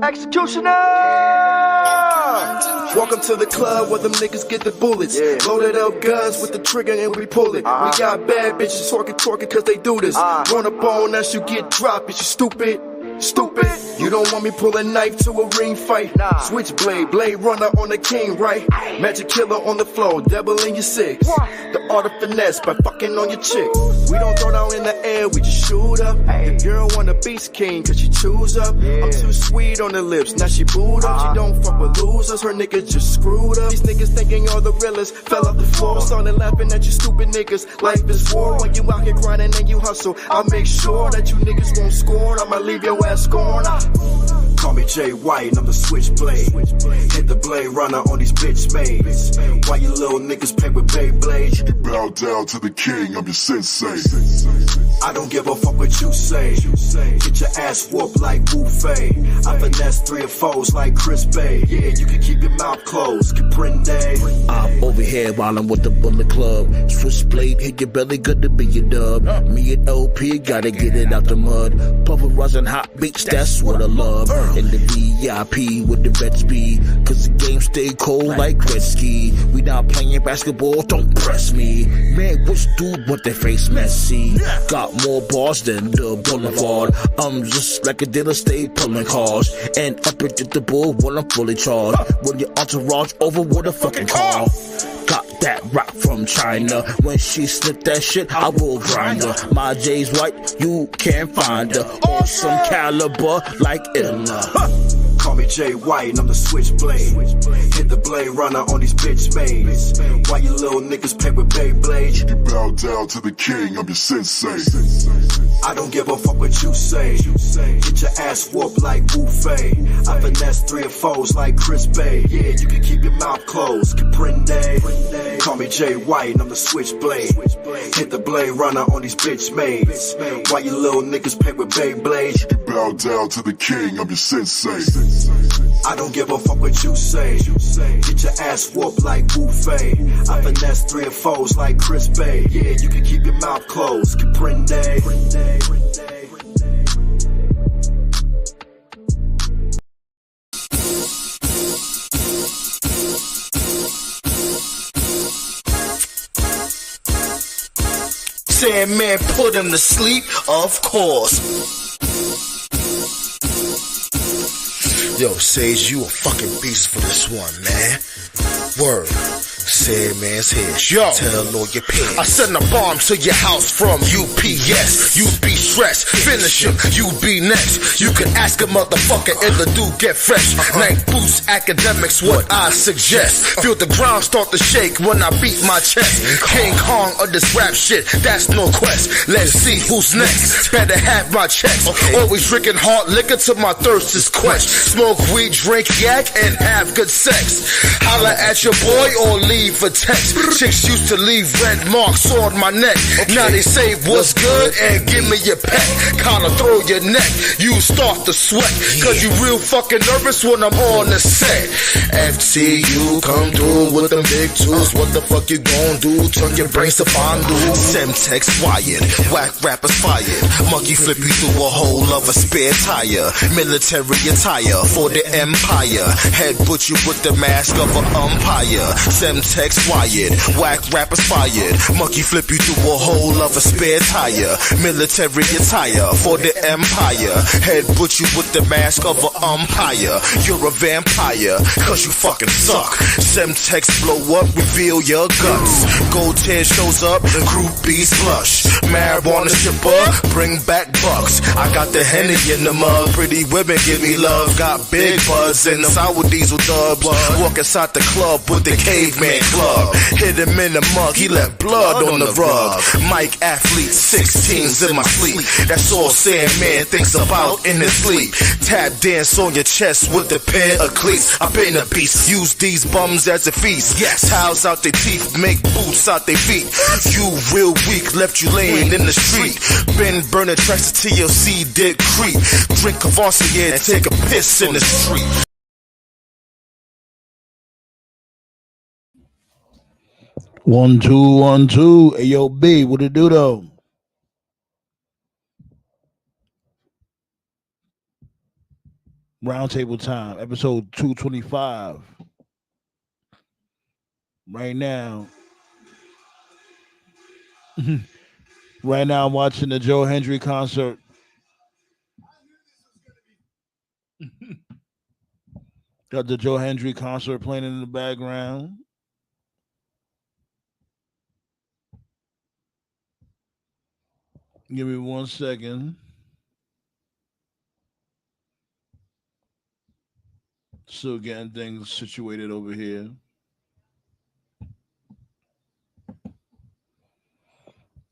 Executioner! Welcome to the club where them niggas get the bullets. Loaded up guns with the trigger and we pull it. We got bad bitches twerking cause they do this. Run up on us, you get dropped, bitch, you stupid. Stupid, you don't want me pull a knife to a ring fight. Switchblade, blade runner on the king, right? Magic killer on the floor, devil in your six. The art of finesse by fucking on your chick. We don't throw down in the air, we just shoot up. The girl want a beast king cause she chews up. I'm too sweet on the lips, now she booed up. She don't fuck with losers, her niggas just screwed up. These niggas thinking all the realest, fell off the floor. Started laughing at you stupid niggas. Life is war when you out here grinding and you hustle. I'll make sure that you niggas won't scorn. I'ma leave your ass scorn. Call me Jay White and I'm the switchblade. Hit the blade runner on these bitch maids. Why you little niggas play with Beyblades? You bow down to the king, I'm your sensei. I don't give a fuck what you say. Get your ass whooped like Wu Fei. I finesse 3 or 4s like Chris Bay. Yeah, you can keep your mouth closed. Caprende. I'm over here while I'm with the Bullet Club. Switchblade hit your belly, good to be your dub. Me and LP gotta get it out the mud. Pulverizing hot beats, that's what I love. In the VIP with the vet speed, cause the game stay cold like Gretzky. We not playing basketball, don't press me. Man, which dude want their face messy? Got more bars than the boulevard. I'm just like a dealer, stay pulling cars. And unpredictable when I'm fully charged. When your entourage over with a fucking car. Got that rock from China. When she slip that shit, I will grind her. My J's white, you can't find her. Awesome caliber like Illa. Call me Jay White and I'm the switchblade. Hit the blade runner on these bitch maids. Why you little niggas play with Beyblades? You bow down to the king, I'm your sensei. I don't give a fuck what you say. Get your ass whooped like Wu Fei. I finesse 3 or 4s like Chris Bay. Yeah, you can keep your mouth closed. Caprende. Call me Jay White and I'm the switchblade. Hit the blade runner on these bitch maids. Why you little niggas play with Beyblades? You bow down to the king, I'm your sensei. I don't give a fuck what you say. Get your ass whooped like Wu Fei. I finesse 3 or 4s like Chris Bay. Yeah, you can keep your mouth closed. Caprende. Man, put him to sleep, of course. Yo, Sage, you a fucking beast for this one, man. Word. Sandman's head. Yo, tell all your pants. I send a bomb to your house from UPS. You be stressed. Finish him. You be next. You can ask a motherfucker if the dude get fresh. Night boost academics, what I suggest. Feel the ground start to shake when I beat my chest. King Kong of this rap shit, that's no quest. Let's see who's next. Better have my checks. Always drinking hard liquor till my thirst is quenched. Smoke weed, drink yak, and have good sex. Holla at your boy or leave a text. Chicks used to leave red marks on my neck. Now they say what's good and give me your pet. Kinda throw your neck, you start to sweat. Cause you real fucking nervous when I'm on the set. FTU come through with them big tools. What the fuck you gon' do? Turn your brains to fondue. Semtex wired, whack rappers fired. Monkey flip you through a hole of a spare tire. Military attire for the empire. Head butch you with the mask of an umpire. Semtex wired, whack rappers fired. Monkey flip you through a hole of a spare tire. Military attire for the empire. Head butch you with the mask of an umpire. You're a vampire, cause you fucking suck. Semtex blow up, reveal your guts. Gold tear shows up, groupies blush. Marijuana shipper, bring back bucks. I got the Henry in the mug. Pretty women give me love. Got big buzz in the sour diesel dubs. Walk inside the club with the caveman club. Hit him in the mug, he left blood on the rug. Mike athlete, 16s in my sleep. That's all Sandman thinks about in his sleep. Tap dance on your chest with a pair of cleats. I've been a beast, use these bums as a feast. Yes, towels out their teeth, make boots out their feet. You real weak, left you laying in the street. Been burning tracks till your seed did creep. Drink Cavassier and take a piss in the street. One, two, 1, 2. Hey, yo, B, what it do, though? Roundtable time, episode 225. Right now, right now, I'm watching the Joe Hendry concert. Got the Joe Hendry concert playing in the background. Give me 1 second. Still getting things situated over here.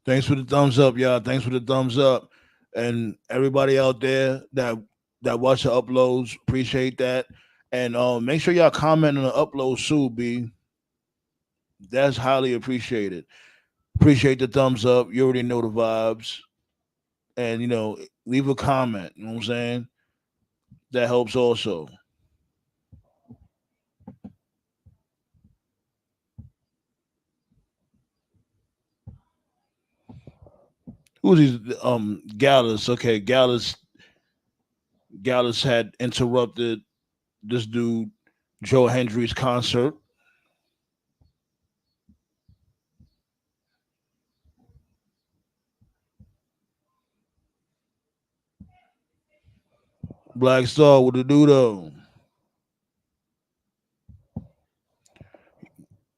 Thanks for the thumbs up, y'all. Thanks for the thumbs up, and everybody out there that watch the uploads. Appreciate that, and make sure y'all comment on the uploads too. B, that's highly appreciated. Appreciate the thumbs up. You already know the vibes, and leave a comment. You know what I'm saying? That helps also. Who's these? Gallus. Okay, Gallus had interrupted this dude Joe Hendry's concert. Black Star, what to do though?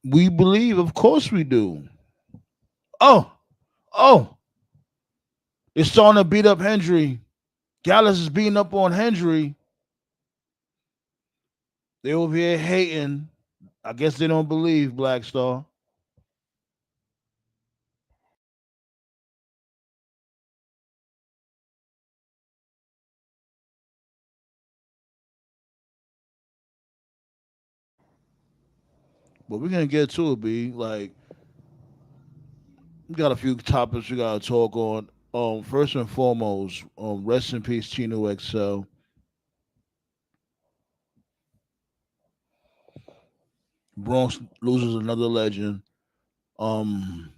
We believe, of course we do. Oh, oh, it's starting to beat up Hendry. Gallus is beating up on Hendry. They over here hating. I guess they don't believe Black Star. But we're gonna get to it, B. Like, we got a few topics we gotta talk on. First and foremost, rest in peace, Chino XL. Bronx loses another legend. Um,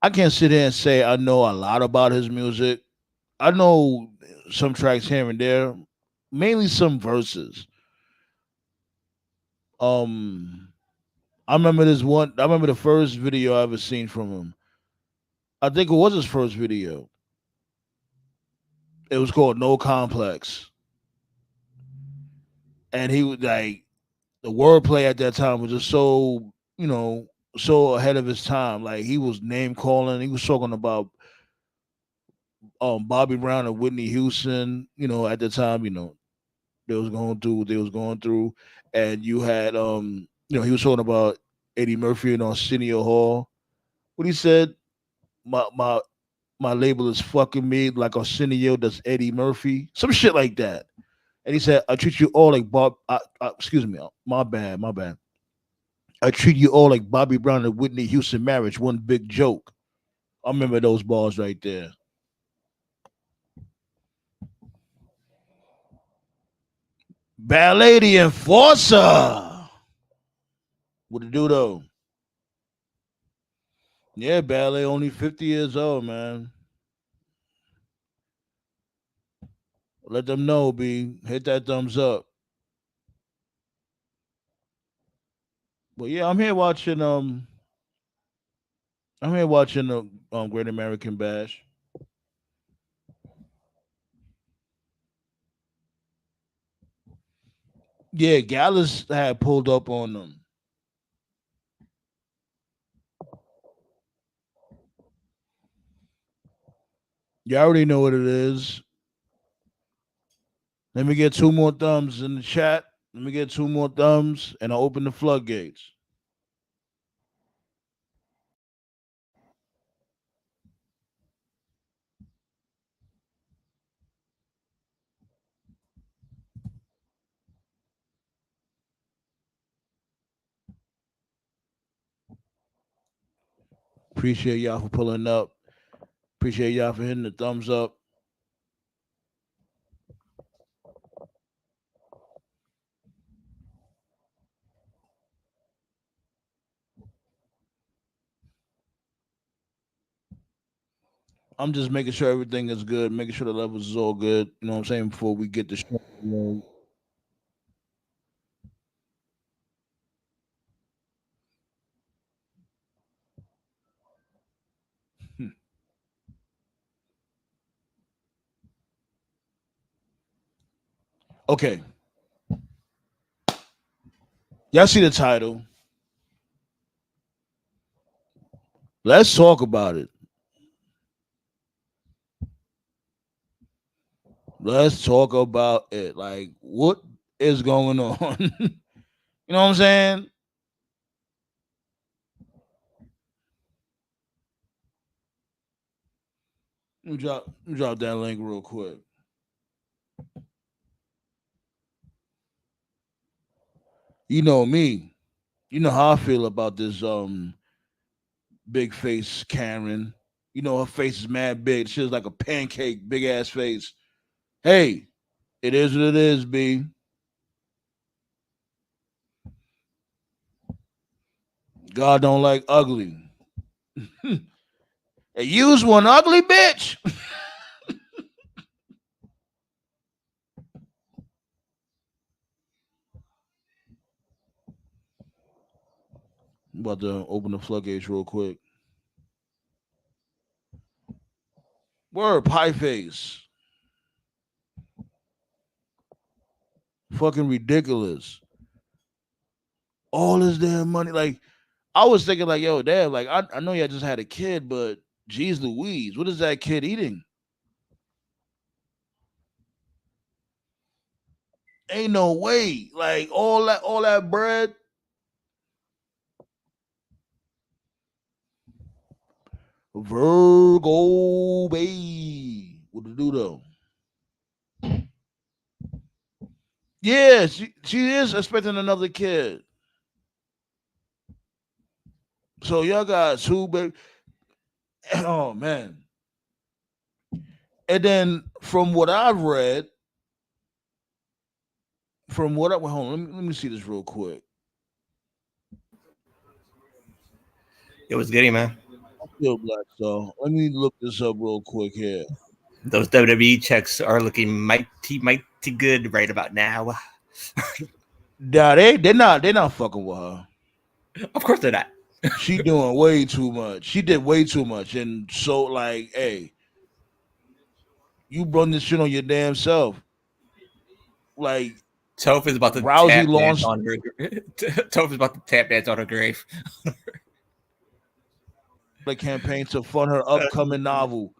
I can't sit here and say I know a lot about his music. I know some tracks here and there, mainly some verses. Um, I remember this one. I remember the first video I ever seen from him. I think it was his first video. It was called No Complex, and he was like the wordplay at that time was just so so ahead of his time. Like he was name calling. He was talking about Bobby Brown and Whitney Houston. At the time, they was going through what they was going through, and you had he was talking about Eddie Murphy and Arsenio Hall. What he said, my label is fucking me like Arsenio does Eddie Murphy, some shit like that. And he said, I treat you all like Bob. Excuse me, my bad, my bad. I treat you all like Bobby Brown and Whitney Houston marriage, one big joke. I remember those bars right there. Bad Lady Enforcer. What to do though? Yeah, Ballet only 50 years old, man. Let them know, B. Hit that thumbs up. But yeah, I'm here watching the Great American Bash. Yeah, Gallus had pulled up on them. You already know what it is. Let me get two more thumbs in the chat. Let me get two more thumbs and I'll open the floodgates. Appreciate y'all for pulling up. Appreciate y'all for hitting the thumbs up. I'm just making sure everything is good, making sure the levels is all good. You know what I'm saying before we get the show. Okay, y'all see the title? Let's talk about it. Let's talk about it. Like, what is going on? You know what I'm saying? Let me drop that link real quick. You know me. You know how I feel about this big face Karen. You know her face is mad big. She's like a pancake, big ass face. Hey, it is what it is, B. God don't like ugly. Hey, use one ugly bitch. I'm about to open the floodgates real quick. Word, pie face. Fucking ridiculous. All this damn money. Like, I was thinking, like, yo, damn, like, I know y'all just had a kid, but geez Louise, what is that kid eating? Ain't no way. Like, all that bread. Virgo baby. What to do though? Yeah, she is expecting another kid. So y'all got two baby. Oh man. And then from what I've read, well, hold on, let me see this real quick. It was goody, man. I feel black, so let me look this up real quick here. Those WWE checks are looking mighty good right about now. Nah, they're not fucking with her. Of course they're not. She doing way too much. She did way too much, and so like, hey, you run this shit on your damn self. Like Toph is about to Rousey tap dance launched on her. Toph is about to tap dance on her grave. the campaign to fund her upcoming novel.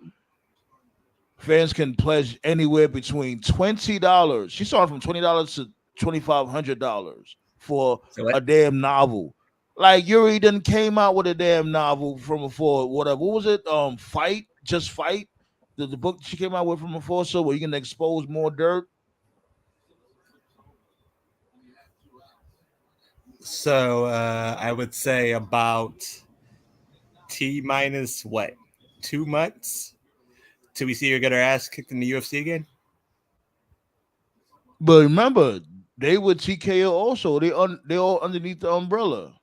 Fans can pledge anywhere between $20. She started from $20 to $2,500 for So what? a damn novel. Like Yuri done came out with a damn novel from before. Whatever. What was it? Fight, just fight. The book she came out with from before, so where you can expose more dirt. So I would say about T minus what? 2 months till we see her get her ass kicked in the UFC again. But remember, they were TKO also. They all underneath the umbrella.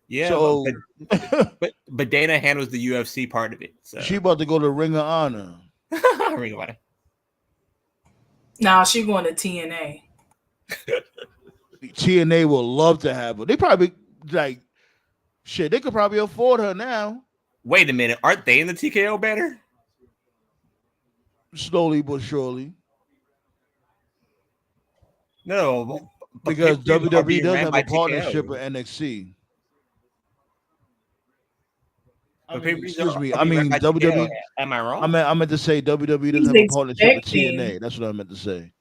Yeah, So but Dana handles the UFC part of it. So she about to go to Ring of Honor. Ring of Honor. Nah, she going to TNA. TNA will love to have her. They probably like shit. They could probably afford her now. Wait a minute, aren't they in the TKO banner? Slowly but surely. No, but Because pay-per-views are WWE being does ran have by a partnership TKO. with NXT. But pay-per-views Excuse me. are I being ran mean by TKO. WWE. Am I wrong? I meant to say WWE does He's have a partnership with expecting. TNA. That's what I meant to say.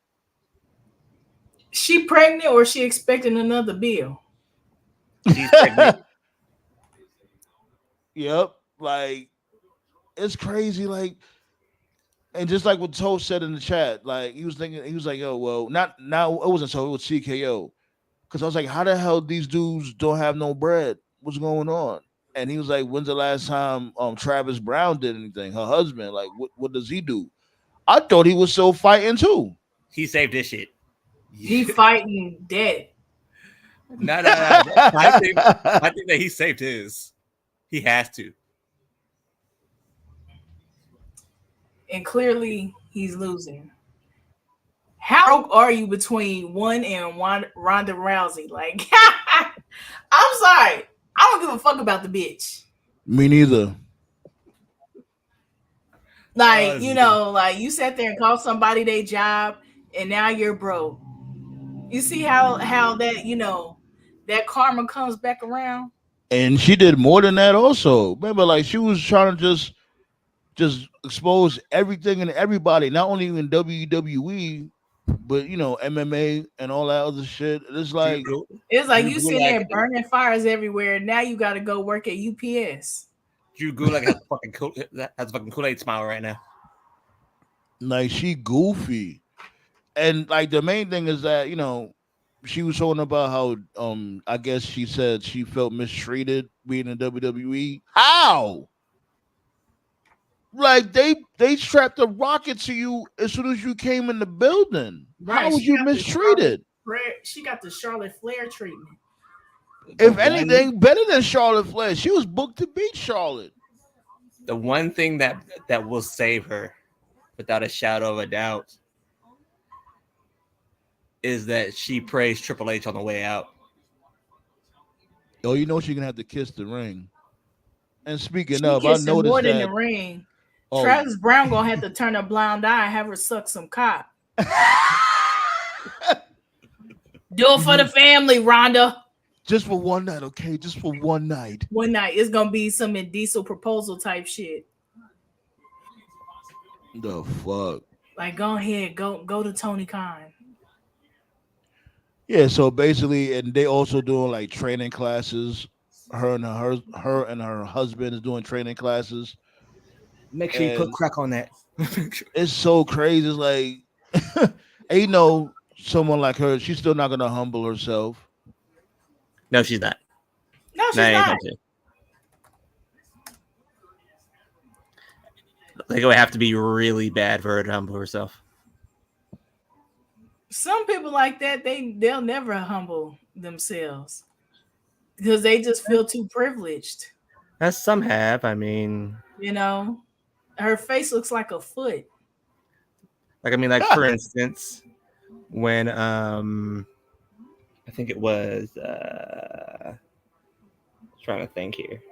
She pregnant or she expecting another bill? She's pregnant. Yep. Like it's crazy. Like and just like what Toe said in the chat, like he was thinking, he was like, "Yo, well, not now. It wasn't Toe. It was TKO." Because I was like, "How the hell these dudes don't have no bread? What's going on?" And he was like, "When's the last time Travis Brown did anything? Her husband, like, what does he do?" I thought he was still fighting too. He saved this shit. He fighting dead. No. I think that he saved his. He has to. and clearly he's losing. How broke are you between one and one Ronda Rousey? Like, I'm sorry, I don't give a fuck about the bitch. Me neither. Like, like you sat there and called somebody their job, and now you're broke. You see how that that karma comes back around. And she did more than that also. Remember, like she was trying to just expose everything and everybody, not only in WWE, but MMA and all that other shit. It's like It's like you sitting there burning fires everywhere. Now you got to go work at UPS. Drew Gulak has a fucking Kool-Aid smile right now. Like she goofy, and like the main thing is that she was talking about how I guess she said she felt mistreated being in WWE. How? Like they strapped a rocket to you as soon as you came in the building. Right. How was you mistreated? She got the Charlotte Flair treatment. If anything, better than Charlotte Flair. She was booked to beat Charlotte. The one thing that will save her, without a shadow of a doubt, is that she praised Triple H on the way out. Oh, she's gonna have to kiss the ring. And speaking she of, I noticed more that than the ring. Travis Brown gonna have to turn a blind eye and have her suck some cock. Do it for the family, Ronda. Just for one night, okay? Just for one night. One night. It's gonna be some indecent proposal type shit. The fuck? Like, go ahead, go to Tony Khan. Yeah, so basically, and they also doing like training classes. Her and her husband is doing training classes. Make sure you put crack on that. It's so crazy. It's like, someone like her, she's still not gonna humble herself. No, she's not. No, she's not. Like it would have to be really bad for her to humble herself. Some people like that, they'll never humble themselves because they just feel too privileged. As some have, I mean, her face looks like a foot. Like for instance, when I think it was trying to think here.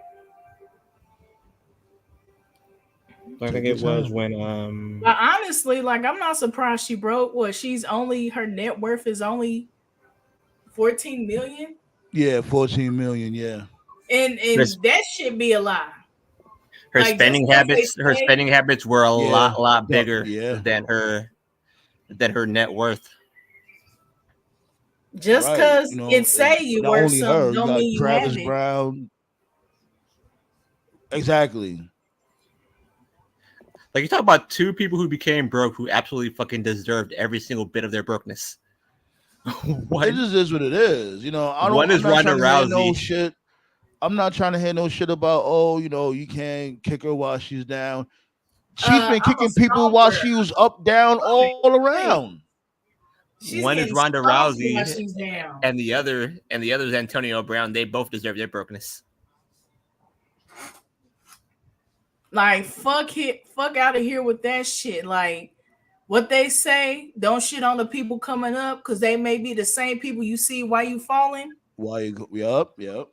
I think it was when But honestly, like I'm not surprised she broke. Her net worth is only 14 million? Yeah, 14 million, yeah. And that should be a lie. Her spending habits were a lot bigger than her net worth. Just because it say you worth something don't mean you Travis have it. Brown. Exactly. Like you talk about two people who became broke who absolutely fucking deserved every single bit of their brokenness. It just is what it is. One is Ronda Rousey. No shit. I'm not trying to hear no shit about you can't kick her while she's down. She's been kicking people while she was up, down, all around. One is Ronda Rousey, and the other is Antonio Brown. They both deserve their brokenness. Like fuck out of here with that shit. Like what they say, don't shit on the people coming up because they may be the same people you see while you falling. Yep.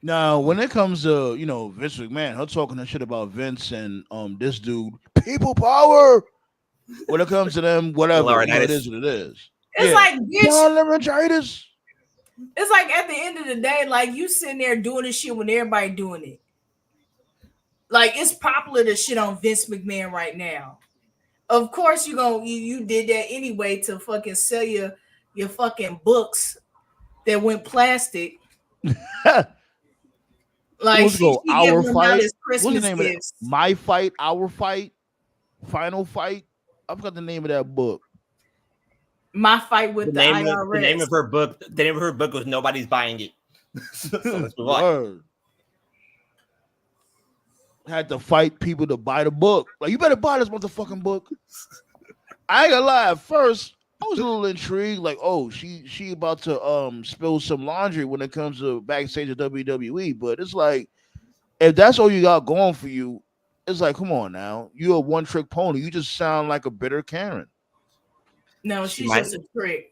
Now, when it comes to Vince McMahon, her talking that shit about Vince and this dude, people power. When it comes to them, whatever, it is what it is. It's like bitch. Laryngitis. It's like at the end of the day, like you sitting there doing this shit when everybody doing it. Like it's popular to shit on Vince McMahon right now. Of course you did that anyway to fucking sell your fucking books that went plastic. Like she Our them Fight. out as What's Christmas the name gifts. of it? My Fight, Our Fight, Final Fight. I forgot the name of that book. My Fight with the IRS. The name of her book was Nobody's Buying It. So let's move on. Had to fight people to buy the book. Like, you better buy this motherfucking book. I ain't gonna lie. At first, I was a little intrigued. Like, oh, she about to spill some laundry when it comes to backstage of WWE. But it's like, if that's all you got going for you, It's like, come on now, you're a one trick pony. You just sound like a bitter Karen. No, She she's might- just a trick.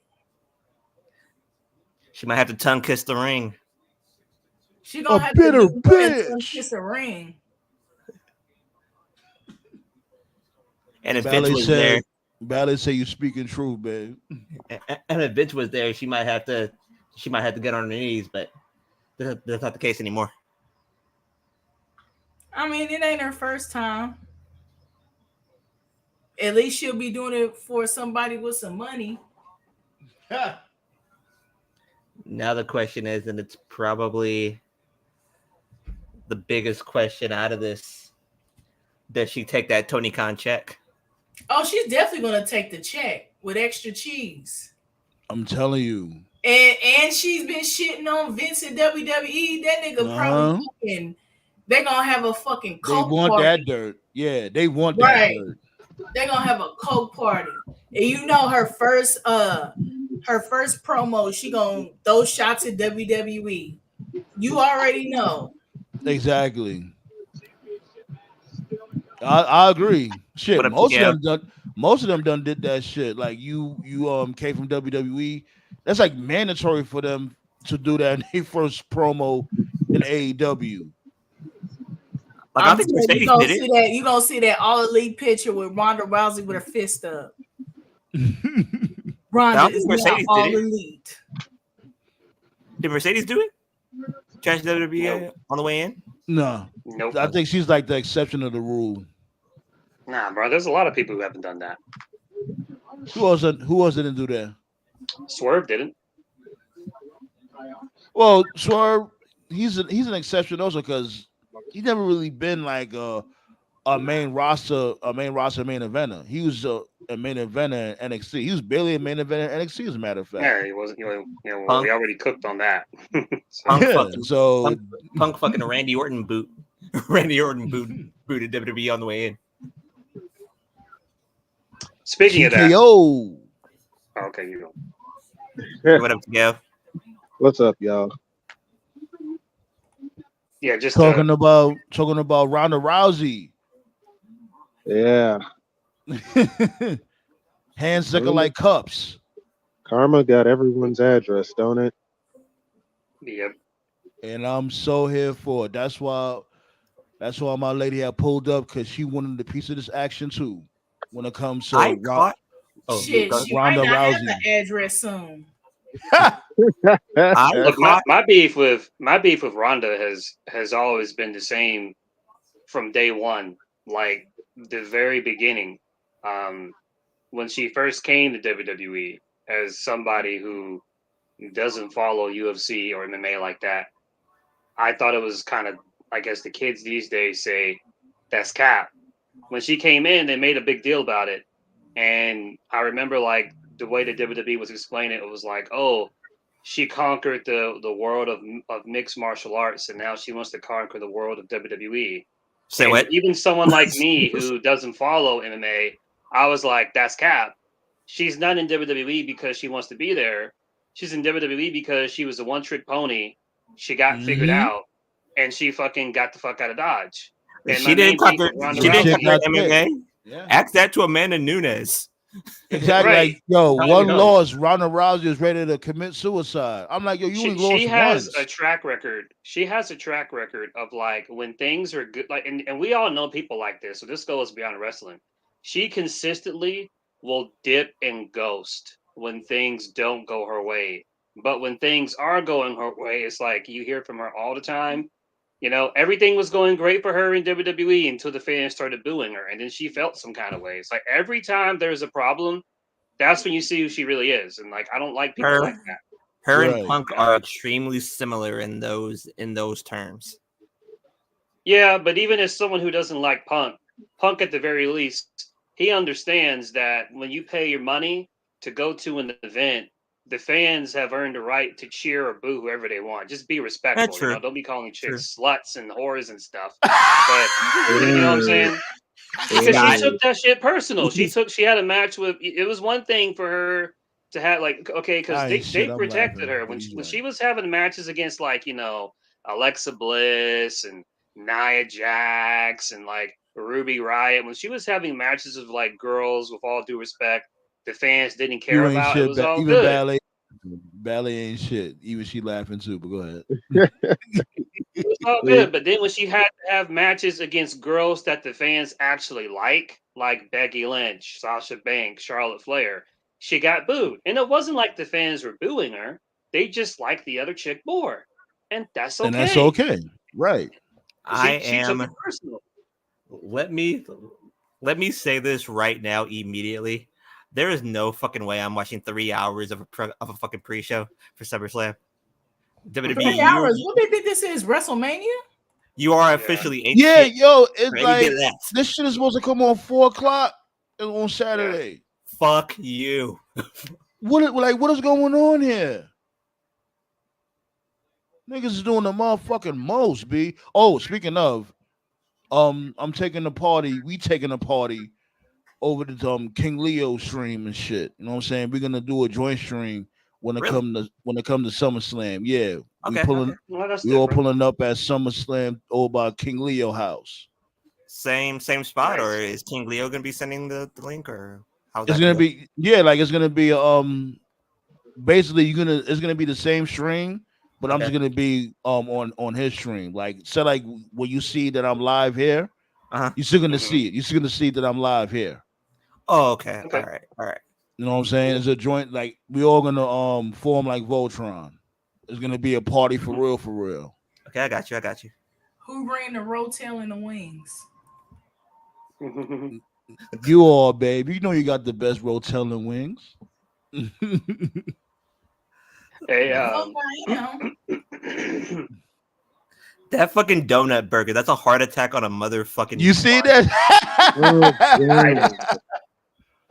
She might have to tongue kiss the ring. She gonna A have bitter to do more than bitch. kiss a ring. And if Vince was there, Ballet say you speaking truth, babe. and if Vince was there, she might have to get on her knees, but that's not the case anymore. I mean, it ain't her first time. At least she'll be doing it for somebody with some money. Now the question is, and it's probably the biggest question out of this: does she take that Tony Khan check? Oh, she's definitely gonna take the check with extra cheese. I'm telling you. And she's been shitting on Vince and WWE. That nigga probably fucking. They're gonna have a fucking coke They want party. that dirt. Yeah, they want Right. that dirt. They're gonna have a coke party. And you know her first promo, she gonna throw shots at WWE. You already know. Exactly. I agree. Shit, What up, most Miguel? of them done did that shit. Like you came from WWE. That's like mandatory for them to do that in their first promo in AEW. Like, I think Mercedes did it. You gonna see that all elite picture with Ronda Rousey with her fist up. Ronda is Mercedes now all did it. elite. Did Mercedes do it? Trash WWE on the way in? No. Nope. I think she's like the exception of the rule. Nah, bro. There's a lot of people who haven't done that. Who else didn't do that? Swerve didn't. Well, Swerve, he's an exception also because he never really been like a main roster main eventer. He was a main eventer in NXT. He was barely a main eventer in NXT, as a matter of fact. Yeah, he wasn't. We already cooked on that. Punk fucking a Randy Orton boot. Randy Orton booted WWE on the way in. Speaking of that, TKO. okay, you know. What up, Gav? What's up, y'all? Yeah, just talking about Ronda Rousey. Yeah. Hands looking like cups. Karma got everyone's address, don't it? Yep. And I'm so here for it. That's why my lady had pulled up because she wanted a piece of this action too. When it comes to Shit, she Ronda might not Rousey. have the address soon. Look, my beef with Ronda has always been the same from day one, like the very beginning. When she first came to WWE as somebody who doesn't follow UFC or MMA like that, I thought it was kind of, I guess the kids these days say, that's cap. When she came in, they made a big deal about it. And I remember like the way the WWE was explaining it was like, oh, she conquered the world of mixed martial arts, and now she wants to conquer the world of WWE. Say and what? Even someone like me who doesn't follow MMA, I was like, that's cap. She's not in WWE because she wants to be there. She's in WWE because she was a one-trick pony. She got figured out, and she fucking got the fuck out of Dodge. And She didn't conquer MMA. Yeah. Ask that to Amanda Nunes. Exactly. Right. Like, yo, How one you know? loss, Ronda Rousey is ready to commit suicide. I'm like, yo, you only lost She has once. a track record. She has a track record of like when things are good, like, and we all know people like this. So this goes beyond wrestling. She consistently will dip and ghost when things don't go her way. But when things are going her way, it's like you hear from her all the time. You know, everything was going great for her in WWE until the fans started booing her, and then she felt some kind of way. It's like every time there's a problem, that's when you see who she really is. And like, I don't like people like that. Her Right. and Punk are extremely similar in those terms. Yeah, but even as someone who doesn't like Punk at the very least, he understands that when you pay your money to go to an event, the fans have earned the right to cheer or boo whoever they want. Just be respectful. That's true. Don't be calling chicks sluts and whores and stuff. But you know what I'm saying? Because she took that shit personal. She had a match with. It was one thing for her to have like, okay, because they protected her when she was having matches against like, you know, Alexa Bliss and Nia Jax and like Ruby Riott, when she was having matches of like girls, with all due respect, the fans didn't care You ain't about, it shit. was all Even good. ballet ain't shit. Even she laughing too. But go ahead. It was all good. But then when she had to have matches against girls that the fans actually like Becky Lynch, Sasha Banks, Charlotte Flair, she got booed. And it wasn't like the fans were booing her. They just liked the other chick more. And that's okay. And that's okay. Right. She took it personal. Let me say this right now immediately. There is no fucking way I'm watching 3 hours of a fucking pre-show for SummerSlam. WWE, 3 hours. What do you think this is? WrestleMania? You are officially it's like this shit is supposed to come on 4:00 on Saturday. Fuck you. What is going on here? Niggas is doing the motherfucking most, B. Oh, speaking of, I'm taking a party. We taking a party over the King Leo stream and shit. You know what I'm saying? We're gonna do a joint stream when it come to SummerSlam. Yeah, we all pulling up at SummerSlam over by King Leo house. Same spot, or is King Leo gonna be sending the link, or how's it's gonna be? Yeah, like it's gonna be basically it's gonna be the same stream, but I'm just gonna be on his stream. Like like when you see that I'm live here, you're still gonna see it. You're still gonna see that I'm live here. Oh, okay. All right. You know what I'm saying? It's a joint, like we all gonna form like Voltron. It's gonna be a party for real. Okay, I got you. Who ran the rotel and the wings? You all, babe. You know you got the best rotel and wings. Hey, that fucking donut burger, that's a heart attack on a motherfucking. You see that?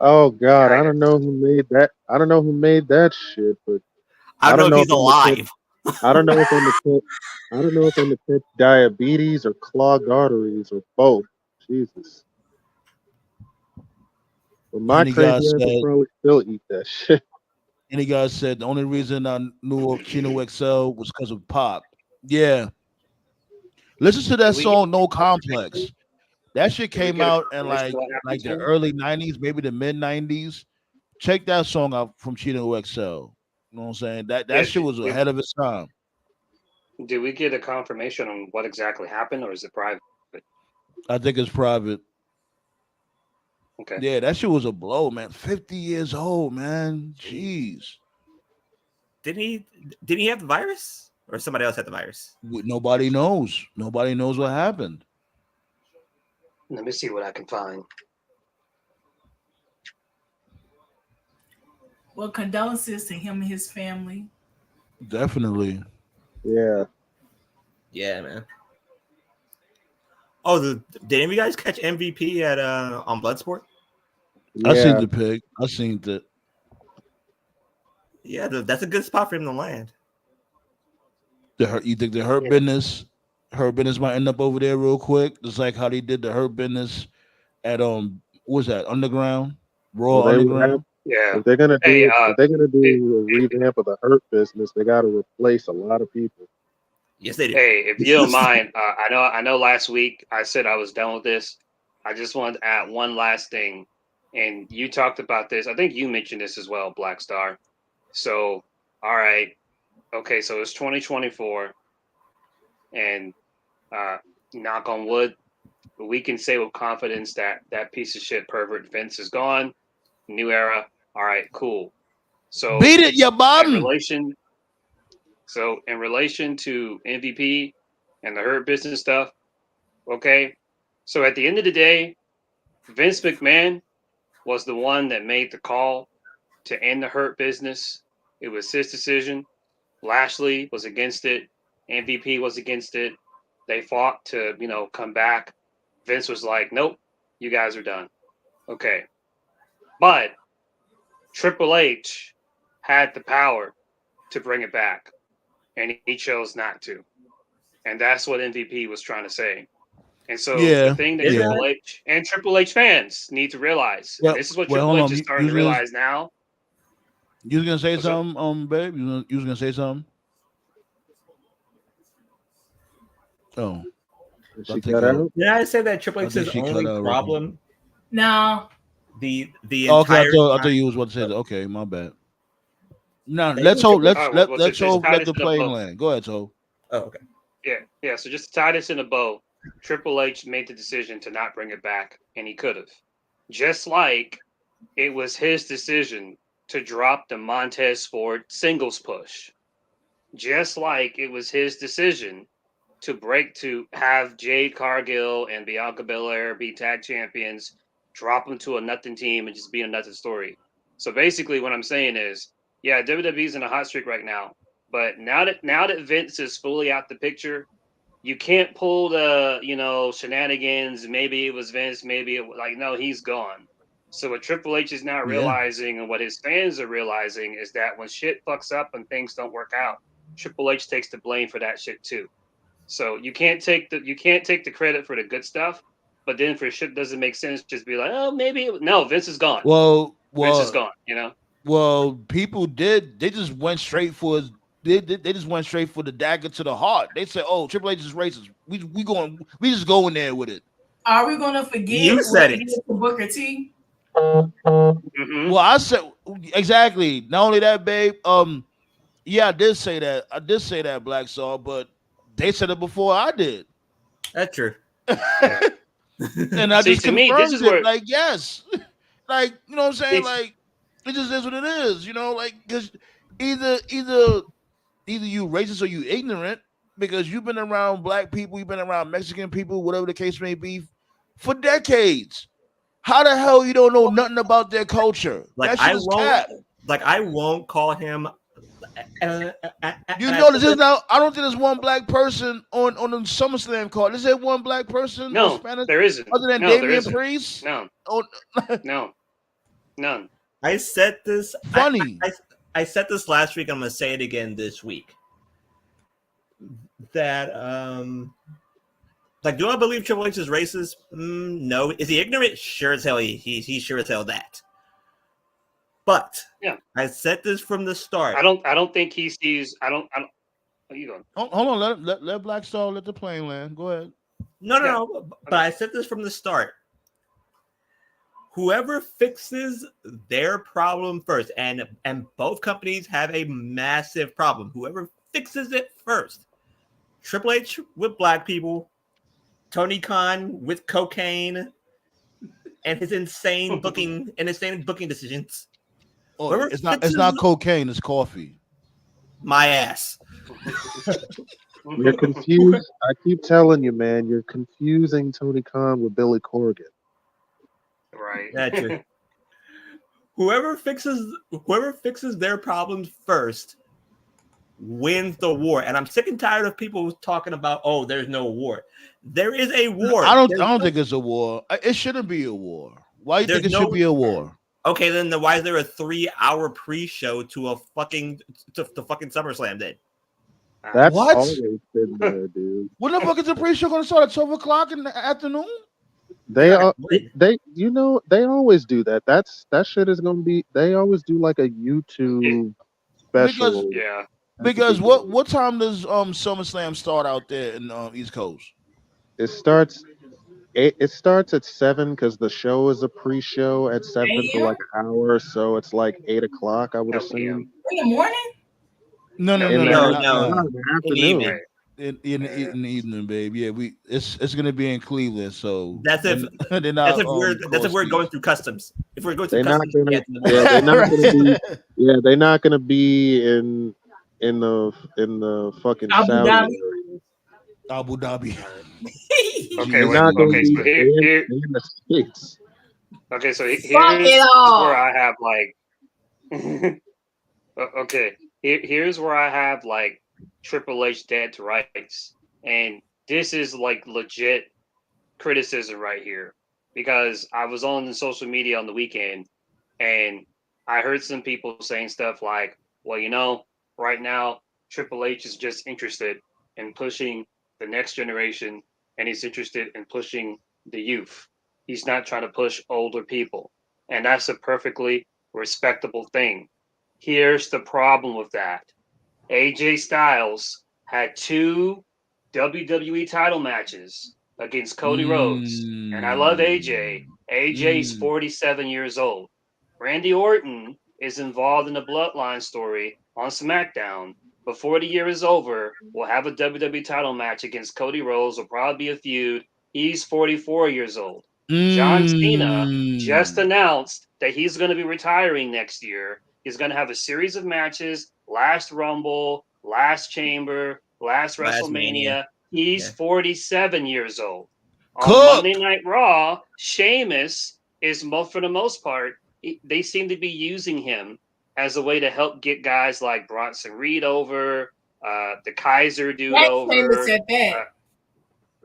Oh God, I don't know who made that. I don't know who made that shit, but I don't know if he's alive. I don't know if I'm the catch diabetes or clogged arteries or both. Jesus. But my crazy ass would probably still eat that shit. Any guy said the only reason I knew of Chino XL was because of Pop. Yeah. Listen to that song, No Complex. That shit came out in like the early 90s, maybe the mid 90s. Check that song out from Chino XL. You know what I'm saying? That shit was ahead of its time. Did we get a confirmation on what exactly happened, or is it private? I think it's private. Okay. Yeah, that shit was a blow, man. 50 years old, man. Jeez. Didn't he have the virus, or somebody else had the virus? Nobody knows. Nobody knows what happened. Let me see what I can find. Well, condolences to him and his family. Definitely. Yeah. Yeah, man. Oh, did any of you guys catch MVP at on Bloodsport? Yeah. I seen the pig. I seen that. Yeah, that's a good spot for him to land. You think the Hurt Business might end up over there real quick, just like how they did the Hurt Business at what was that, Underground, Raw Underground? Yeah. If they're gonna do a revamp of the Hurt Business, they got to replace a lot of people. Yes, they do. Hey, if you don't mind, I know. Last week I said I was done with this. I just wanted to add one last thing, and you talked about this. I think you mentioned this as well, Black Star. So, all right, okay. So it's 2024, and knock on wood, we can say with confidence that that piece of shit pervert Vince is gone. New era. All right, cool. So beat it, ya bum. In relation to MVP and the Hurt Business stuff, okay. So at the end of the day, Vince McMahon was the one that made the call to end the Hurt Business. It was his decision. Lashley was against it. MVP was against it. They fought to, come back. Vince was like, nope, you guys are done. Okay. But Triple H had the power to bring it back, and he chose not to. And that's what MVP was trying to say. And so the thing that Triple H fans need to realize, this is what Triple H is starting to realize now. You was gonna say something, babe? You was gonna say something? Oh. She think got he'll- out. Did I say that Triple I H's think she only cut out, problem? No. The Oh, okay, entire I thought time. you was about to say that. Okay, my bad. No, Hey, let's hope. All right, well, Let's to hope. tie Let this the in a plane bow. land. Go ahead, Toe. Oh, okay. Yeah. So just to tie this in a bow, Triple H made the decision to not bring it back, and he could have. Just like it was his decision to drop the Montez Ford singles push. Just like it was his decision to have Jade Cargill and Bianca Belair be tag champions, drop them to a nothing team, and just be a nothing story. So basically, what I'm saying is, yeah, WWE's in a hot streak right now, but now that Vince is fully out the picture, you can't pull the shenanigans. Maybe it was Vince. Maybe no, he's gone. So what Triple H is now Yeah. realizing, and what his fans are realizing, is that when shit fucks up and things don't work out, Triple H takes the blame for that shit too. So you can't take the credit for the good stuff, but then for shit doesn't make sense, just be like, oh, no, Vince is gone. Vince is gone. Well, people did. They just went straight for. They just went straight for the dagger to the heart. They said, "Oh, Triple H is racist. We just go in there with it." Are we gonna forget You said what he it. did to Booker T? Mm-hmm. Well, I said exactly. Not only that, babe. Yeah, I did say that. I did say that, Black Saw, but they said it before I did, That's true. and I See, just to me, this confirmed is it. where Like, yes, like you know what I'm saying. it's Like, it just is what it is. You know, like because either you racist or you ignorant because you've been around black people, you've been around Mexican people, whatever the case may be, for decades. How the hell you don't know nothing about their culture? Like That shit is cap. I won't call him. You know, this is now. I don't think there's one black person on the SummerSlam card. Is there one black person on no, Spanish there isn't. other than No, there Damian isn't. Priest? No, Oh, no, none. I said this. funny. I said this last week. I'm gonna say it again this week. That do I believe Triple H is racist? No. Is he ignorant? Sure as hell. He's sure as hell that. But yeah, I said this from the start. I don't think he sees. I don't. Where you going? Hold on. Let Black Star let the plane land. Go ahead. No. But I said this from the start. Whoever fixes their problem first, and both companies have a massive problem. Whoever fixes it first, Triple H with black people, Tony Khan with cocaine, and his insane booking decisions. Oh, Whoever it's not fixes cocaine. It's coffee. my ass. You're confused. I keep telling you, man, you're confusing Tony Khan with Billy Corgan. Right. That's true. Whoever fixes their problems first wins the war. And I'm sick and tired of people talking about, oh, there's no war. There is a war. I don't think it's a war. It shouldn't be a war. Why do you think it should be a war? Okay, then why is there a 3-hour pre-show to fucking SummerSlam then? That's What? always been there, dude. When the fuck is the pre-show going to start at 12 o'clock in the afternoon? They always do that. That shit is gonna be. They always do like a YouTube special. Yeah. Because what time does SummerSlam start out there in East Coast? It starts. It starts at 7 because the show is a pre-show at 7 for like an hour, so it's like 8 o'clock. I would assume. In the morning? No. No. In the Afternoon. evening. In the evening, babe. Yeah, it's gonna be in Cleveland, so That's if they're not, that's if we're going through customs. If we're going through They're not customs, gonna. yeah, Yeah, they're not gonna be. Yeah, they're not gonna be in the fucking Abu Saudi Dhabi. area. Abu Dhabi. Okay. They're Wait. not gonna Okay. be So here. in the States. Okay. So here's Fuck it all. where I have like. Okay. Here's where I have like Triple H dead to rights, and this is like legit criticism right here because I was on the social media on the weekend, and I heard some people saying stuff like, "Well, right now Triple H is just interested in pushing the next generation, and he's interested in pushing the youth. He's not trying to push older people, and that's a perfectly respectable thing." Here's the problem with that. AJ Styles had 2 WWE title matches against Cody Rhodes. And I love AJ. AJ's 47 years old. Randy Orton is involved in a bloodline story on SmackDown. Before the year is over, we'll have a WWE title match against Cody Rhodes. Will probably be a feud. He's 44 years old. John Cena just announced that he's going to be retiring next year. He's going to have a series of matches, last Rumble, last Chamber, last WrestleMania. He's 47 years old. On Monday Night Raw, Sheamus is, for the most part, they seem to be using him as a way to help get guys like Bronson Reed over, the Kaiser dude over.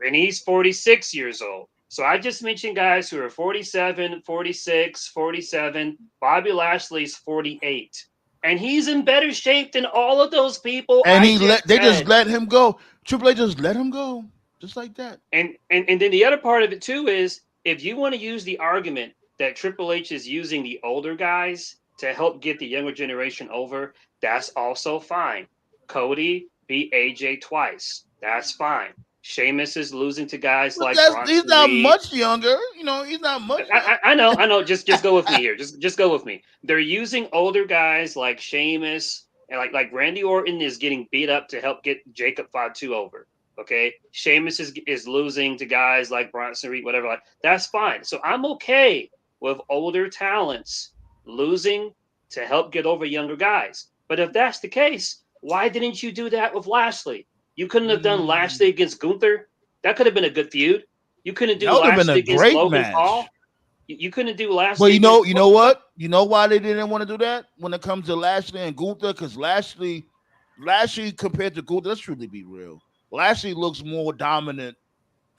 And he's 46 years old. So I just mentioned guys who are 47, 46, 47. Bobby Lashley's 48. And he's in better shape than all of those people. And they just let him go. Triple H just let him go. Just like that. And then the other part of it too is, if you want to use the argument that Triple H is using the older guys to help get the younger generation over, that's also fine. Cody beat AJ twice. That's fine. Sheamus is losing to guys like Bronson he's not Reed. much younger. He's not much. I know. Just go with me here. Just go with me. They're using older guys like Sheamus and like Randy Orton is getting beat up to help get Jacob Fatu over. Okay, Sheamus is losing to guys like Bronson Reed, whatever. Like, that's fine. So I'm okay with older talents losing to help get over younger guys. But if that's the case, why didn't you do that with Lashley? You couldn't have done Lashley against Gunther. That could have been a good feud. You couldn't do Lashley against Logan Paul. You couldn't do Lashley. But you know what? You know why they didn't want to do that when it comes to Lashley and Gunther? Because Lashley compared to Gunther, let's truly be real. Lashley looks more dominant,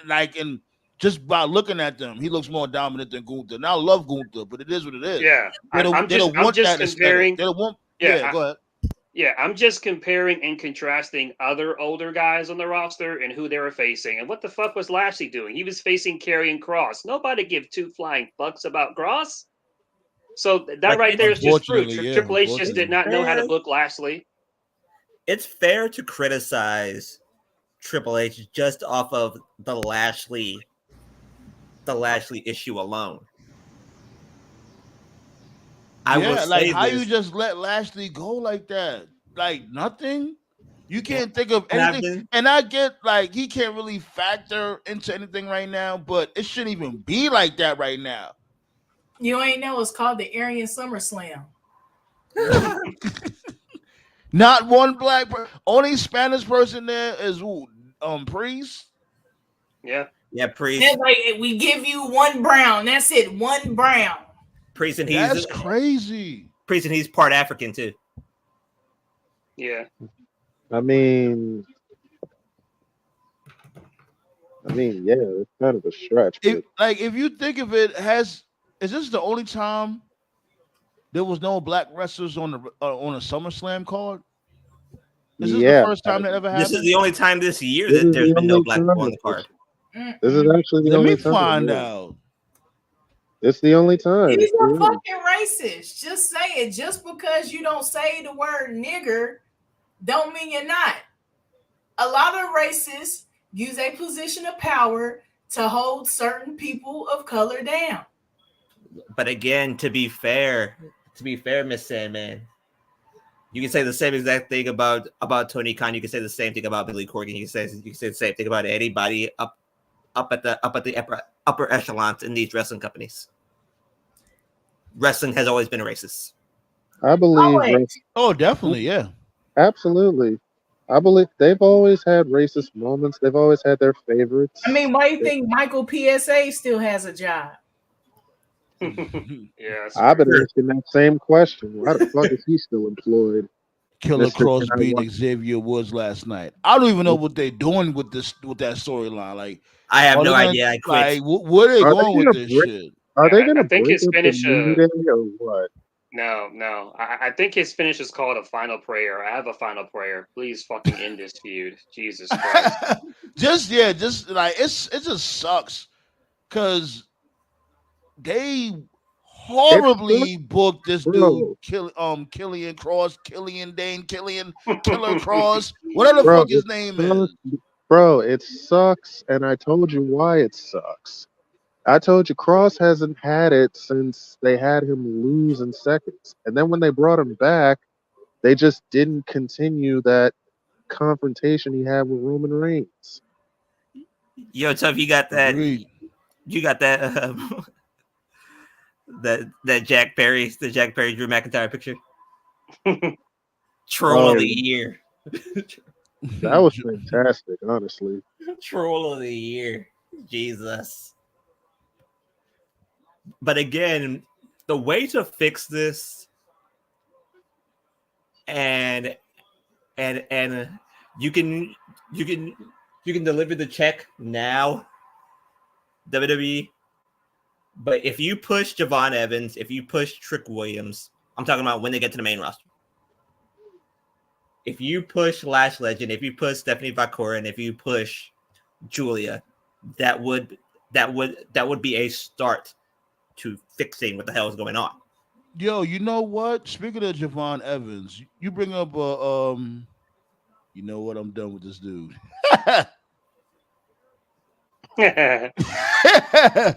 and just by looking at them, he looks more dominant than Gunther. Now I love Gunther, but it is what it is. Yeah, I'm just comparing. Go ahead. Yeah, I'm just comparing and contrasting other older guys on the roster and who they were facing. And what the fuck was Lashley doing? He was facing Karrion Kross. Nobody give two flying fucks about Kross. So that right there is just true. Triple H just did not know how to book Lashley. It's fair to criticize Triple H just off of the Lashley issue alone. I will say how you just let Lashley go like that, like nothing. You can't think of anything, and I get he can't really factor into anything right now, but it shouldn't even be like that right now. You ain't know it's called the Aryan SummerSlam. Not one black only Spanish person there is who? Priest. Yeah, Priest. That's like we give you one brown. That's it, one brown. Priest, and that's crazy. Priest, and he's part African too. Yeah. I mean, yeah, it's kind of a stretch. If you think of it, is this the only time there was no black wrestlers on a SummerSlam card? Is this the first time that ever happened? This is the only time this year that there's been no black people on the card. This is actually the only time. Let me find out. It's the only time. These are fucking racist. Just say it. Just because you don't say the word nigger, don't mean you're not. A lot of racists use a position of power to hold certain people of color down. But again, to be fair, Miss Sandman, you can say the same exact thing about Tony Khan. You can say the same thing about Billy Corgan. You can say the same thing about anybody up at the upper echelons in these wrestling companies. Wrestling has always been racist. I believe. Oh, definitely, yeah, absolutely. I believe they've always had racist moments. They've always had their favorites. I mean, why do you think Michael PSA still has a job? Yeah, I've been asking that same question. Why the fuck is he still employed? Killer Cross beat Xavier Woods last night. I don't even know what they're doing with that storyline. Like, I have no idea. I quit. Like, where are they going with this shit? Are they going to think his finish or what? No. I think his finish is called a final prayer. I have a final prayer. Please fucking end this feud. Jesus Christ. just like it just sucks because they horribly booked this dude, Killian Cross, Killian Dane, Killer Cross, whatever the fuck his name is. Bro, it sucks, and I told you why it sucks. I told you Cross hasn't had it since they had him lose in seconds. And then when they brought him back, they just didn't continue that confrontation he had with Roman Reigns. Yo, Tough, Agreed. you got that, that Jack Perry, the Jack Perry Drew McIntyre picture. Troll of the year. That was fantastic, honestly. Troll of the year. Jesus. But again, the way to fix this and you can deliver the check now, WWE. But if you push Javon Evans, if you push Trick Williams, I'm talking about when they get to the main roster. If you push Lash Legend, if you push Stephanie Vakora, and if you push Julia, that would be a start to fixing what the hell is going on. Yo, you know what? Speaking of Javon Evans, you bring up a you know what? I'm done with this dude. Oh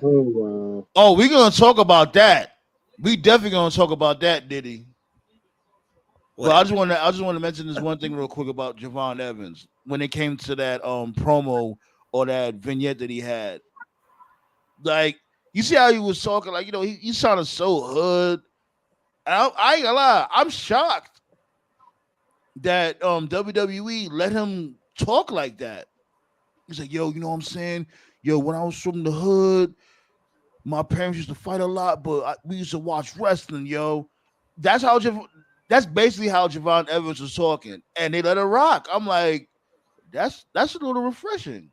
wow. Oh, we're gonna talk about that. We definitely gonna talk about that, Diddy. Well, I just want to mention this one thing real quick about Javon Evans when it came to that promo or that vignette that he had. Like, you see how he was talking, like, you know, he sounded so hood. I ain't gonna lie, I'm shocked that WWE let him talk like that. He's like, yo, you know what I'm saying? Yo, when I was from the hood, my parents used to fight a lot, but we used to watch wrestling, yo. That's basically how Javon Evans was talking, and they let it rock. I'm like, that's a little refreshing.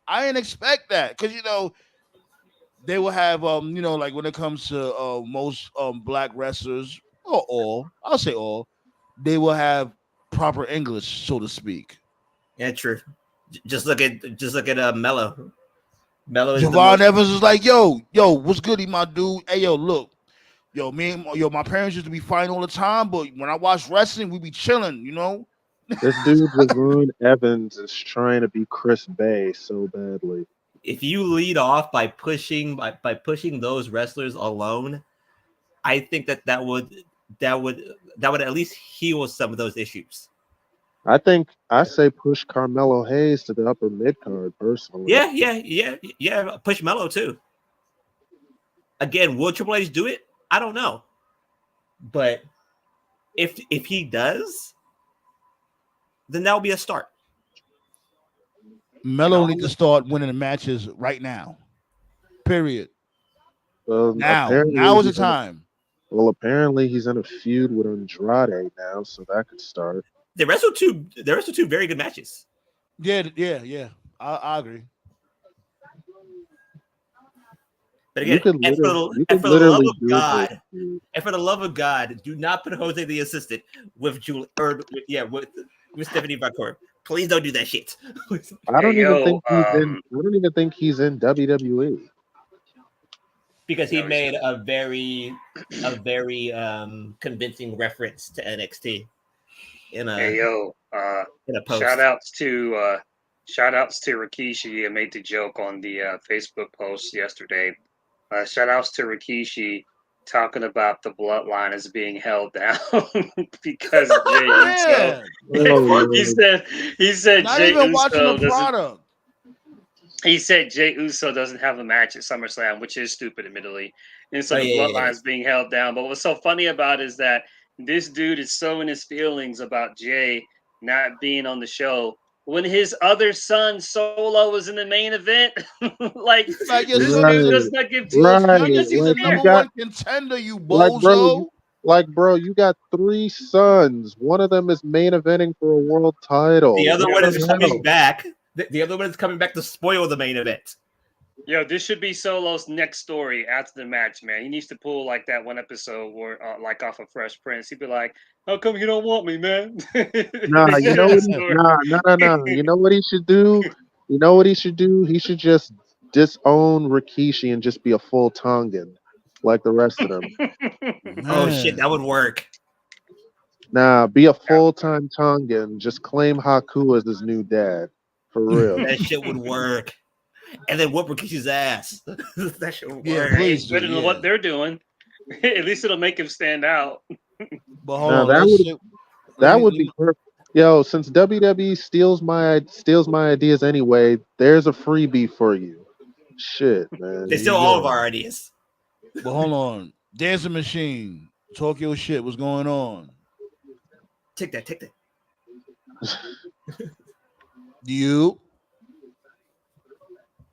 I didn't expect that because, you know, they will have you know, like when it comes to most black wrestlers, or all, I'll say all, they will have proper English, so to speak. Yeah, true. Just look at Mello. Mello is Javon Evans is like, yo, what's goody, my dude? Hey, yo, look, yo, my parents used to be fighting all the time, but when I watch wrestling, we be chilling, you know. This dude Javon Evans is trying to be Chris Bay so badly. If you lead off by pushing those wrestlers alone, I think that would at least heal some of those issues. I say push Carmelo Hayes to the upper mid card personally. Yeah. Push Mello too. Again, will Triple H do it? I don't know, but if he does, then that will be a start. Melo needs to start winning the matches right now. Period. Now is the time. Well, apparently he's in a feud with Andrade now, so that could start. They wrestled two very good matches. Yeah. I agree. But again, for the love of God, do not put Jose the Assistant with Julie with Stephanie Vakora. Please don't do that shit. I don't even think he's in WWE. Because he made a very convincing reference to NXT in a post. Shout outs to Rikishi. I made the joke on the Facebook post yesterday. Shout outs to Rikishi talking about the bloodline as being held down because Jey Uso. He said not Jey even Uso watching the product. He said Jey Uso doesn't have a match at SummerSlam, which is stupid, admittedly. And so the bloodline is being held down. But what's so funny about it is that this dude is so in his feelings about Jey not being on the show when his other son Solo was in the main event. This dude does not give two shits. He's the number one contender, you bozo. Bro, you got 3 sons. One of them is main eventing for a world title. The other one is coming back. The other one is coming back to spoil the main event. Yo, this should be Solo's next story after the match, man. He needs to pull like that one episode where, like off of Fresh Prince. He'd be like, "How come you don't want me, man?" Nah. You know what he should do? He should just disown Rikishi and just be a full Tongan, like the rest of them. Oh shit, that would work. Nah, be a full-time Tongan. Just claim Haku as his new dad. For real. That shit would work. And then whoop Rikishi's ass. That shit would Yeah, work. please It's better do, than what they're doing. At least it'll make him stand out. But hold Now on, that let's would see- that let would me- be perfect. Yo, since WWE steals my ideas anyway, there's a freebie for you. Shit, man. They There steal you all go. of our ideas. But hold on, Dancing Machine, talk your shit. What's going on? Take that. You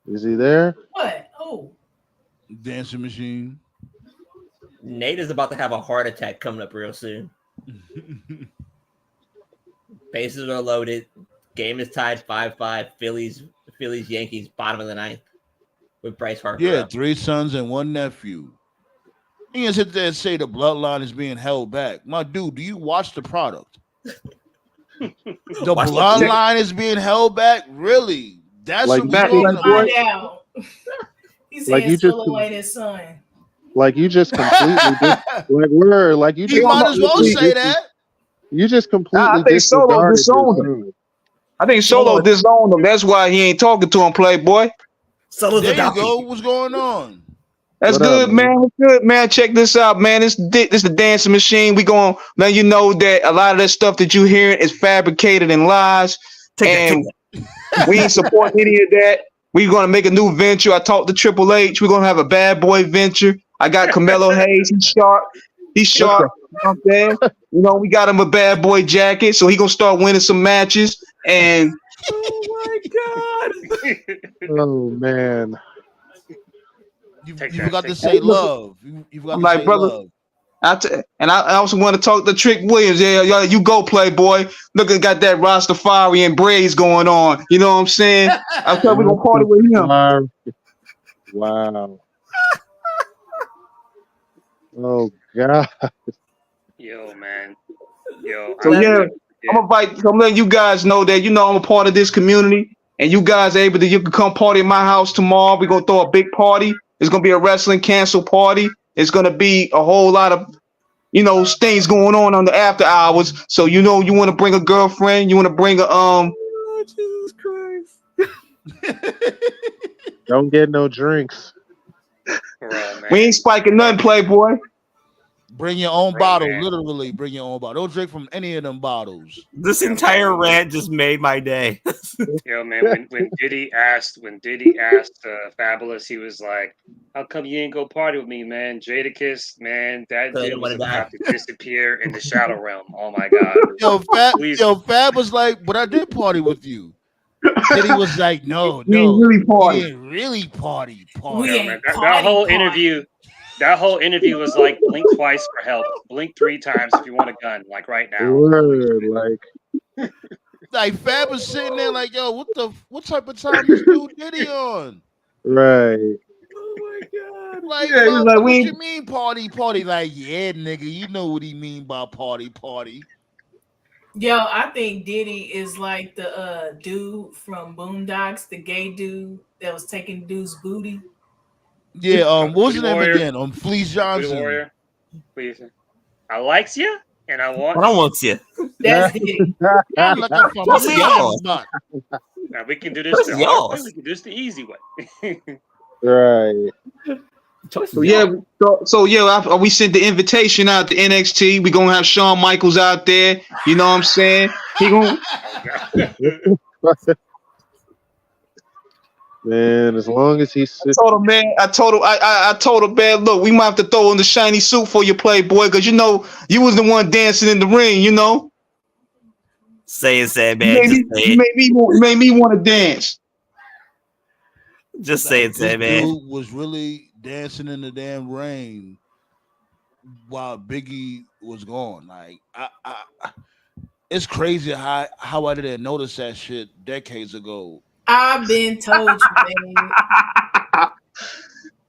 Is he there? What? Oh, Dancing Machine. Nate is about to have a heart attack coming up real soon. Bases are loaded. Game is tied 5-5. Phillies, Yankees, bottom of the ninth. With Bryce Harper. Yeah, up. 3 sons and 1 nephew. You can sit there and say the bloodline is being held back. My dude, do you watch the product? The Watch the- bloodline is being held back? Really? That's Like what back we're in talking the about? find out. He's Like saying you just- Solo ain't his son. Like you just completely like you He just might as well completely say that. You just completely I think Solo disregarded disowned this him. dude. I think Solo disowned him. That's why he ain't talking to him, Playboy. Solo's There a you donkey. go. What's going on? That's What up, good, man. That's good, man. Check this out, man. This the Dancing Machine. We going man. You know that a lot of that stuff that you hearing is fabricated and lies, and we ain't supporting any of that. We gonna make a new venture. I talked to Triple H. We're gonna have a bad boy venture. I got Carmelo Hayes. He's sharp. He's sharp. You know what I'm saying? You know, we got him a bad boy jacket, so he gonna start winning some matches. And Oh my god! Oh man. You Take forgot that, to take say that. love. You forgot I'm to like, say brother, love. I also want to talk to Trick Williams. Yeah, you go, Playboy. Look, at got that Rastafari and braids going on. You know what I'm saying? I thought we gonna party with him. Wow. Oh God. Yo, man. Yo. So yeah, Yeah. I'm letting you guys know that I'm a part of this community, and you guys you can come party at my house tomorrow. We're gonna throw a big party. It's gonna be a wrestling cancel party. It's gonna be a whole lot of things going on the after hours. So you want to bring a girlfriend, you want to bring a Oh, Jesus Christ! Don't get no drinks. For real, man. we ain't spiking nothing, Playboy. Bring your own Right, bottle. man. Literally, bring your own bottle. Don't drink from any of them bottles. This entire rant just made my day. Yo, man, when Diddy asked Fabulous, he was like, "How come you ain't go party with me, man?" Jadakiss, man, that They dude don't was wanna about to disappear in the shadow realm. Oh my god. Please. Fab was like, but I did party with you. Then he was like, no, We ain't really he party. didn't really party. We Yo, ain't man, party, that whole party. interview was like blink twice for help, blink 3 times if you want a gun, like right now. Word, like Like Fab was sitting there like, yo, what type of time this dude Diddy on? right. Oh my god! Like, Yeah, he was motherfucker, like, what we you ain't- mean party? Like, yeah, nigga, you know what he mean by party. Yo, I think Diddy is like the dude from Boondocks, the gay dude that was taking dude's booty. Yeah, what was his name Warrior. again? Fleece Booty Johnson. Warrior, please. I likes you, and I want. I don't want you. That's Diddy. I'm looking for What's my yours? butt. Now we can do this What's the hard way. yours? We can do this the easy way. Right. Choice So is yeah, yours. we sent the invitation out to NXT. We gonna have Shawn Michaels out there. You know what I'm saying? He gonna Man, as long as he's I told him, man. I told him, man. Look, we might have to throw in the shiny suit for your Playboy, because you was the one dancing in the ring. Say it, sad You man. made Just me, say you it. made me want to dance. Just say it, This sad man. dude was really dancing in the damn rain while Biggie was gone. Like, it's crazy how I didn't notice that shit decades ago. I've been told you, man.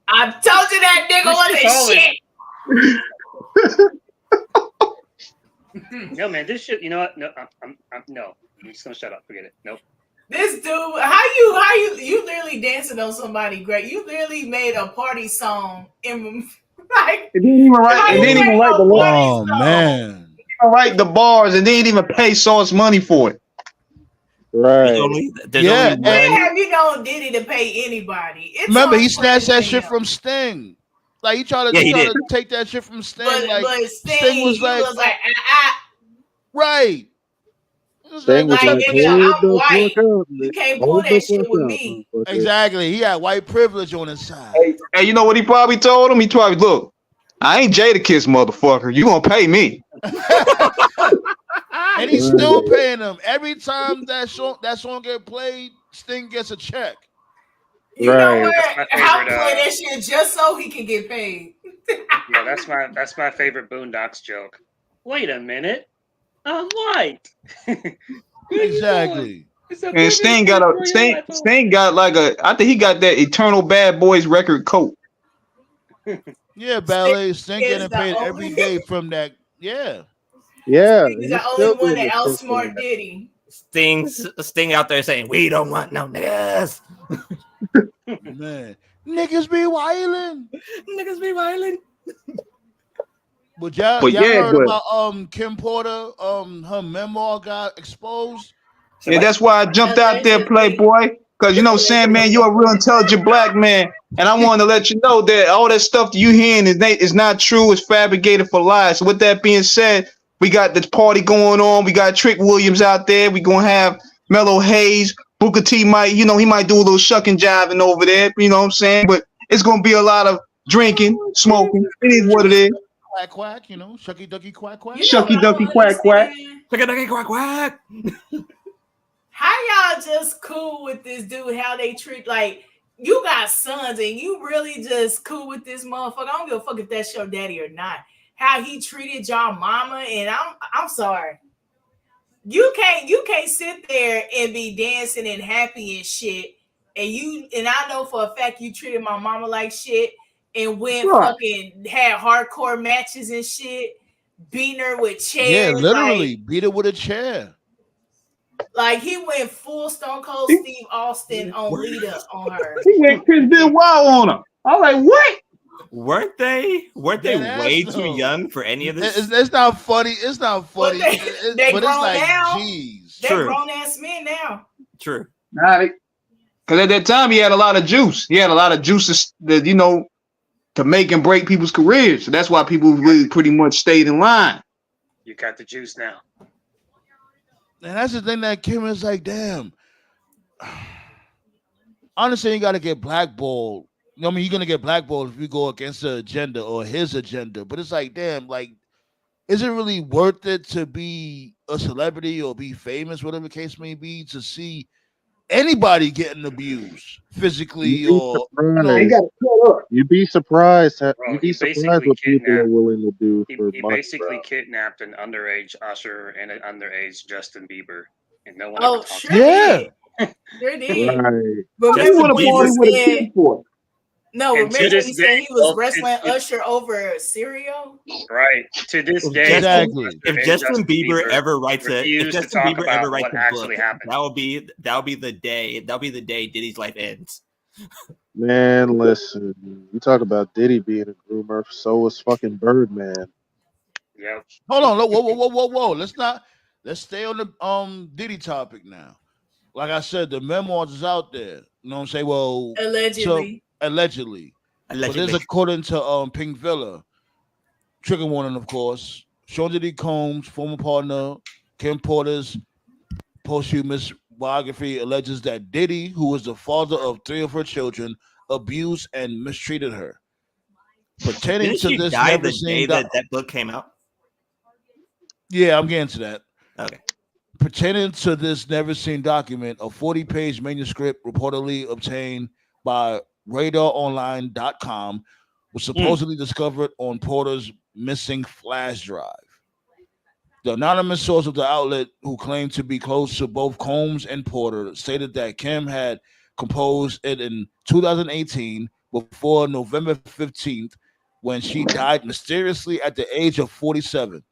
I told you that nigga wasn't shit. No, man, this shit. You know what? No, I'm just gonna shut up. Forget it. Nope. This dude, how you literally dancing on somebody great. You literally made a party song in like It didn't even write. how It you didn't even make write a the party Oh song? man. write the bars, and they didn't even pay Sauce money for it. Right. There's Yeah, only When one. have you known Diddy to pay anybody? It's remember, on he snatched that paying shit him. from Sting. Like he tried Yeah, he to did. take that shit from Sting. But Like Sting, was he like, was like, right. It was Sting was like like, nigga, hold I'm the white. fuck up, You man. can't pull Hold the that shit fuck with up, me. motherfucker. Exactly. He had white privilege on his side. Hey, you know what he probably told him? He probably, look, I ain't Jadakiss, motherfucker. You gonna pay me? And he's Right. still paying him. Every time that song get played, Sting gets a check. You know Right. what? my I'll favorite, play that shit just so he can get paid. Yeah, that's my favorite Boondocks joke. Wait a minute, I'm white. Exactly. And Sting got like I think he got that Eternal Bad Boys record coat. Yeah, ballet Sting is getting the paid only- every day from that. Yeah. Yeah. He's He's the still only one doing that the shit for outsmart that. Diddy. Sting out there saying, "We don't want no niggas. Man. Niggas be wildin'. Niggas be violent." But y'all But yeah, heard but about Kim Porter, her memoir got exposed. yeah, that's why I jumped out there, Allegedly. Playboy. Because you know, Sandman, you're a real intelligent black man, and I wanted to let you know that all that stuff that you hearing is not true. It's fabricated for lies. So with that being said, we got this party going on. We got Trick Williams out there. We gonna have Mellow Hayes. Booker T might, he might do a little shucking jiving over there. You know what I'm saying? But it's gonna be a lot of drinking, smoking. It is what it is. Quack quack, shucky ducky quack quack. You know Shucky what I ducky don't quack quack. understand? Quack quack quack. How y'all just cool with this dude? How they treat, like, you got sons and you really just cool with this motherfucker? I don't give a fuck if that's your daddy or not. How he treated y'all mama, and I'm sorry. You can't sit there and be dancing and happy and shit. And I know for a fact you treated my mama like shit and went Right. fucking had hardcore matches and shit, beating her with chairs. Yeah, literally beat it with a chair. Like he went full Stone Cold Steve Austin on Lita on her. He went Chris Benoit on him. I was like, what? Weren't they Dead way ass, too though. young for any of this? It's not funny. It's not funny. But they but it's grown like, now. jeez. They're True. grown ass men now. True. Nah, because at that time he had a lot of juice. He had a lot of juices that to make and break people's careers. So that's why people really pretty much stayed in line. You got the juice now. And that's the thing that Kim is like, damn. Honestly, you got to get blackballed. I mean, you're going to get blackballed if you go against the agenda or his agenda. But it's like, damn, like, is it really worth it to be a celebrity or be famous, whatever the case may be, to see anybody getting abused physically or, They got to cut up. You'd be surprised. Bro, You'd be he surprised basically what people are kidnapped- willing to do for He money, basically bro. kidnapped an underage Usher and an underage Justin Bieber, and no one Oh, ever talked sure about Yeah. it. did. Sure did. Right. But Justin remember You when want to Bieber party he with a said, kid for? no, And remember to when this he day, said he was well, wrestling it- Usher over cereal? Right. To this day, Exactly. Usher If and Justin Bieber ever writes refuse if to Justin talk Bieber about ever writes what a actually book, happened. that will be the day. That'll be the day Diddy's life ends. Man, listen. You talk about Diddy being a groomer. So was fucking Birdman. Yep. Hold on. Whoa. Let's stay on the Diddy topic now. Like I said, the memoirs is out there. You know what I'm saying? Well, Allegedly. allegedly. But Allegedly. this according to Pink Villa, trigger warning, of course. Sean Diddy Combs, former partner, Kim Porter's posthumous biography alleges that Diddy, who was the father of 3 of her children, abused and mistreated her. Pertaining Didn't to she this die never the seen day that book came out? Yeah, I'm getting to that. Okay. Pertaining to this never seen document, a 40-page manuscript reportedly obtained by radaronline.com was supposedly discovered on Porter's missing flash drive. The anonymous source of the outlet, who claimed to be close to both Combs and Porter, stated that Kim had composed it in 2018 before November 15th, when she died mysteriously at the age of 47.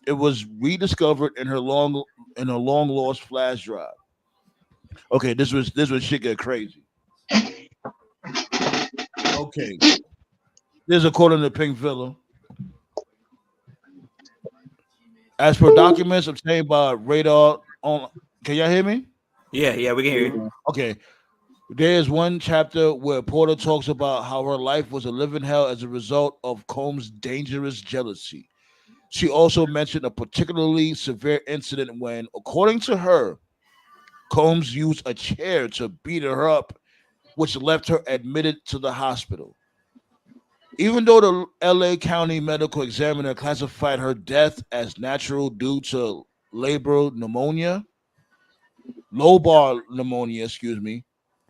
It was rediscovered in her long lost flash drive. Okay, this was shit get crazy. Okay, this is according to Pink Villa. As per documents obtained by Radar on, can y'all hear me? Yeah, we can hear you. Okay. There's one chapter where Porter talks about how her life was a living hell as a result of Combs' dangerous jealousy. She also mentioned a particularly severe incident when, according to her, Combs used a chair to beat her up, which left her admitted to the hospital. Even though the LA County medical examiner classified her death as natural due to lobar pneumonia,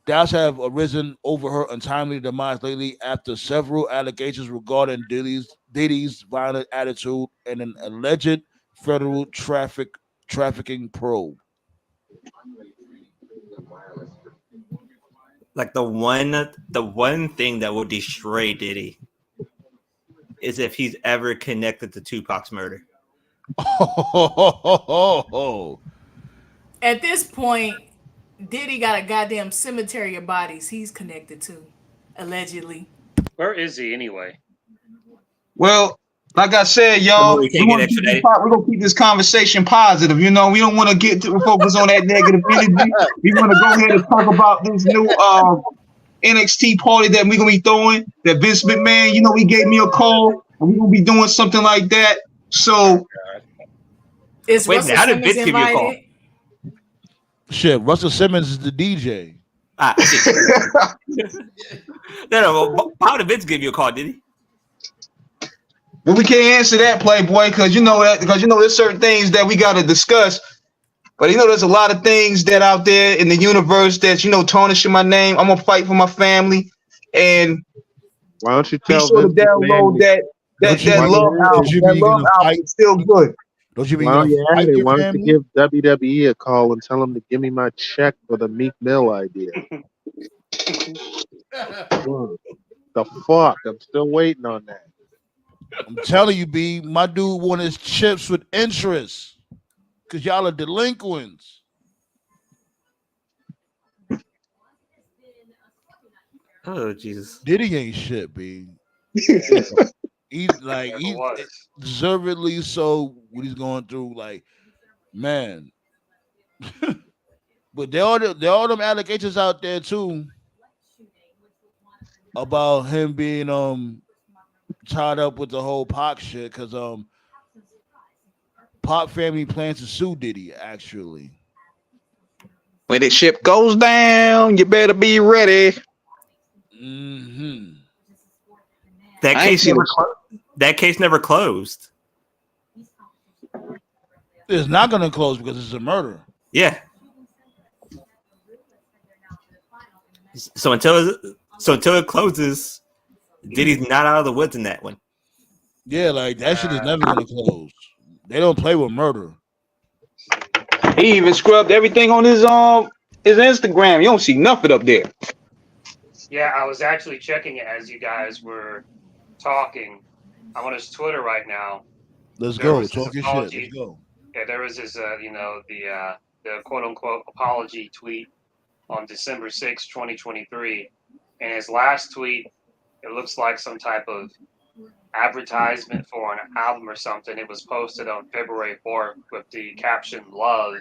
doubts have arisen over her untimely demise lately after several allegations regarding Diddy's violent attitude and an alleged federal trafficking probe. Like the one thing that will destroy Diddy is if he's ever connected to Tupac's murder. At this point, Diddy got a goddamn cemetery of bodies he's connected to, allegedly. Where is he anyway? Well, like I said, y'all, we're gonna keep this conversation positive. You know, we don't want to get to focus on that negative energy. We want to go ahead and talk about this new NXT party that we're gonna be throwing. That Vince McMahon, you know, he gave me a call, and we're gonna be doing something like that. So, how did Vince give you a call? Shit, Russell Simmons is the DJ. No, how did Vince give you a call? Did he? Well, we can't answer that, Playboy, because there's certain things that we got to discuss. But there's a lot of things that out there in the universe that tarnishing my name. I'm gonna fight for my family, and why don't you tell be sure to download that love album? That love album is still good. Why don't you give WWE a call and tell them to give me my check for the Meek Mill idea? The fuck? I'm still waiting on that. I'm telling you, B, my dude won his chips with interest because y'all are delinquents. Oh, Jesus. Diddy ain't shit, B. He's deservedly so what he's going through, like, man. But there are them allegations out there too about him being tied up with the whole Pac shit because Pac family plans to sue Diddy actually. When the ship goes down, you better be ready. Mm-hmm. That case never closed. It's not going to close because it's a murder. Yeah. So until it closes, Diddy's not out of the woods in that one. Yeah, like that shit is never going to close. They don't play with murder. He even scrubbed everything on his Instagram. You don't see nothing up there. Yeah, I was actually checking it as you guys were talking. I'm on his Twitter right now. Let's go. Talk your shit. Let's go. Yeah, there was this, the quote unquote apology tweet on December 6, 2023. And his last tweet, it looks like some type of advertisement for an album or something. It was posted on February 4th with the caption "Love,"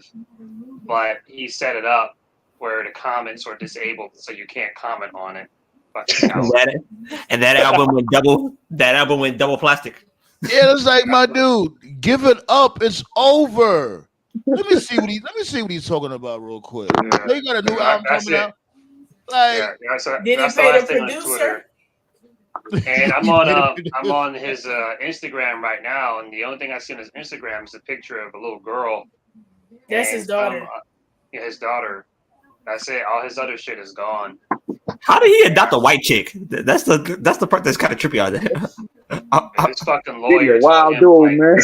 but he set it up where the comments are disabled, so you can't comment on it. And that album went double. That album went double plastic. Yeah, it's like, my dude, give it up. It's over. Let me see what he's talking about real quick. Yeah. They got a new album coming out. Like, did he pay the producer? And I'm on his Instagram right now, and the only thing I see on his Instagram is a picture of a little girl. That's his daughter. His daughter. That's it. All his other shit is gone. How did he adopt a white chick? That's the part that's kind of trippy out there. His fucking lawyer. Wild dude, man.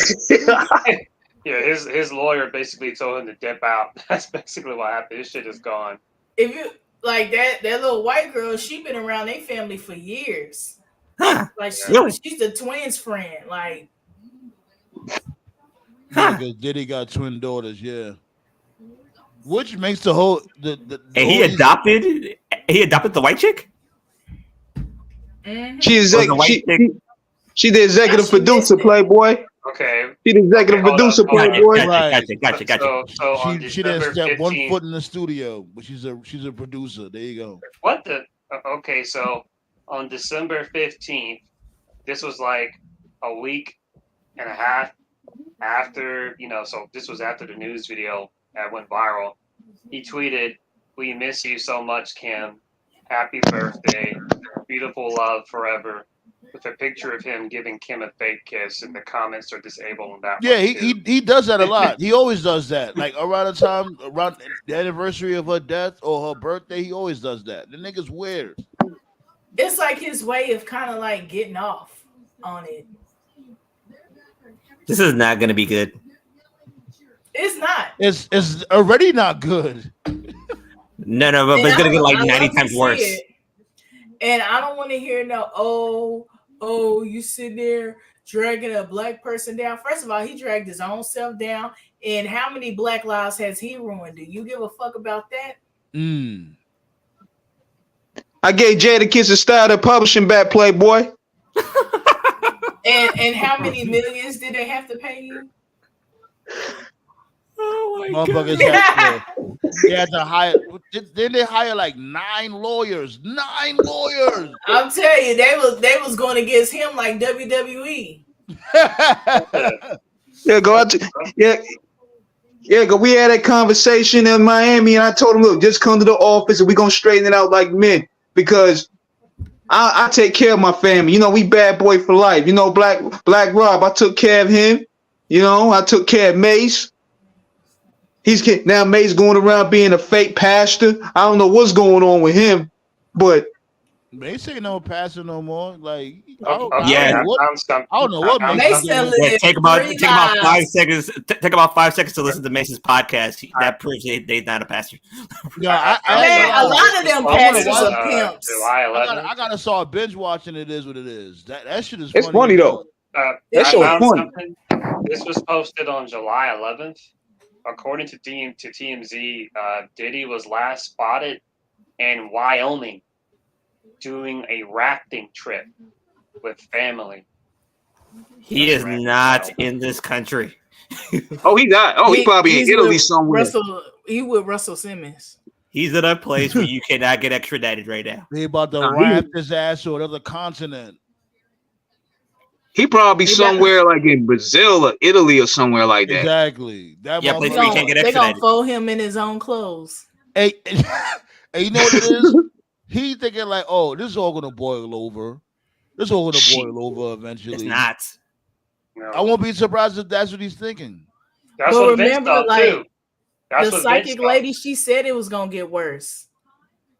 Yeah, his lawyer basically told him to dip out. That's basically what happened. His shit is gone. If you like that little white girl, she been around their family for years. Huh. Like she's the twins' friend. Like, because Diddy got twin daughters, yeah. Which makes the whole and he adopted the white chick. Mm-hmm. She's the executive producer, Playboy. Okay. She's the executive hold producer, up, hold up. Playboy. Gotcha. So on She didn't December step one 15th, foot in the studio, but she's a producer. There you go. what the? Okay, so on December 15th, this was like a week and a half after, so this was after the news video that went viral. He tweeted, "We miss you so much, Kim. Happy birthday. Beautiful love forever." With a picture of him giving Kim a fake kiss, and the comments are disabled on that. Yeah, one too. he does that a lot. He always does that. Like around the anniversary of her death or her birthday, he always does that. The nigga's weird. It's like his way of kind of like getting off on it. This is not going to be good. It's not. It's already not good. No, but it's going to get like 90 times worse. And I don't want to hear no, you sit there dragging a black person down. First of all, he dragged his own self down. And how many black lives has he ruined? Do you give a fuck about that? I gave Jadakiss a style of publishing back, Playboy. And how many millions did they have to pay you? Oh my Motherfuckers God. they had to hire. Didn't they hire like 9 lawyers? 9 lawyers. I'm telling you, they was going against him like WWE. Yeah, go out. We had that conversation in Miami, and I told him, look, just come to the office, and we're gonna straighten it out like men, because I take care of my family. We bad boy for life. Black Rob, I took care of him. I took care of Mace. Now Mace going around being a fake pastor. I don't know what's going on with him, but Mace ain't no pastor no more. Like, I don't know what Mace take about 5 seconds. Take about 5 seconds to listen to Mace's podcast. That proves they're not a pastor. Yeah, a lot of them pastors are pimps. I gotta start binge watching. It is what it is. That shit is. It's funny though. That show is funny. This was posted on July 11th. According to TMZ, Diddy was last spotted in Wyoming doing a rafting trip with family. He is not in this country. Oh, he not. Oh, he probably in Italy somewhere. He with Russell Simmons. He's in a place where you cannot get extradited right now. They about to raft his ass to another continent. He probably somewhere like in Brazil or Italy or somewhere like that. Exactly. That place where you can't get They're extradited. gonna fold him in his own clothes. Hey, you know what it is? He thinking like, oh, this is all gonna boil over. This is all gonna boil over eventually. It's not. No. I won't be surprised if that's what he's thinking. That's but what Vince remember, thought like too. That's the what psychic Vince thought. lady, she said it was gonna get worse.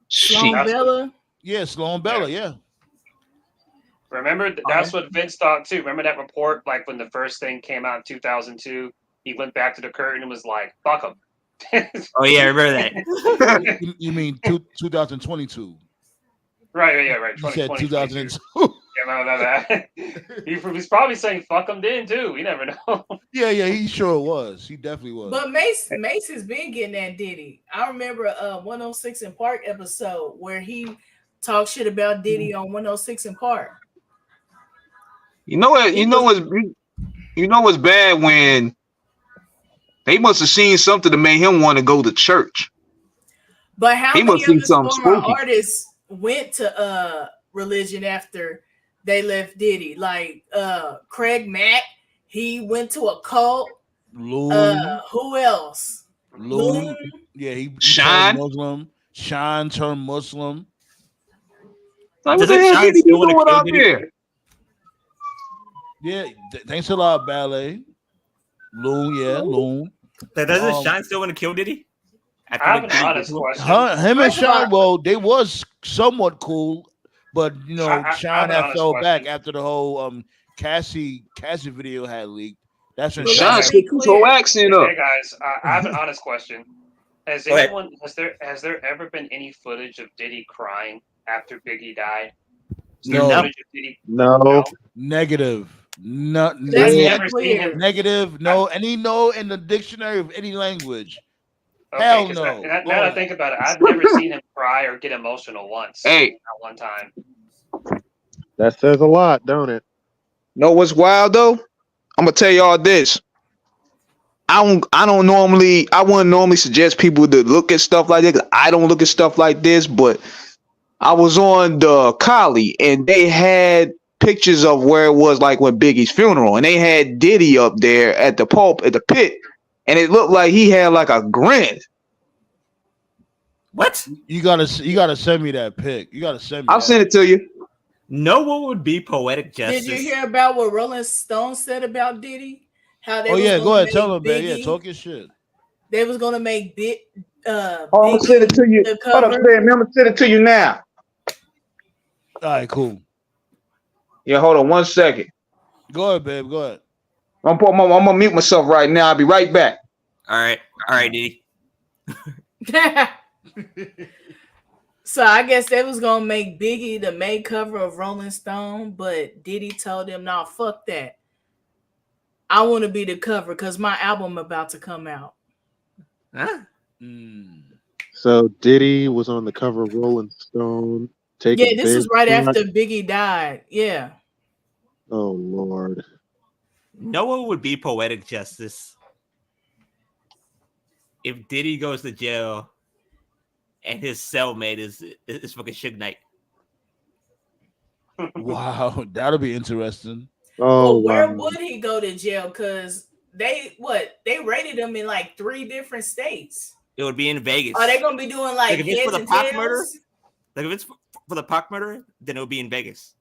Sloan Bella. Yeah, Sloan Bella. Yeah. Remember, that's what Vince thought too. Remember that report, like when the first thing came out in 2002, he went back to the curtain and was like, "Fuck him." Oh yeah, I remember that. You mean 2022? Right. Yeah, right. You said 2002. Yeah, he was probably saying "fuck him" then too. You never know. Yeah, he sure was. He definitely was. But Mace has been getting that Diddy. I remember 106 in Park episode where he talked shit about Diddy on 106 in Park. You know what's bad when they must have seen something that made him want to go to church. But how he many of his former spooky. artists went to religion after they left Diddy? Like Craig Mack, he went to a cult. Loon. Who else? Loon. Yeah, he Shine. turned Muslim. Shine turned Muslim. Like, what the hell did he do out there? Yeah, thanks a lot, Ballet. Loon. Doesn't Shine still want to kill Diddy? I have an honest question. Him and Shine, well, they was somewhat cool, but Shine had fell back after the whole Cassie video had leaked. That's when Shine switched his whole accent up. Hey guys, I have an honest question. Has there ever been any footage of Diddy crying after Biggie died? No. Negative. No, negative. No, in the dictionary of any language. Okay, hell no. Now that I think about it, I've never seen him cry or get emotional once. Hey, not one time. That says a lot, don't it? Know what's wild though? I'm gonna tell y'all this. I wouldn't normally suggest people to look at stuff like this. I don't look at stuff like this, but I was on the Collie and they had pictures of where it was like when Biggie's funeral, and they had Diddy up there at the pit, and it looked like he had like a grin. What? You gotta send me that pic. You gotta send me. I'll send it to you. No one would be poetic justice. Did you hear about what Rolling Stone said about Diddy? How they Oh was yeah, gonna go ahead. make Tell them, man. Biggie, Yeah, talk your shit. They was gonna make I'm gonna send it to you. the Hold up, cover. Sam. I'm gonna send it to you now. All right, cool. Yeah, hold on 1 second. Go ahead, babe. Go ahead. I'm gonna mute myself right now. I'll be right back. All right, Diddy. So I guess they was gonna make Biggie the main cover of Rolling Stone, but Diddy told them, "Nah, fuck that. I want to be the cover because my album about to come out." Huh? So Diddy was on the cover of Rolling Stone. Yeah, this was right after Biggie died. Yeah. Oh Lord. No one would be poetic justice if Diddy goes to jail and his cellmate is fucking Suge Knight. Wow, that'll be interesting. Oh, Well, where wow. would he go to jail? Because they rated him in like 3 different states. It would be in Vegas. Are they gonna be doing like if it's heads for the and Pac tails? murder? Like if it's for the Pac murder, then it would be in Vegas.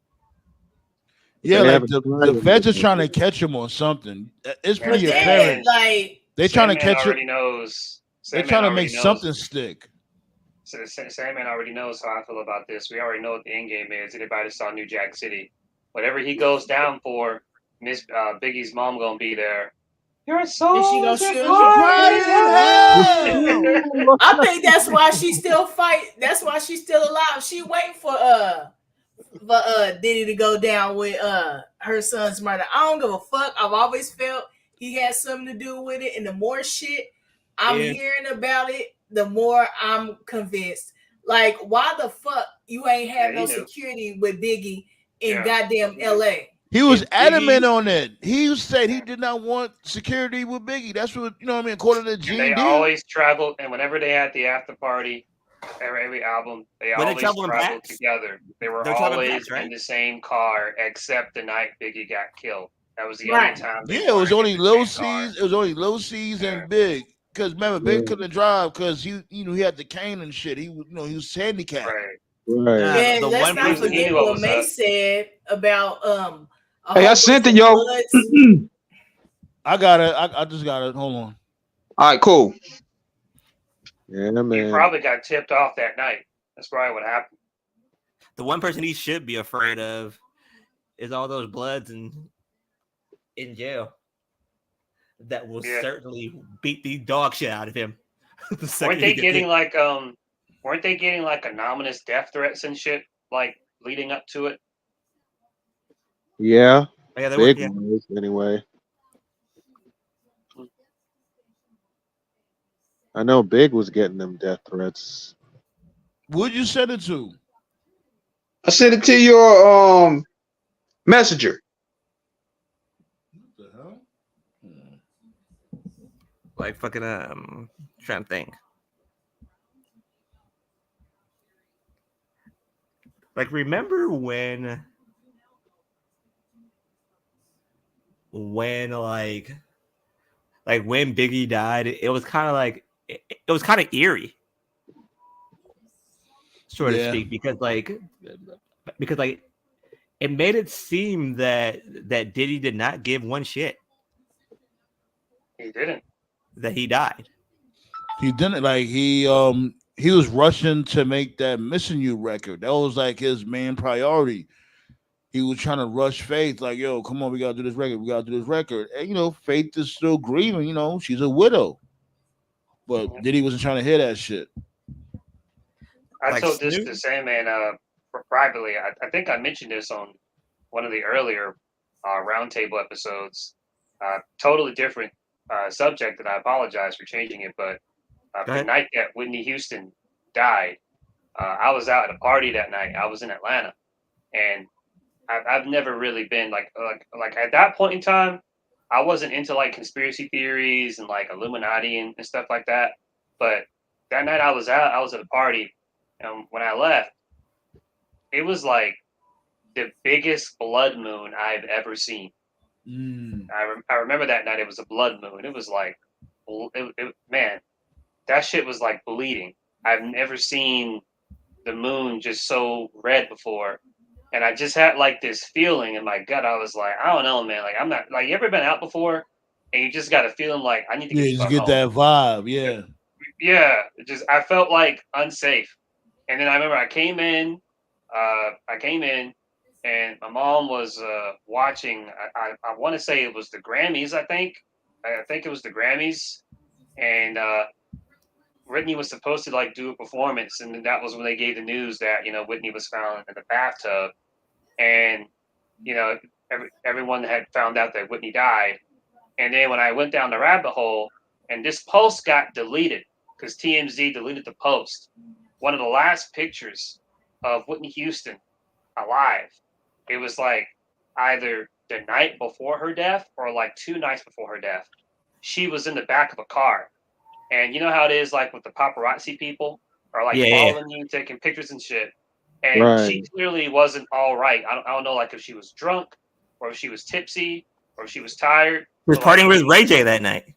Yeah, They like haven't tried the him feds yet. are trying to catch him on something. It's But pretty But then, apparent. like, They're trying to Sandman catch already it. knows. They're Sandman trying to already make knows. something stick. So Sandman already knows how I feel about this. We already know what the end game is. Anybody saw New Jack City? Whatever he goes down for, Miss Biggie's mom gonna be there. Your soul is she gonna is shoot him? hell. I think that's why she still fight. That's why she's still alive. She waiting for Diddy to go down with her son's murder. I don't give a fuck. I've always felt he had something to do with it, and the more shit I'm hearing about it, the more I'm convinced. Like, why the fuck you ain't have no security with Biggie in goddamn LA? He was If adamant Biggie- on it. He said he did not want security with Biggie. That's what, you know what I mean, according to And Gene they D. always traveled, and whenever they had the after party, every album, they When they always travel in traveled packs? together. They were They're traveling always packs, right? in the same car, except the night Biggie got killed. That was the Right. only time. They Yeah, it was weren't only in the Lil same car. C's. It was only Lil C's and Big. Because remember, Big couldn't drive because he had the cane and shit. He was handicapped. Right. Right. Yeah, the let's one not person- forget He knew what what was May up. said about a Hey, I whole sent bunch it, of yo. bloods. I got it. I just got it. Hold on. All right, cool. Yeah, He man. probably got tipped off that night. That's probably what happened. The one person he should be afraid of is all those bloods in jail that will certainly beat the dog shit out of him. The second Weren't they he gets getting in. like anonymous death threats and shit like leading up to it? Yeah. Oh, yeah, they Big were, yeah. ones, anyway. I know Big was getting them death threats. Who'd you send it to? I sent it to your messenger. What the hell? Like fucking trying to think. Like, remember when like when Biggie died, it was kind of like it was kind of eerie, so to speak, because it made it seem that Diddy did not give one shit He didn't. that he died. He didn't. Like, he was rushing to make that Missing You record. That was like his main priority. He was trying to rush Faith, like, yo, come on, we gotta do this record. We gotta do this record. And Faith is still grieving, she's a widow. But Diddy wasn't trying to hear that shit. I Like told this Snoop? to Sandman privately. I think I mentioned this on one of the earlier Roundtable episodes. Totally different subject, and I apologize for changing it. But the night that Whitney Houston died, I was out at a party that night. I was in Atlanta, and I've never really been like at that point in time. I wasn't into like conspiracy theories and like Illuminati and stuff like that. But that night I was out, I was at a party, and when I left, it was like the biggest blood moon I've ever seen. I remember that night. It was a blood moon. It was like, man, that shit was like bleeding. I've never seen the moon just so red before. And I just had like this feeling in my gut. I was like, I don't know, man. Like, I'm not like, you ever been out before and you just got a feeling like, I need to get the just fuck get home. that vibe. Yeah. Yeah. I felt like unsafe. And then I remember I came in and my mom was watching. I want to say it was the Grammys. I think it was the Grammys, and Whitney was supposed to like do a performance, and that was when they gave the news that Whitney was found in the bathtub, and everyone had found out that Whitney died. And then when I went down the rabbit hole, and this post got deleted because TMZ deleted the post. One of the last pictures of Whitney Houston alive. It was like either the night before her death or like 2 nights before her death. She was in the back of a car. And you know how it is like with the paparazzi people are like following you, taking pictures and shit. And she clearly wasn't all right. I don't know like if she was drunk or if she was tipsy or if she was tired. She was partying with Ray J that night.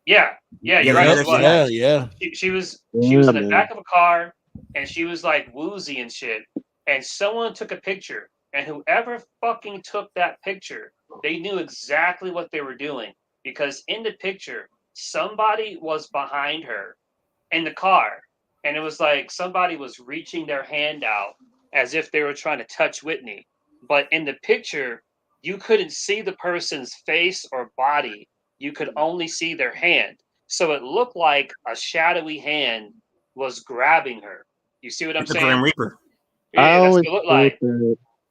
Yeah, you're right. Yeah. She was in the back of a car and she was like woozy and shit. And someone took a picture, and whoever fucking took that picture, they knew exactly what they were doing because in the picture, somebody was behind her in the car, and it was like somebody was reaching their hand out as if they were trying to touch Whitney. But in the picture, you couldn't see the person's face or body. You could only see their hand. So it looked like a shadowy hand was grabbing her. You see what I'm saying? Grim Reaper. Yeah, I that's what it looked like.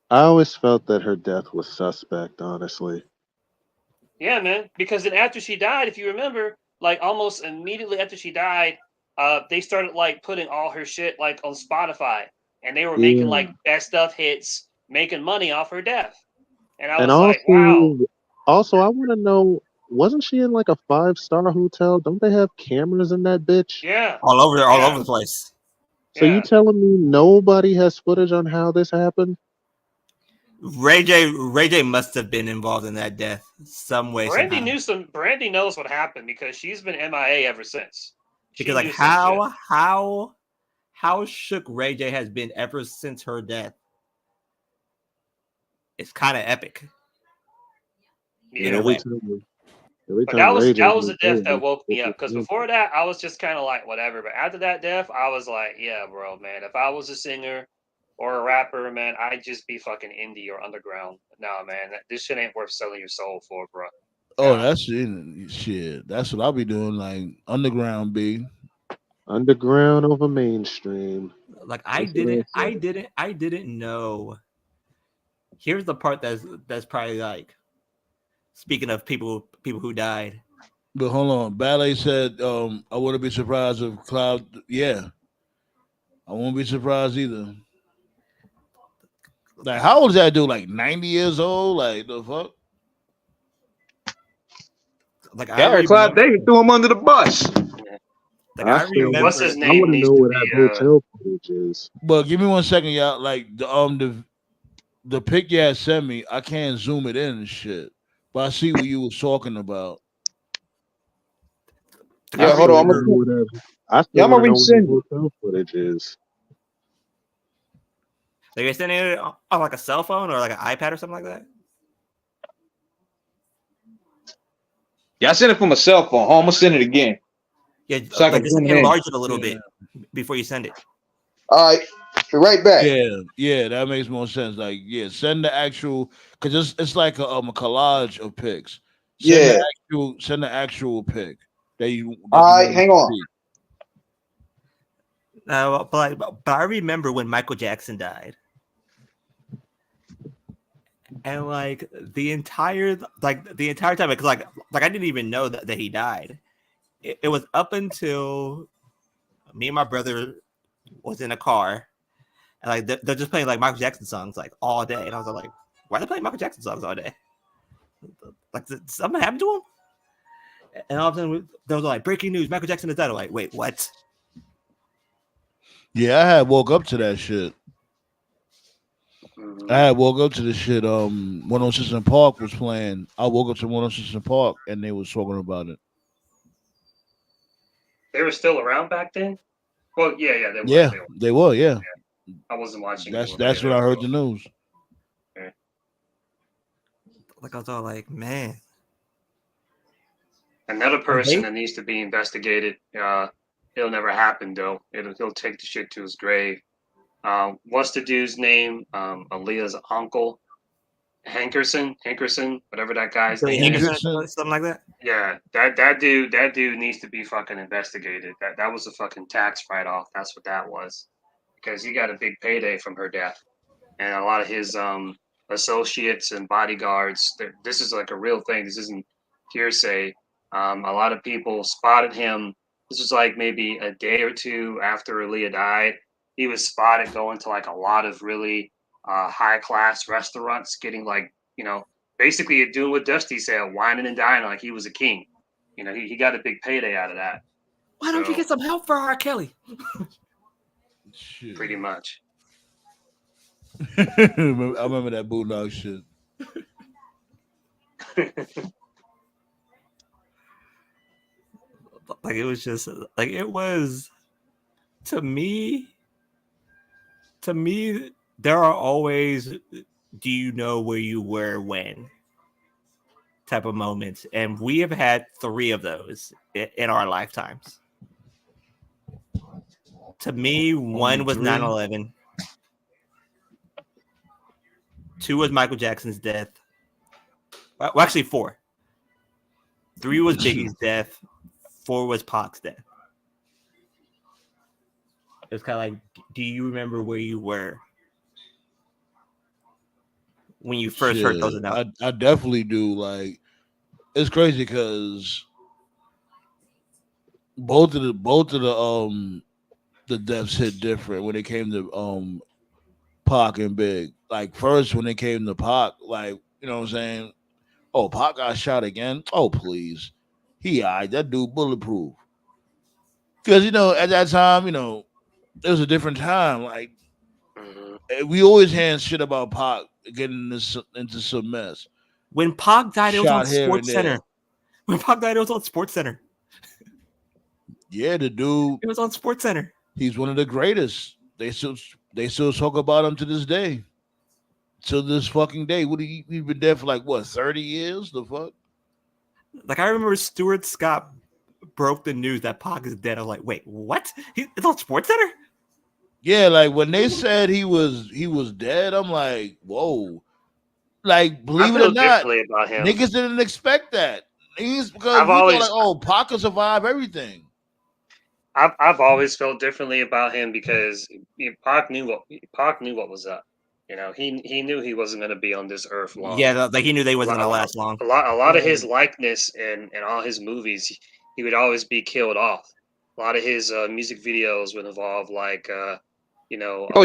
I always felt that her death was suspect, honestly. Yeah, man. Because then after she died, if you remember, like almost immediately after she died, they started like putting all her shit like on Spotify, and they were making like best of hits, making money off her death. And I was like, wow. Also, I want to know, wasn't she in like a 5-star hotel? Don't they have cameras in that bitch? Yeah. All over the place. So you telling me nobody has footage on how this happened? Ray J must have been involved in that death some way. Brandy knows what happened because she's been MIA ever since. Because like how shook Ray J has been ever since her death. It's kind of epic. Yeah, every but time that was the death that woke me up. Because before that, I was just kind of like whatever. But after that death, I was like, yeah, bro, man. If I was a singer or a rapper, man, I'd just be fucking indie or underground. Nah, man, this shit ain't worth selling your soul for, bro. Oh, that's shit. That's what I'll be doing. Like underground, B. Underground over mainstream. Like I didn't know. Here's the part that's probably like. Speaking of people who died. But hold on. Ballet said, I wouldn't be surprised if Cloud. Yeah. I won't be surprised either. Like, how old is that dude? Like 90 years old? Like, the fuck? Like, Cloud David threw him under the bus. Like, I remember. What's his name? I want to know where that hotel footage is. But give me 1 second, y'all. Like, the pic you had sent me, I can't zoom it in and shit. But I see what you was talking about. Yeah, hold on. I'm gonna resend what hotel footage is. Are you sending it on like a cell phone or like an iPad or something like that? Yeah, I sent it from a cell phone. I'm gonna send it again. Yeah, so like just enlarge it a little bit before you send it. All right, be right back. Yeah, that makes more sense. Like, send the actual, because it's like a collage of pics. Send the actual pic that you. All right, hang on. But I remember when Michael Jackson died, and like the entire time, because like I didn't even know that he died. It was up until me and my brother was in a car, and like they're just playing like Michael Jackson songs like all day, and I was like, why are they playing Michael Jackson songs all day? Like, did something happened to him? And all of a sudden, there was like breaking news: Michael Jackson is dead. I'm like, wait, what? Yeah, I had woke up to that shit. I had woke up to this shit. 106 in Park was playing. I woke up to 106 in Park, and they was talking about it. They were still around back then. Well, yeah, they were. Yeah, they were. Yeah, I wasn't watching. that's when I heard the news. Yeah. Like I was all like, man. Another person that needs to be investigated. It'll never happen though. He'll take the shit to his grave. What's the dude's name? Aaliyah's uncle, Hankerson, whatever that guy's name is. Something like that. Yeah, that dude needs to be fucking investigated. That was a fucking tax write-off. That's what that was, because he got a big payday from her death, and a lot of his associates and bodyguards. This is like a real thing. This isn't hearsay. A lot of people spotted him. This was like maybe a day or two after Aaliyah died. He was spotted going to like a lot of really high class restaurants, getting like, basically doing what Dusty said, whining and dining like he was a king. He got a big payday out of that. Why don't you get some help for R. Kelly? Pretty much. I remember that Boondog shit. Like, it was just like, it was to me, there are always, do you know where you were when type of moments. And we have had 3 of those in our lifetimes. To me, 1 was 9/11. 2 was Michael Jackson's death. Well, actually 4. 3 was Biggie's death. 4 was Pac's death. It was kind of like, do you remember where you were when you first heard those announcements? I definitely do. Like, it's crazy because both of the deaths hit different when it came to Pac and Big. Like, first when it came to Pac, like, you know what I'm saying? Oh, Pac got shot again? Oh, please. That dude bulletproof. Because, at that time, it was a different time. Like, we always had shit about Pac getting into some mess. When Pac died, it was on Sports Center. When Pac died, it was on Sports Center. Yeah, the dude. It was on Sports Center. He's one of the greatest. They still talk about him to this day. To this fucking day. He's been dead for 30 years? The fuck? Like, I remember Stuart Scott broke the news that Pac is dead. I was like, wait, what? It's on Sports Center? Yeah, like when they said he was dead, I'm like, whoa. Like, believe it or not, niggas didn't expect that. Because we thought Pac could survive everything. I've always felt differently about him because Pac knew what was up. He knew he wasn't going to be on this earth long. Yeah, like he knew they wasn't going to last long. A lot of his likeness in all his movies, he would always be killed off. A lot of his music videos would involve always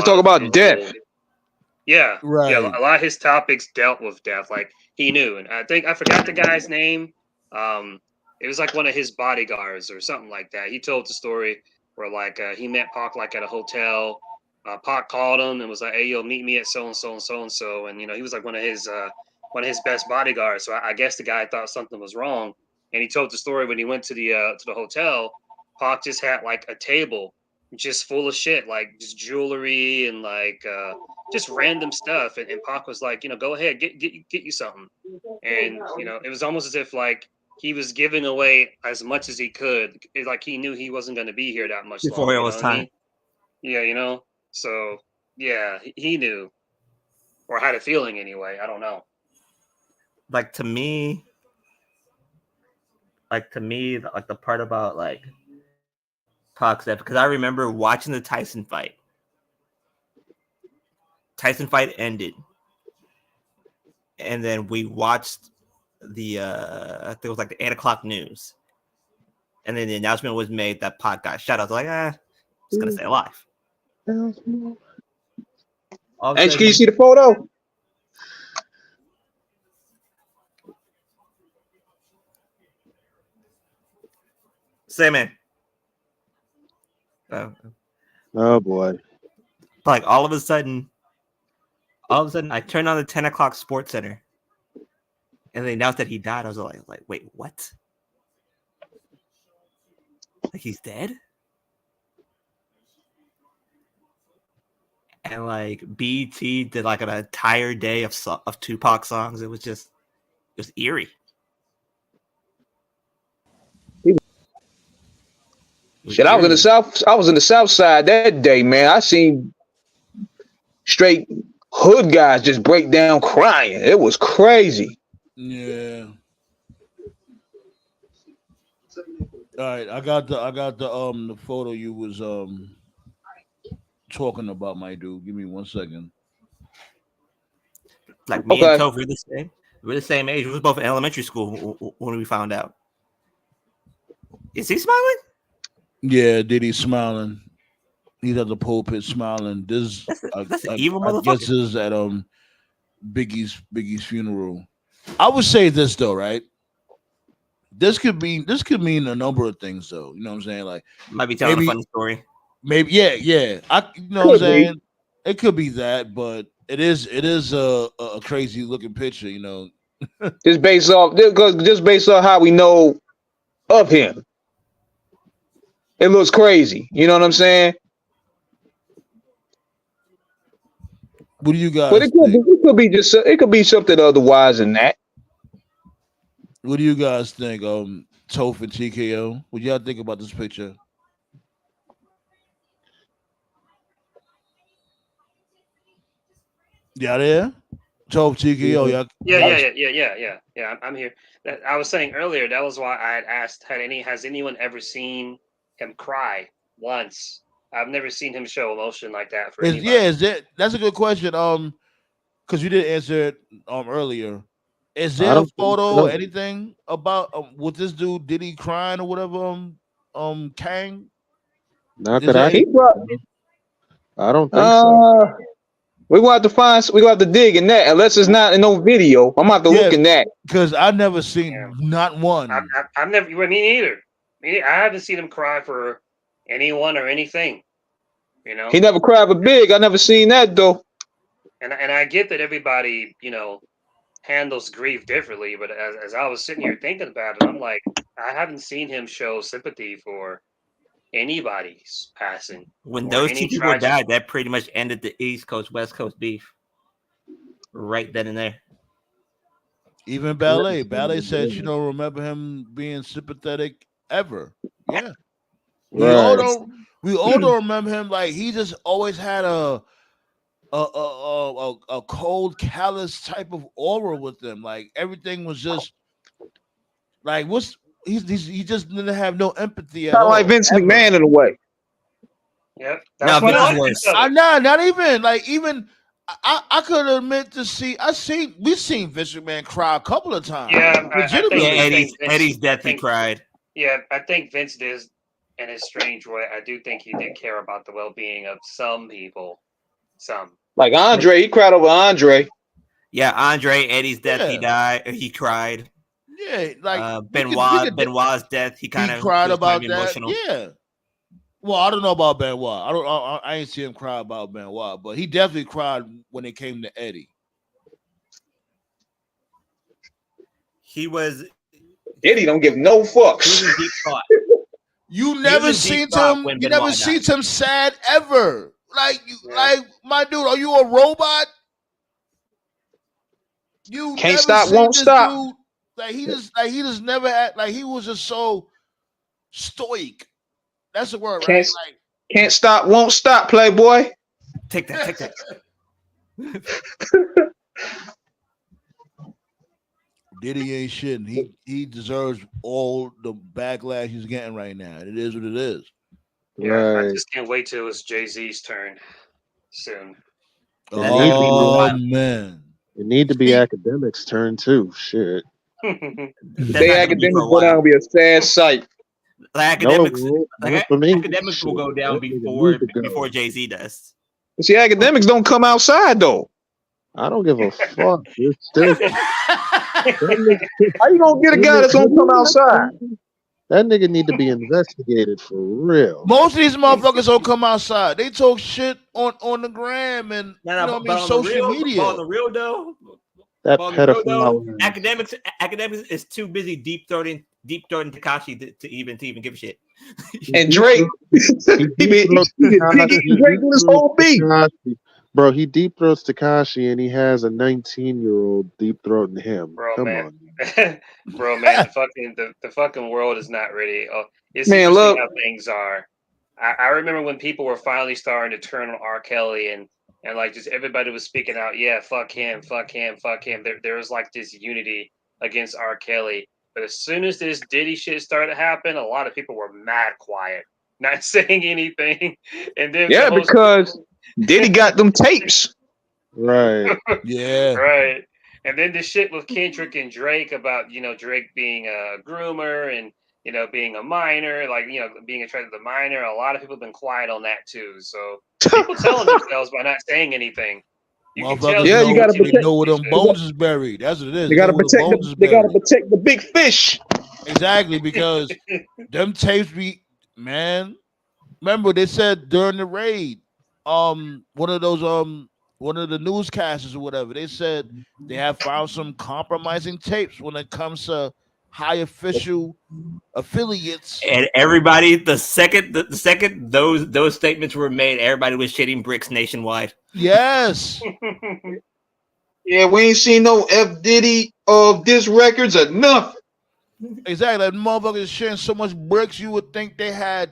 talk about death. Yeah, right. Yeah. A lot of his topics dealt with death. Like, he knew, and I forgot the guy's name. It was like one of his bodyguards or something like that. He told the story where he met Pac at a hotel. Pac called him and was like, "Hey, yo, meet me at so and so and so and so." And he was like one of his best bodyguards. So I guess the guy thought something was wrong, and he told the story when he went to the hotel. Pac just had a table just full of shit, just jewelry and just random stuff. And Pac was like, go ahead, get you something. And it was almost as if he was giving away as much as he could. He knew he wasn't going to be here that much before longer, it was time. I mean? Yeah, So yeah, he knew, or had a feeling anyway. I don't know. To me, the part about Pac's death, because I remember watching the Tyson fight. Tyson fight ended, and then we watched the I think it was the 8:00 news, and then the announcement was made that Pac got shot. I was like, just gonna stay alive. Can you see the photo? Say, man. Oh boy. Like all of a sudden, I turned on the 10 o'clock Sports Center, and they announced that he died. I was like, wait, what? Like he's dead? And like BT did like an entire day of Tupac songs. It was eerie. Shit, I was in the South. I was in the South Side that day, man. I seen straight hood guys just break down crying. It was crazy. Yeah. All right, I got the photo you was talking about, my dude. Give me 1 second. Like me and Toph, we're the same age. We was both in elementary school when we found out. Is he smiling? Yeah, Diddy smiling. He's at the pulpit smiling. That's an evil motherfucker. I guess this is at Biggie's funeral. I would say this though, right? This could mean a number of things though. You know what I'm saying? Like might be telling a funny story. Maybe yeah. You know what I'm saying? It could be that, but it is a crazy looking picture, you know. Just based off how we know of him. It looks crazy. You know what I'm saying? What do you guys think? It could be something otherwise than that. What do you guys think? Toph and TKO. What y'all think about this picture? Y'all there? Toph, TKO. Y'all. Yeah. I'm here. I was saying earlier. That was why I had asked. Has anyone ever seen him cry once? I've never seen him show emotion like that for anybody. That's a good question. Because you didn't answer it earlier. Is there a photo or anything about with this dude Diddy crying or whatever? Kang. Not that I don't think so. We gonna have to dig in that unless it's not in no video. I'm gonna have to look in that because I've never seen not one. I've never. Me neither. I haven't seen him cry for anyone or anything. You know, he never cried for Big. I never seen that though. And I get that everybody, handles grief differently. But as I was sitting here thinking about it, I'm like, I haven't seen him show sympathy for anybody's passing. When those two people died, that pretty much ended the East Coast West Coast beef. Right then and there. Even Ballet said she don't remember him being sympathetic ever. Yeah, we all don't remember him. Like he just always had a cold, callous type of aura with him. Like everything was just like he just didn't have no empathy at all. Kind of like Vince McMahon in a way. Yep. That's what worse. Not even like even. I could admit to we've seen Vince McMahon cry a couple of times. Yeah, Eddie's death he cried. Yeah, I think Vince did in a strange way. I do think he did care about the well-being of some people. Some. Like Andre, he cried over Andre. Yeah, Andre, Eddie's death, he cried. Yeah, like Benoit's death, he cried about that. Emotional. Yeah. Well, I don't know about Benoit. I ain't see him cry about Benoit, but he definitely cried when it came to Eddie. Eddie don't give no fucks. You never seen him sad ever. Like my dude, are you a robot? You can't stop, won't stop. Dude, he just never had, like he was just so stoic. That's the word, right? Can't stop, won't stop, Playboy. Take that. Diddy ain't shit. He deserves all the backlash he's getting right now. It is what it is. Yeah, I just can't wait till it's Jay-Z's turn soon. Oh man, it need to be academics' turn too. Shit. They academics go down, be a sad sight. Academics will go down before Jay-Z does. See, academics don't come outside though. I don't give a fuck. You're still... How you gonna get a guy that's gonna come outside? That nigga need to be investigated for real. Most of these motherfuckers don't come outside. They talk shit on the gram and social media. On the real though, That on the real though, pedophile. academics is too busy deep throating Tekashi to even give a shit. And Drake, he been Drake this whole beat. Bro, he deep throats Tekashi and he has a 19-year-old deep throating him. Bro, Come man. on. Bro, man, the fucking world is not ready. Oh, it's Man, interesting look. how things are. I remember when people were finally starting to turn on R. Kelly and like just everybody was speaking out, yeah, fuck him, fuck him, fuck him. There was like this unity against R. Kelly. But as soon as this Diddy shit started to happen, a lot of people were mad quiet, not saying anything. And then Yeah, because Diddy got them tapes. Right. Yeah. Right. And then the shit with Kendrick and Drake about, Drake being a groomer and, being a minor, like, being attracted to the minor. A lot of people have been quiet on that too. So people telling themselves by not saying anything. You can tell. Yeah, you gotta know where them bones is buried. That's what it is. They gotta protect they gotta protect the big fish. Exactly, because them tapes man. Remember they said during the raid, one of the newscasters or whatever, they said they have found some compromising tapes when it comes to high official affiliates. And everybody, the second those statements were made, everybody was shitting bricks nationwide. Yes. Yeah, we ain't seen no F Diddy of this records or nothing. Exactly. That motherfuckers sharing so much bricks, you would think they had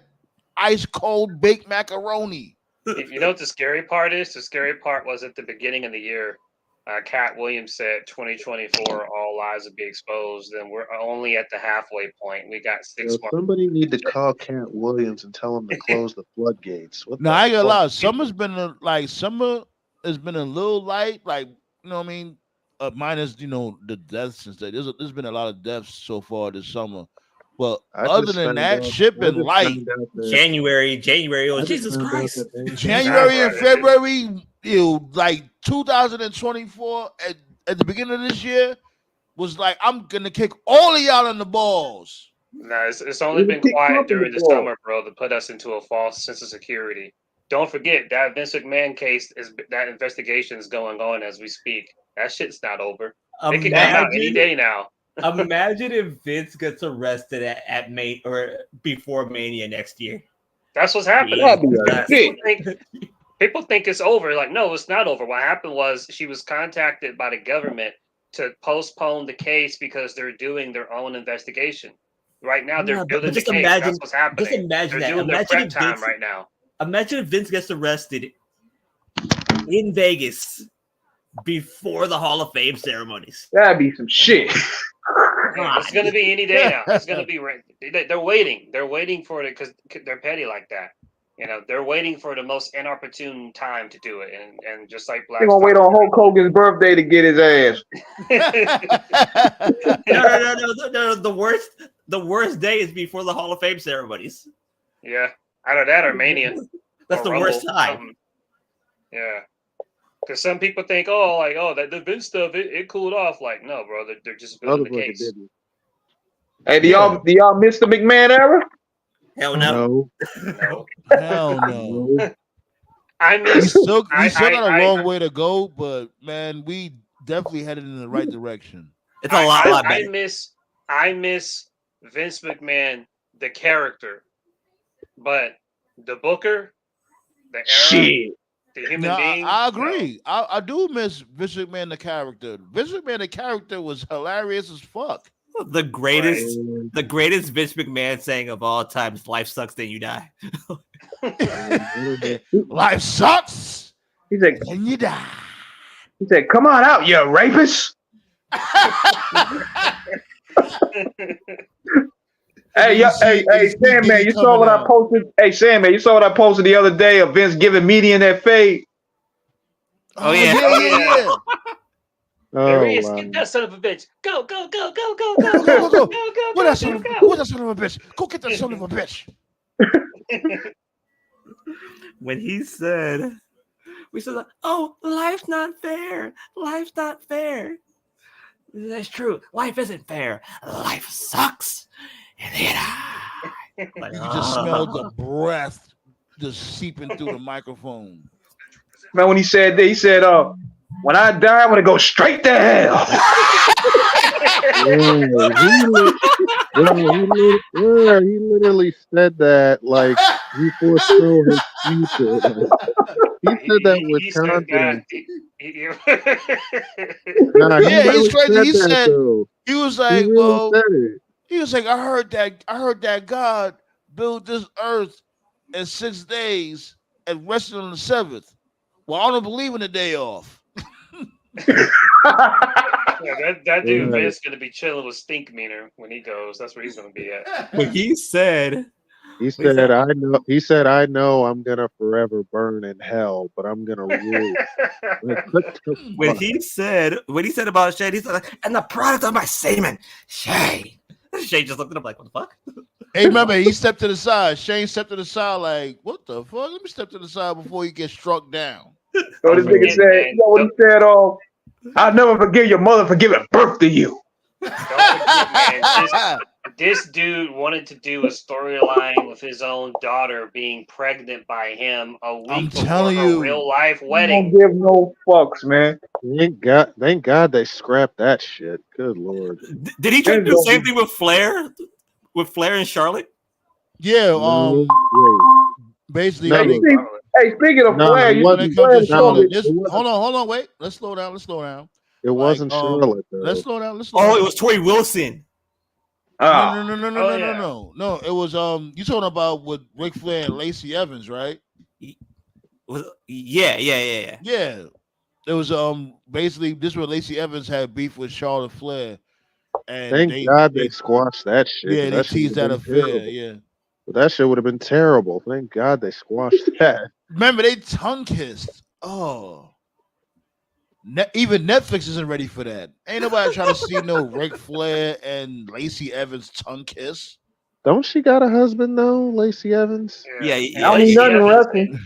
ice cold baked macaroni. You know what the scary part is? The scary part was at the beginning of the year, Cat Williams said 2024, all lies will be exposed, and we're only at the halfway point. We got 6 Yo, more. somebody need to call Cat Williams and tell him to close the floodgates. No, I ain't gonna lie. Summer has been a little light, like, you know what I mean? Minus, the deaths and stuff. There's been a lot of deaths so far this summer. But other than that, shit been light. January, oh Jesus Christ. January and February, like 2024 at the beginning of this year was like, I'm gonna kick all of y'all in the balls. No, it's only been quiet during the summer, bro, to put us into a false sense of security. Don't forget that Vince McMahon case that investigation is going on as we speak. That shit's not over. It could come out any day now. Imagine if Vince gets arrested at May or before Mania next year. That's what's happening. People think it's over. Like, no, it's not over. What happened was she was contacted by the government to postpone the case because they're doing their own investigation. Right now, they're building the case. That's what's happening. Just imagine they're doing their prep time right now. Imagine if Vince gets arrested in Vegas before the Hall of Fame ceremonies. That'd be some shit. It's going to be any day now. It's going to be. They're waiting. They're waiting for it because they're petty like that. They're waiting for the most inopportune time to do it, and just like Black. They're gonna wait on Hulk Hogan's birthday to get his ass. No. The worst day is before the Hall of Fame ceremonies. Yeah, either that or Mania. That's the worst time. Something. Yeah. Because some people think, that the Vince stuff, it cooled off. Like, no, bro, they're just building the case. Hey, do y'all miss the McMahon era? Hell no. Hell no. We still got a long way to go, but man, we definitely headed in the right direction. It's a lot better. I miss Vince McMahon, the character, but the Booker, the era. Shit. I agree. No. I do miss Vince McMahon the character. Vince McMahon the character was hilarious as fuck. The greatest Vince McMahon saying of all time is "Life sucks, then you die." Life sucks. He said, "Then you die." He said, "Come on out, you rapist." Hey, Sandman, you saw what I posted? Hey, Sandman, you saw what I posted the other day of Vince giving Median that fade? Oh, yeah. There he is. Get that son of a bitch. Go. Where that son of a bitch? Go get that son of a bitch. When he said, we said, "Oh, life's not fair. Life's not fair." That's true. Life isn't fair. Life sucks. And then Like, You could just smell the breath just seeping through the microphone. Man, when he said that, he said, when I die, I'm gonna go straight to hell. He literally said that like he foresaw his future. Like, he said that with he said that. confidence. Nah, he Yeah, he's really crazy. said He that said though. he was He like, really well, said it. he was like, I heard that God built this earth in 6 days and rested on the seventh. Well, I don't believe in the day off. Yeah, that dude Right. Vince gonna be chilling with Stink Meaner when he goes. That's where he's gonna be at. when he said, He said, "I know." He said, "I know I'm gonna forever burn in hell, but I'm gonna rule." Like, what the when fuck? he said about Shay, he said, like, and the product of my semen, Shay. Shay just looked at him like, what the fuck? Hey, remember, he stepped to the side. Shane stepped to the side like, what the fuck? Let me step to the side before he gets struck down. So this nigga said, you know what he said? I'll never forgive your mother for giving birth to you. Don't forget, man. This dude wanted to do a storyline with his own daughter being pregnant by him a week before telling her you. real life Don't wedding. give no fucks, man. Thank God they scrapped that shit. Good lord. Did he try to do the same thing with Flair? With Flair and Charlotte? Yeah, No, wait. basically, No, Hey, speaking of no, Flair, it you when it wasn't. comes to No, Charlotte, it wasn't. hold on, wait. Let's slow down. It wasn't Charlotte though. Let's slow down. Oh, it was Tori Wilson. No. It was you talking about with Ric Flair and Lacey Evans, right? Yeah. Yeah. It was basically this where Lacey Evans had beef with Charlotte Flair. And Thank God they squashed that shit. Yeah, they that shit teased that would've been affair. terrible. Yeah. But that shit would have been terrible. Thank God they squashed that. Remember, they tongue kissed. Oh. Even Netflix isn't ready for that. Ain't nobody trying to see no Ric Flair and Lacey Evans tongue kiss. Don't she got a husband though, Lacey Evans? Yeah. And I mean, Lacey nothing Evans, wrestling.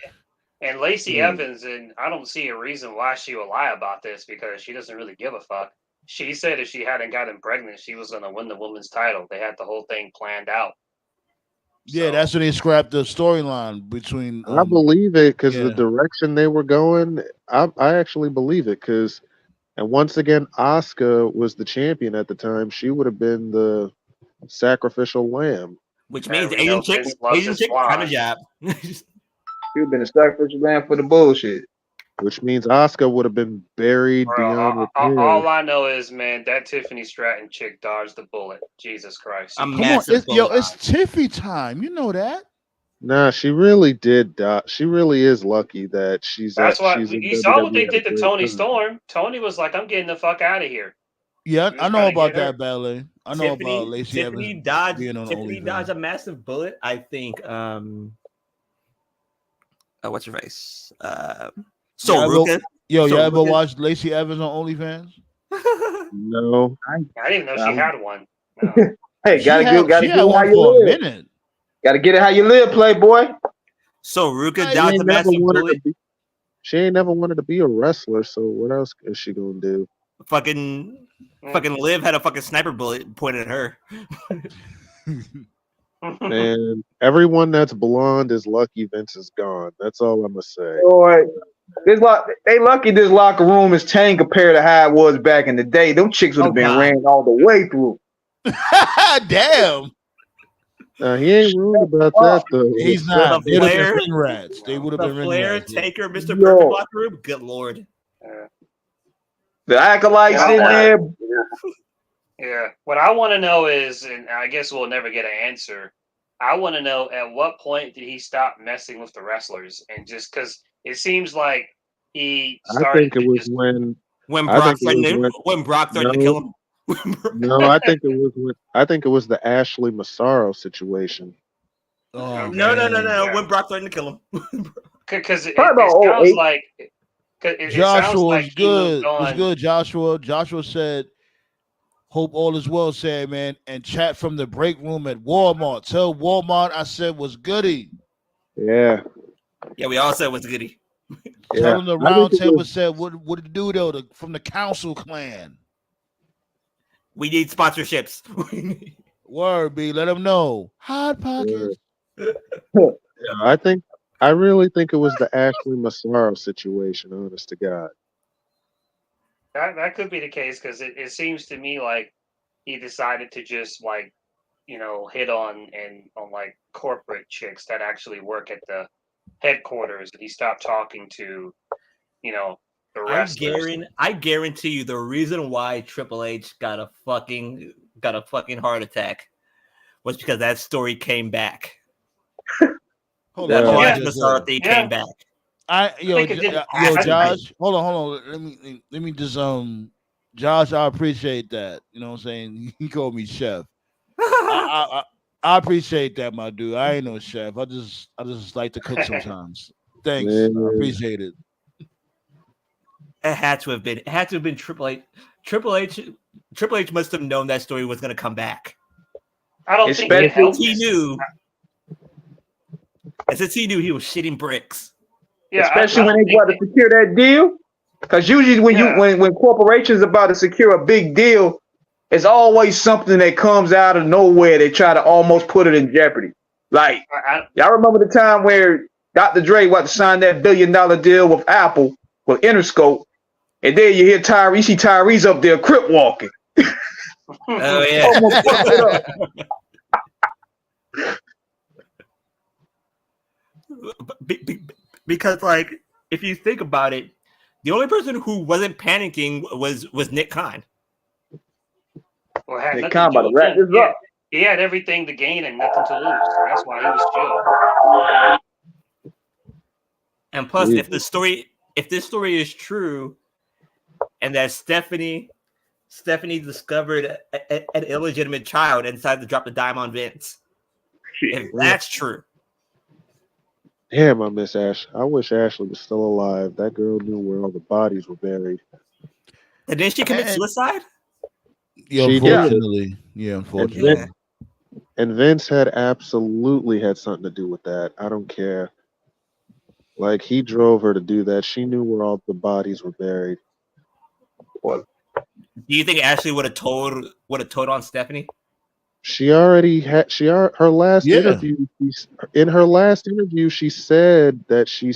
and Lacey Evans, and I don't see a reason why she would lie about this because she doesn't really give a fuck. She said if she hadn't gotten pregnant, she was going to win the women's title. They had the whole thing planned out. Yeah, that's when they scrapped the storyline between. I believe it because yeah. the direction they were going. I actually believe it because, and once again, Asuka was the champion at the time. She would have been the sacrificial lamb. Which means Asian chick kind of jab. She would have been a sacrificial lamb for the bullshit. Which means Asuka would have been buried beyond repair. All I know is, man, that Tiffany Stratton chick dodged the bullet. Jesus Christ! Come on, it's Tiffy time. You know that. Nah, she really did. She really is lucky that she's. That's why she's you saw what they did to Tony Storm. Tony was like, "I'm getting the fuck out of here." Yeah, I know about that ballet. I know about Lacey Tiffany Evans dodged. being on Tiffany OnlyFans. dodged a massive bullet. I think. What's her face? So Ruka. Yo, you ever watched Lacey Evans on OnlyFans? No, I didn't even know she had one. No. Hey, gotta get it how you for a live. minute. Gotta get it how you live, Playboy. So Ruka dodged a massive bullet. She ain't never wanted to be a wrestler, so what else is she gonna do? Fucking Liv had a fucking sniper bullet pointed at her. Man, everyone that's blonde is lucky Vince is gone. That's all I'm gonna say. Boy, they lucky this locker room is tame compared to how it was back in the day. Them chicks would have been ran all the way through. Damn. He ain't rude about that though. He's not. They would have been ring rats. They would have been ring Flair, rats. Taker, Mr. Perfect locker room. Good lord. The acolytes in there. Yeah. What I want to know is, and I guess we'll never get an answer. I want to know at what point did he stop messing with the wrestlers, and just because it seems like he started. I think it was when Brock threatened to kill him. No, I think it was the Ashley Massaro situation. Oh, no. When Brock threatened to kill him. Because it sounds like Joshua was he good. moved on. Was good, Joshua. Joshua said, "Hope all is well," said, man, and chat from the break room at Walmart. Tell Walmart I said was goody. Yeah. Yeah, we all said was goody. Tell them the Roundtable said what it do though from the Council Clan. We need sponsorships. Word, B. Let them know. Hot pockets. I really think it was the Ashley Massaro situation. Honest to God. That could be the case because it seems to me like he decided to just like hit on like corporate chicks that actually work at the headquarters, and he stopped talking to the wrestlers. I guarantee you the reason why Triple H got a fucking heart attack was because that story came back. That Massaro thing came back. Josh, hold on. Let me just Josh, I appreciate that. You know what I'm saying? He called me chef. I appreciate that, my dude. I ain't no chef. I just like to cook sometimes. Thanks. I appreciate it. It had to have been Triple H. Triple H must have known that story was going to come back. I don't think it helped. He knew. Since he knew he was shitting bricks. Yeah, especially when they got to secure that deal. Because usually when corporations about to secure a big deal, it's always something that comes out of nowhere. They try to almost put it in jeopardy. Like y'all remember the time where Dr. Dre wanted to sign that $1 billion deal with Apple with Interscope, and then you hear Tyrese up there crip walking. Oh yeah. Because like if you think about it, the only person who wasn't panicking was Nick Khan. Well, had Nick Khan about to wrap this up. He had everything to gain and nothing to lose. That's why he was chill. And plus, if this story is true, and that Stephanie discovered an illegitimate child and decided to drop the dime on Vince, if that's true. Damn, I miss Ash. I wish Ashley was still alive. That girl knew where all the bodies were buried. And didn't she commit suicide? Yeah, unfortunately. Yeah, unfortunately. And Vince had absolutely had something to do with that. I don't care. Like, he drove her to do that. She knew where all the bodies were buried. Do you think Ashley would have told on Stephanie? She already had. Her last interview. In her last interview, she said that she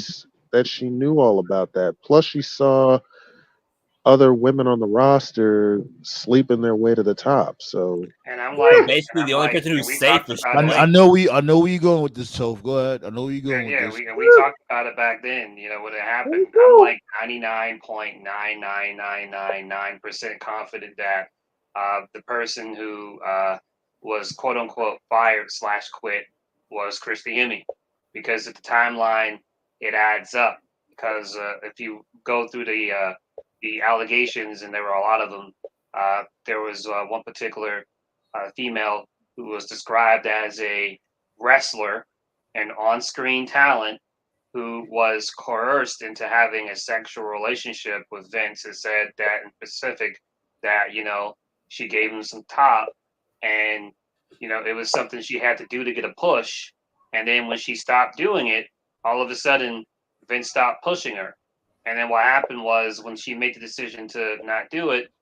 knew all about that. Plus, she saw other women on the roster sleeping their way to the top. So, and I'm like, basically the only person who's safe. I know where you going with this, Toph. Go ahead. I know where you going with this. We talked about it back then. When it happened, I'm like 99.99999% confident that the person who was quote unquote fired / quit was Christy Hemme, because at the timeline it adds up. Because if you go through the allegations, and there were a lot of them, there was one particular female who was described as a wrestler and on-screen talent who was coerced into having a sexual relationship with Vince, and said that in specific that she gave him some top, and it was something she had to do to get a push, and then when she stopped doing it, all of a sudden Vince stopped pushing her. And then what happened was, when she made the decision to not do it,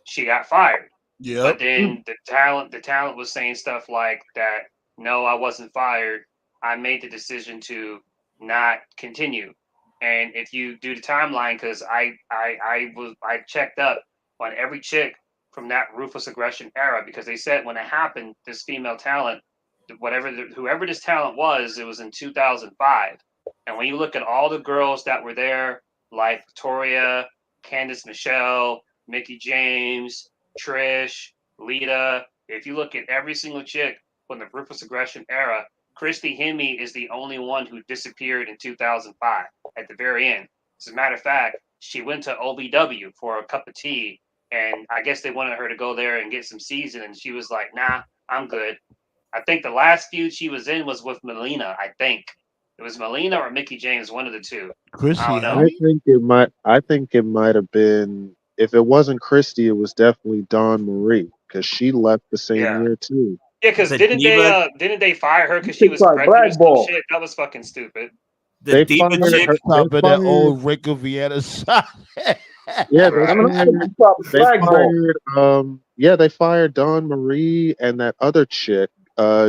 she got fired. Yeah. But then the talent was saying stuff like that. No, I wasn't fired. I made the decision to not continue. And if you do the timeline, because I checked up on every chick from that ruthless aggression era, because they said when it happened, this female talent, whoever this talent was, it was in 2005. And when you look at all the girls that were there, like Victoria, Candice Michelle, Mickie James, Trish, Lita, if you look at every single chick from the ruthless aggression era, Christy Hemme is the only one who disappeared in 2005 at the very end. As a matter of fact, she went to OVW for a cup of tea, and I guess they wanted her to go there and get some season, and she was like, nah, I'm good. I think the last feud she was in was with Melina, I think. It was Melina or Mickie James, one of the two. Christy, I think it might have been. If it wasn't Christy, it was definitely Dawn Marie, because she left the same year too. Yeah, because didn't they fire her because she was pregnant or some shit? That was fucking stupid. They fired her top of that old Rick of Vienna side. Yeah, I mean, they blackball. they fired Dawn Marie and that other chick,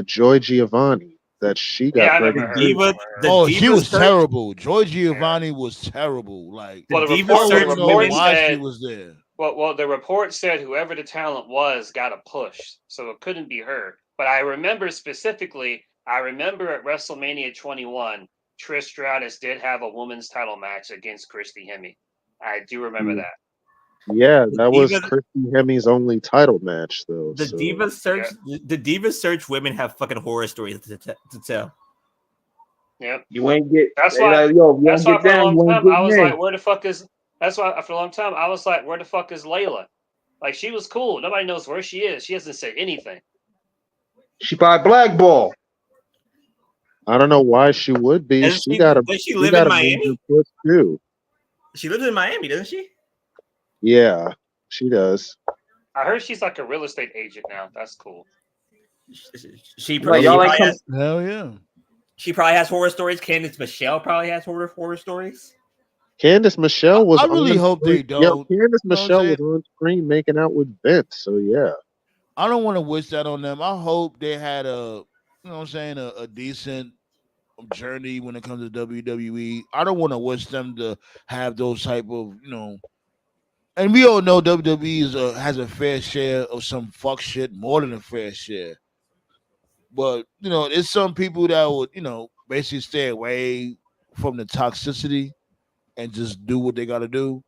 Joy Giovanni, that she Yeah, got I The remember pregnant her. I too. diva, remember her. the Oh, she diva was search, terrible. Joy Yeah. Giovanni was terrible. Like the Well, the diva I report, don't the search even know report women. why she said, was there. well, the report said whoever the talent was got a push, so it couldn't be her. But I remember specifically, I remember at WrestleMania 21, Trish Stratus did have a women's title match against Christy Hemme. I do remember that. Yeah, The that was diva, Christy Hemi's only title match though. the So diva search, Yeah. the diva search women have fucking horror stories to tell. Yep. You ain't get. That's They why. like, yo, if you That's don't why get for a down, long you ain't time I getting was in. like, where the fuck is? That's why for a long time I was like, where the fuck is Layla? Like she was cool. Nobody knows where she is. She hasn't said anything. She probably blackball. I don't know why she would be. Does She got a she live in major Miami? push too. She lives in Miami, doesn't she? Yeah, she does. I heard she's like a real estate agent now. That's cool. She, Like she y'all probably ain't come. has Hell yeah. she probably has horror stories. Candice Michelle probably has horror stories. Candice Michelle was I really on hope screen. they Yeah, don't. Candice You know what I'm Michelle saying? was on screen making out with Vince. So yeah. I don't want to wish that on them. I hope they had you know what I'm saying, a decent journey when it comes to WWE. I don't want to wish them to have those type of, and we all know WWE has a fair share of some fuck shit, more than a fair share. But there's some people that would, basically stay away from the toxicity and just do what they got to do.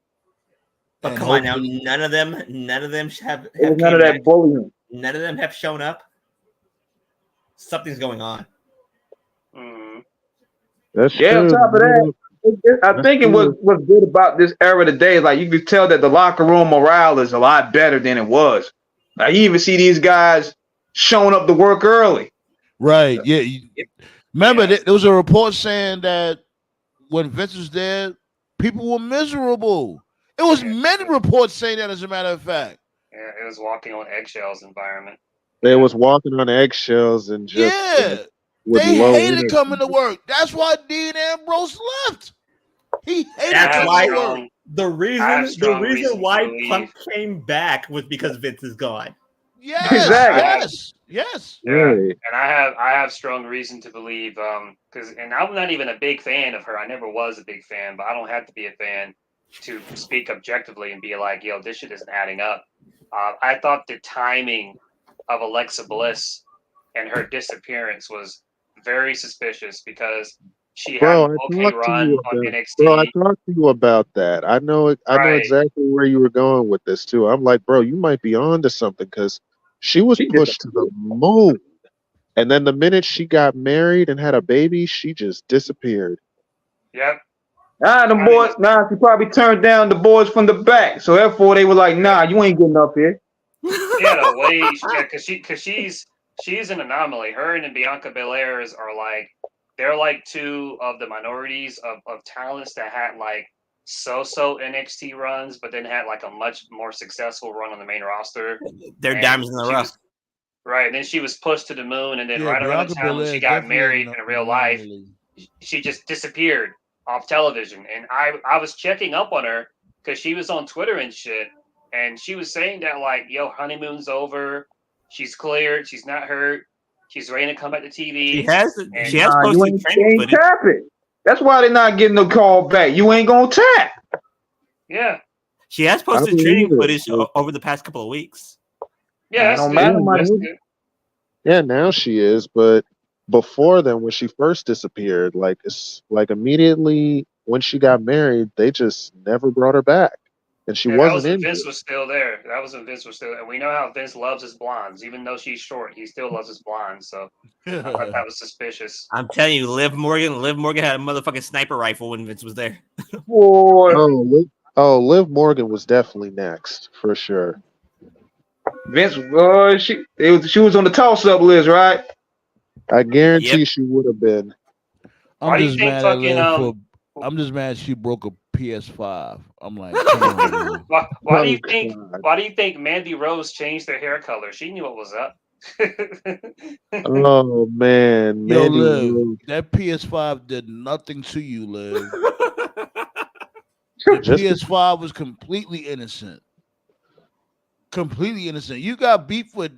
But And come on now, hopefully, none of them have It was none came of back. that bullying. None of them have shown up. Something's going on. Mm. That's Yeah, on true. top of that, I That's think it was true. what's good about this era today. Like you could tell that the locker room morale is a lot better than it was. Like you even see these guys showing up to work early. right? Yeah. Remember, Yeah. there was a report saying that when Vince was there, people were miserable. It was Yeah. many reports saying that, as a matter of fact. Yeah. It was walking on eggshells environment. They Yeah. was walking on eggshells and just Yeah, with they low hated energy. coming to work. That's why Dean Ambrose left. He hated I That's have coming why to work. strong. the I have reason strong reason to why believe. Punk came back was because Vince is gone. Yes, Exactly. yes. Yeah, Right. and I have strong reason to believe because and I'm not even a big fan of her. I never was a big fan, but I don't have to be a fan to speak objectively and be like, yo, this shit isn't adding up. I thought the timing of Alexa Bliss and her disappearance was very suspicious because she had Bro, an I okay talked to run you on about Bro, I NXT. talked to you about that. I know Right. exactly where you were going with this too. I'm like, bro, you might be on to something because she was She just pushed to the moon. And then the minute she got married and had a baby, she just disappeared. Yep. the I boys. mean, Nah, she probably turned down the boys from the back. So therefore, they were like, "Nah, you ain't getting up here." she had a way, yeah, because she's an anomaly. Her and Bianca Belair's are like they're like two of the minorities of talents that had like so NXT runs, but then had like a much more successful run on the main roster. They're And diamonds in the she rough. was right, and then she was pushed to the moon, and then Yeah, right around Bianca the time when Belair she is got definitely married in an real life, anomaly. she just disappeared off television. And I was checking up on her because she was on Twitter and shit, and she was saying that like, yo, honeymoon's over, she's cleared, she's not hurt, she's ready to come back to TV. She has And Nah, you posted ain't, they training ain't footage. tapping. That's why they're not getting no call back. You ain't gonna tap. yeah, She has I posted believe training it. footage over the past couple of weeks. yeah, Nah, it that's don't good. matter, Yeah, my That's now, nigga. good. yeah, now she is, but before then, when she first disappeared, like it's like immediately when she got married, they just never brought her back, and she Yeah, that was wasn't when injured. Vince was still there. That was when Vince was still there. And we know how Vince loves his blondes. Even though she's short, he still loves his blondes. So I thought that was suspicious. I'm telling you, Liv Morgan had a motherfucking sniper rifle when Vince was there. Boy, Liv Morgan was definitely next for sure. Vince, she was on the toss-up list, right? I Yep. guarantee she would have been. I'm Why do you just think mad at fucking Liv I'm just mad she broke a PS5. I'm like, come on, Liv. why do you Oh, think God. Mandy Rose changed her hair color? She knew what was up. Oh man, Yo, Mandy Liv, Rose. that PS5 did nothing to you, Liv. The PS5 was completely innocent. Completely innocent. You got beef with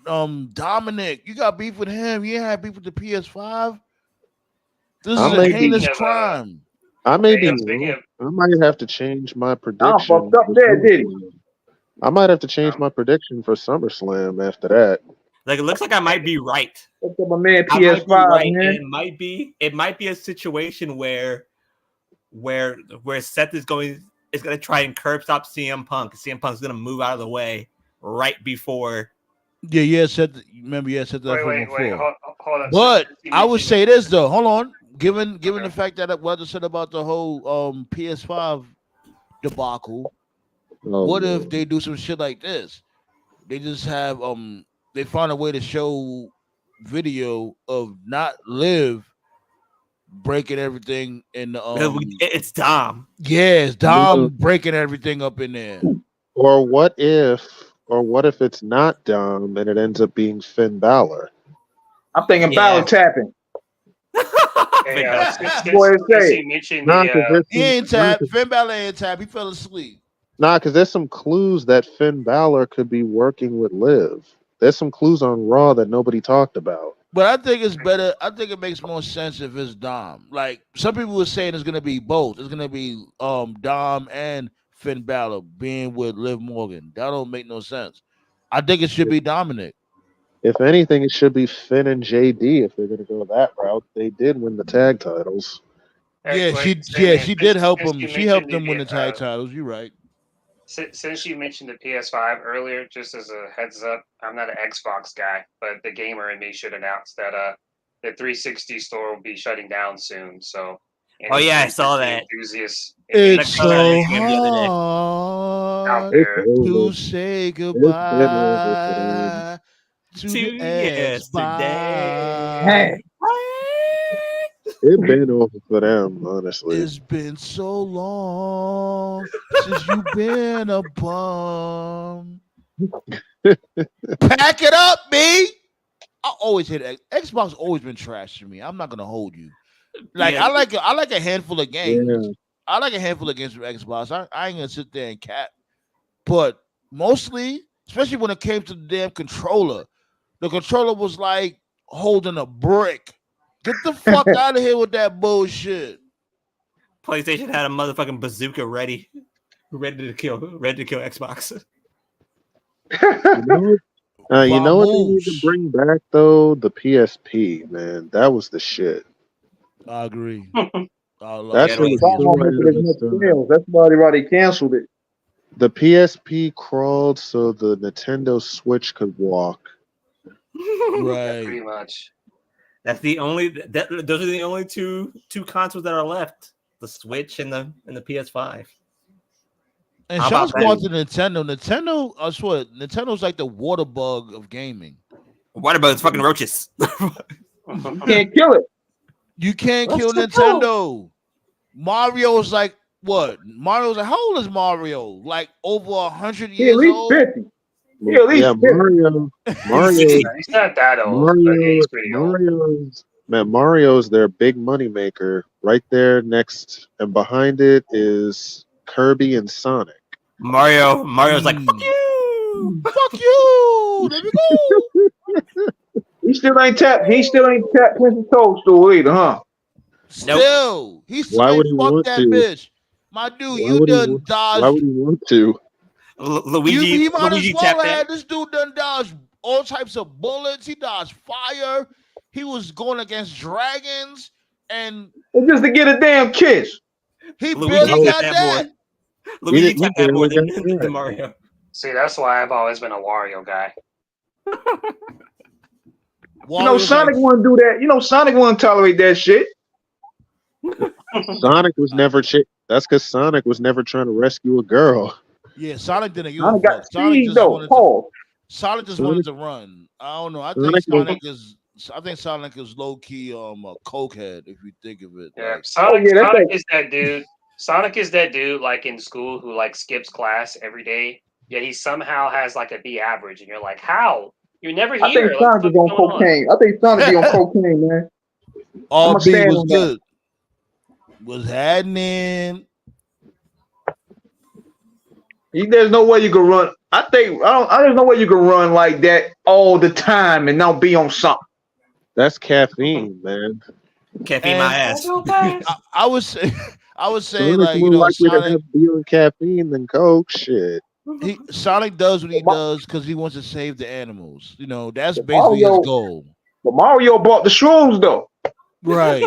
Dominic. You got beef with him. You had beef with the PS5. This is a heinous crime. I may be speaking wrong. I might have to change my I prediction. fucked up there, did he? I might have to change my prediction for SummerSlam after that. Like it looks like I might be right. Fucked up my man I might be PS5, right. man. And it might be a situation where Seth is going to try and curb stop CM Punk. CM Punk's going to move out of the way right before. Yeah, Seth. Remember, Seth that wait, before. hold on. But I would say this though. Hold on. Given the fact that what I just said about the whole PS5 debacle, what if they do some shit like this? They just have they find a way to show video of not Liv breaking everything in the it's Dom. Yeah, it's Dom breaking everything up in there. Or what if it's not Dom and it ends up being Finn Balor? I'm thinking Balor tapping. Hey, he ain't tapped. Finn Balor ain't tapped. He fell asleep. Nah, because there's some clues that Finn Balor could be working with Liv. There's some clues on Raw that nobody talked about. But I think it's better. I think it makes more sense if it's Dom. Like some people were saying, it's gonna be both. It's gonna be Dom and Finn Balor being with Liv Morgan. That don't make no sense. I think it should be Dominic. If anything, it should be Finn and JD if they're gonna go that route. They did win the tag titles. Yeah, she did help him. She helped them win the tag titles. You're right. Since you mentioned the PS5 earlier, just as a heads up, I'm not an Xbox guy, but the gamer in me should announce that the 360 store will be shutting down soon. So, I saw that. Enthusiasts, it's so hard out there to say goodbye to yesterday. It's been over for them, honestly. It's been so long since you've been a bum. Pack it up, me. I always hit Xbox. Always been trash to me. I'm not gonna hold you. Like I like a handful of games. Yeah. I like a handful of games from Xbox. I ain't gonna sit there and cap. But mostly, especially when it came to the damn controller, the controller was like holding a brick. Get the fuck out of here with that bullshit. PlayStation had a motherfucking bazooka ready to kill Xbox. You know what they need to bring back though? The PSP, man. That was the shit. I agree. That's why they canceled it. The PSP crawled so the Nintendo Switch could walk. Right. Pretty much. That's the only. Those are the only two consoles that are left: the Switch and the PS5. And shout out to Nintendo. Nintendo, I swear, Nintendo's like the water bug of gaming. Water bug's fucking roaches. You can't kill it. You can't kill Nintendo. Mario's like what? Mario's like, how old is Mario? Like over 100 years at least old. 50. Yeah, at least 50. Mario. He's not that old. He's pretty old. Mario's their big money maker. Right there next and behind it is Kirby and Sonic. Mario's like, fuck you. Fuck you. There we go. He still ain't tapped Princess Toadstool either, huh? Still, he's why would he fuck want that to? bitch. My dude, you done dodged. Why would he want to? Luigi, he might Luigi as well tapped had that. this dude done dodged all types of bullets. He dodged fire. He was going against dragons, and just to get a damn kiss. He barely got that. Luigi tapped that more than Mario. See, that's why I've always been a Wario guy. Sonic wouldn't do that. Sonic wouldn't tolerate that shit. Sonic was never That's because Sonic was never trying to rescue a girl. Yeah, Sonic didn't give Sonic a fuck. got seized though. Sonic just wanted to run. I don't know. I think Sonic is low key a cokehead if you think of it. Yeah, Sonic is that dude. Sonic is that dude like in school who like skips class every day, yet he somehow has like a B average, and you're like, how? You're never here. I think Sonic is on cocaine. I think Sonic be on cocaine, man. All B was good. Was happening. There's no way you can run. There's no way you can run like that all the time and not be on something. That's caffeine, man. Caffeine my ass. I would say, Sonic's like, more likely to Sonic. have beer and caffeine than Coke. Shit. Sonic does what he does because he wants to save the animals. That's But basically his goal. But Mario bought the shrooms though. Right.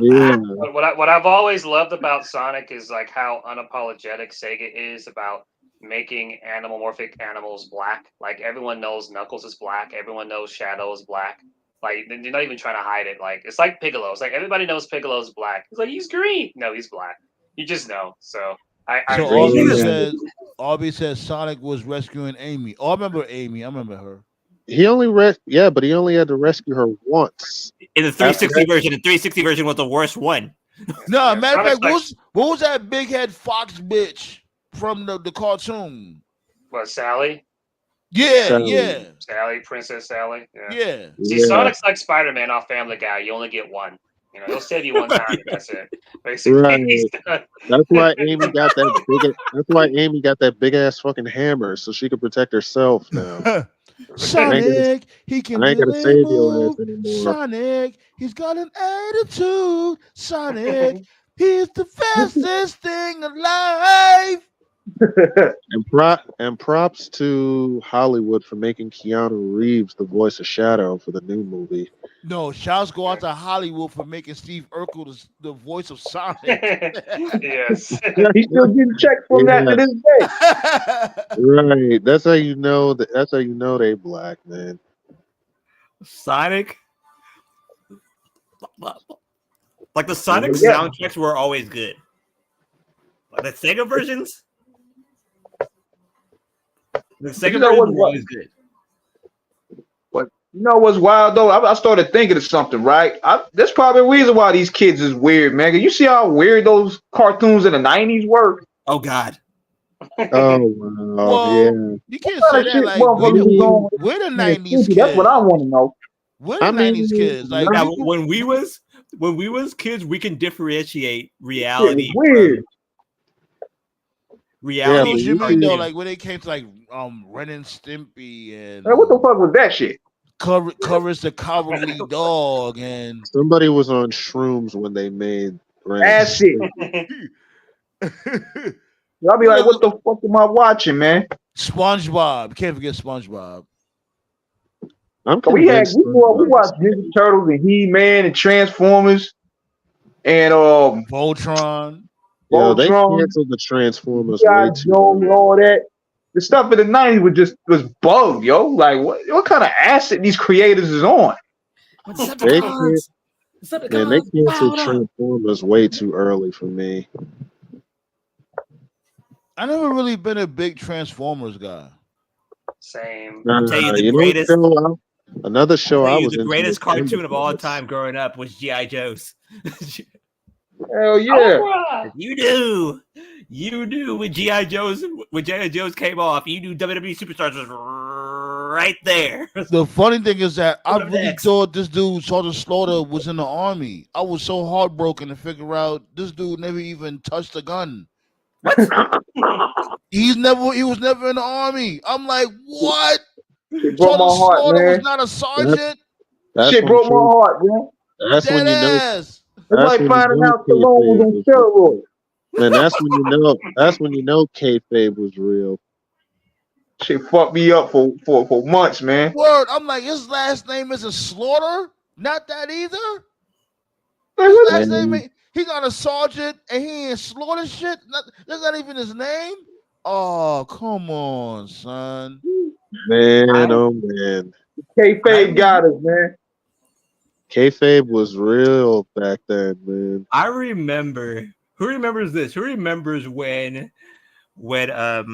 Yeah. What I've always loved about Sonic is like how unapologetic Sega is about making anamorphic animals black. Like everyone knows Knuckles is black. Everyone knows Shadow is black. Like they're not even trying to hide it. Like it's like Piccolo. It's like everybody knows Piccolo's black. It's like he's green. No, he's black. You just know. So I So appreciate Arby says Sonic was rescuing Amy. Oh, I remember Amy. I remember her. He only but he only had to rescue her once. In the 360 version, the 360 version was the worst one. No, matter of fact, what was that big head fox bitch from the cartoon? What, Sally? Yeah, Sally. yeah. Sally, Princess Sally. Yeah. See, Sonic's like Spider-Man off Family Guy. You only get one. He'll save you one time. And that's it. Basically, Right. That's why Amy got that big. That's why Amy got that big ass fucking hammer so she could protect herself now. Sonic, he can I ain't gonna really save your move. ass anymore. Sonic, he's got an attitude. Sonic, he's the fastest thing alive. And props to Hollywood for making Keanu Reeves the voice of Shadow for the new movie. No, shouts go out to Hollywood for making Steve Urkel the voice of Sonic. Yes. He's still getting checked from that to this day. Right. That's how you know they black, man. Sonic. Like the Sonic soundtracks were always good. Like the Sega versions. The Sega versions were always good. But you know what's wild though? I started thinking of something, right? That's probably the reason why these kids is weird, man. You see how weird those cartoons in the 90s were? Oh God. Oh wow. Well, yeah. you can't say that like we're the 90s kids. That's what I want to know. We're the 90s kids. Like when we was kids, we can differentiate reality. Weird. Reality. What you mean though? Like when it came to like Ren and Stimpy and what the fuck was that shit? Covers the Cowardly Dog and somebody was on shrooms when they made that shit. I'll be like, what the fuck am I watching, man? SpongeBob. Can't forget SpongeBob. We watched Ninja Turtles and He-Man and Transformers and Voltron. Yo, they canceled the Transformers way too early. All that. The stuff in the 90s was bugged, yo. Like what kind of acid these creators is on? They canceled Transformers way too early for me. I never really been a big Transformers guy. Same. I'll tell you the greatest. Another show I was the greatest cartoon of all time growing up was G.I. Joe's. Hell yeah. You do when G.I. Joe's came off, you knew WWE Superstars was right there. The funny thing is that I really thought this dude Sergeant Slaughter was in the army. I was so heartbroken to figure out this dude never even touched a gun. What? He was never in the army. I'm like, what? It broke my heart, Slaughter man. was not a sergeant. Shit broke my heart, man. That's when you know. It's like finding out Stallone was on steroids. Man, that's when you know kayfabe was real. Shit fucked me up for months, man. Word, I'm like, his last name isn't Slaughter? Not that either? His last name, he got a sergeant and he ain't Slaughter shit? That's not even his name? Oh, come on, son. Man, oh man. Kayfabe got us, man. Kayfabe was real back then, man. I remember. Who remembers this? Who remembers when a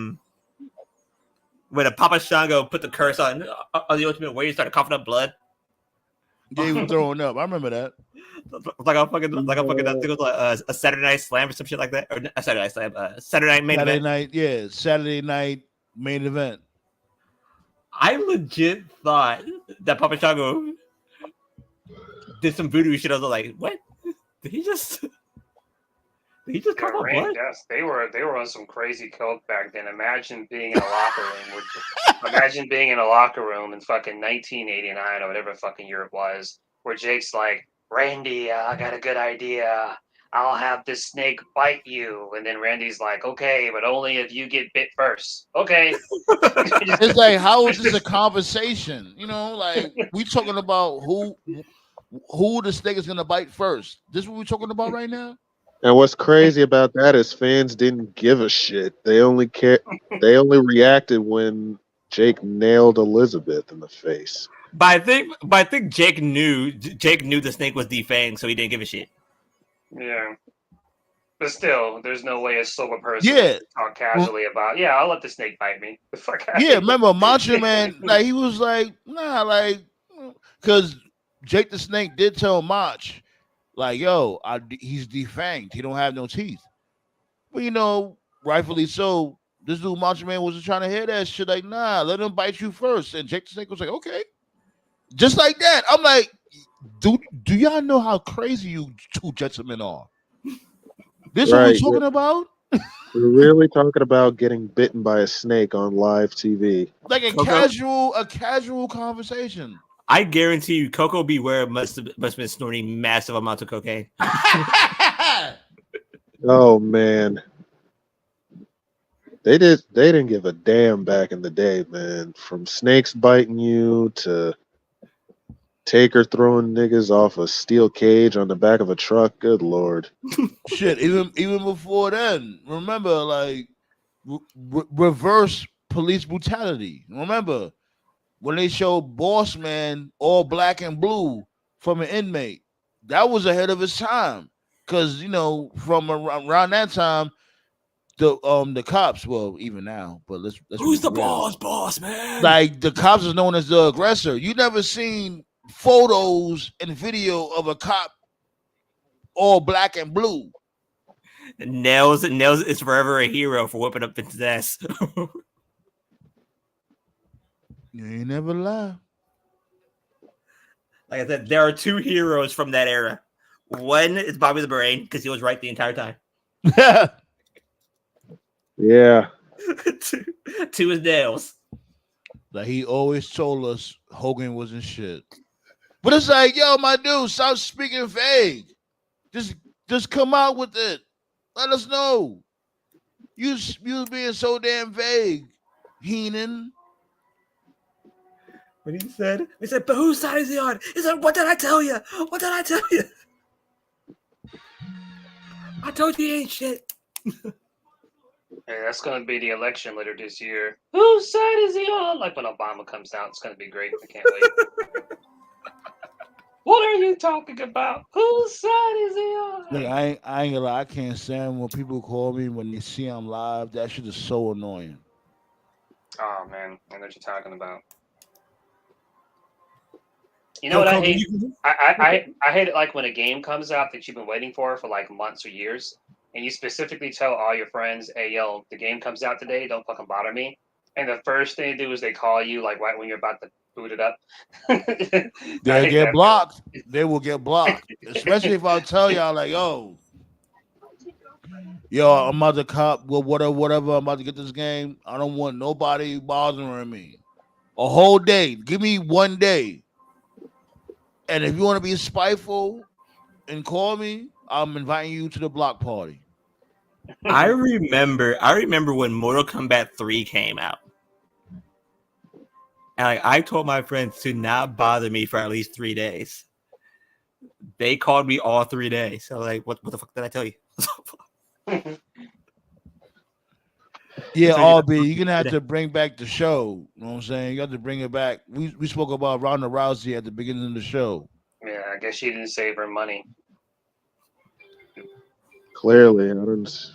Papa Shango put the curse on the Ultimate Warrior, started coughing up blood? Yeah, he was throwing up. I remember that. Like a Saturday Night Slam or some shit like that, or a Saturday Night Slam, Saturday Night Main Event. Saturday Night Main Event. I legit thought that Papa Shango did some voodoo shit. I was like, what? Did he just He just coughed up blood. Yes, they were on some crazy coke back then. Imagine being in a locker room. Imagine being in a locker room in fucking 1989 or whatever fucking year it was, where Jake's like, Randy, I got a good idea. I'll have this snake bite you. And then Randy's like, okay, but only if you get bit first. Okay. It's like, how is this a conversation? You know, like we talking about who the snake is gonna bite first. This is what we're talking about right now. And what's crazy about that is fans didn't give a shit. They only reacted when Jake nailed Elizabeth in the face. But I think Jake knew the snake was defanged, so he didn't give a shit. Yeah. But still, there's no way a sober person can talk casually about, I'll let the snake bite me. The fuck out remember Macho Man, like he was like, nah, like, because Jake the Snake did tell Mach, like, yo, he's defanged. He don't have no teeth. But, you know, rightfully so, this dude Macho Man wasn't trying to hear that shit. Like, nah, let him bite you first. And Jake the Snake was like, okay. Just like that. I'm like, do y'all know how crazy you two gentlemen are? This what we're talking about? We're really talking about getting bitten by a snake on live TV. Like a casual conversation. I guarantee you, Coco Beware must have been snorting massive amounts of cocaine. Oh man. They didn't give a damn back in the day, man. From snakes biting you to Taker throwing niggas off a steel cage on the back of a truck. Good Lord. Shit, even before then, remember, like, reverse police brutality. Remember, when they showed Boss Man all black and blue from an inmate, that was ahead of its time. Because, you know, from around that time, the cops, well, even now, but let's who's the boss man? Like, the cops is known as the aggressor. You never seen photos and video of a cop all black and blue. Nails is forever a hero for whipping up Vince's ass. You ain't never lie. Like I said, there are two heroes from that era. One is Bobby the Brain, because he was right the entire time. Yeah. Two is Nails. Like, he always told us Hogan wasn't shit. But it's like, yo, my dude, stop speaking vague. Just come out with it. Let us know. You being so damn vague, Heenan. When he said, but whose side is he on? He said, what did I tell you? What did I tell you? I told you he ain't shit. Hey, that's going to be the election later this year. Whose side is he on? Like when Obama comes out, it's going to be great. I can't wait. What are you talking about? Whose side is he on? Look, I ain't gonna lie. I can't stand when people call me when they see I'm live. That shit is so annoying. Oh, man. I know what you're talking about. You know what I hate? I hate it like when a game comes out that you've been waiting for like months or years, and you specifically tell all your friends, hey, yo, the game comes out today, don't fucking bother me. And the first thing they do is they call you like right when you're about to boot it up. They'll get blocked. They will get blocked. Especially if I tell y'all like, yo, I'm about to cop, well, whatever, I'm about to get this game. I don't want nobody bothering me. A whole day. Give me 1 day. And if you want to be spiteful and call me, I'm inviting you to the block party. I remember when Mortal Kombat 3 came out. And I told my friends to not bother me for at least 3 days. They called me all 3 days. So like, what the fuck did I tell you? Yeah, RB, you're gonna have to bring back the show. You know what I'm saying? You have to bring it back. We spoke about Ronda Rousey at the beginning of the show. Yeah, I guess she didn't save her money. Clearly, I don't.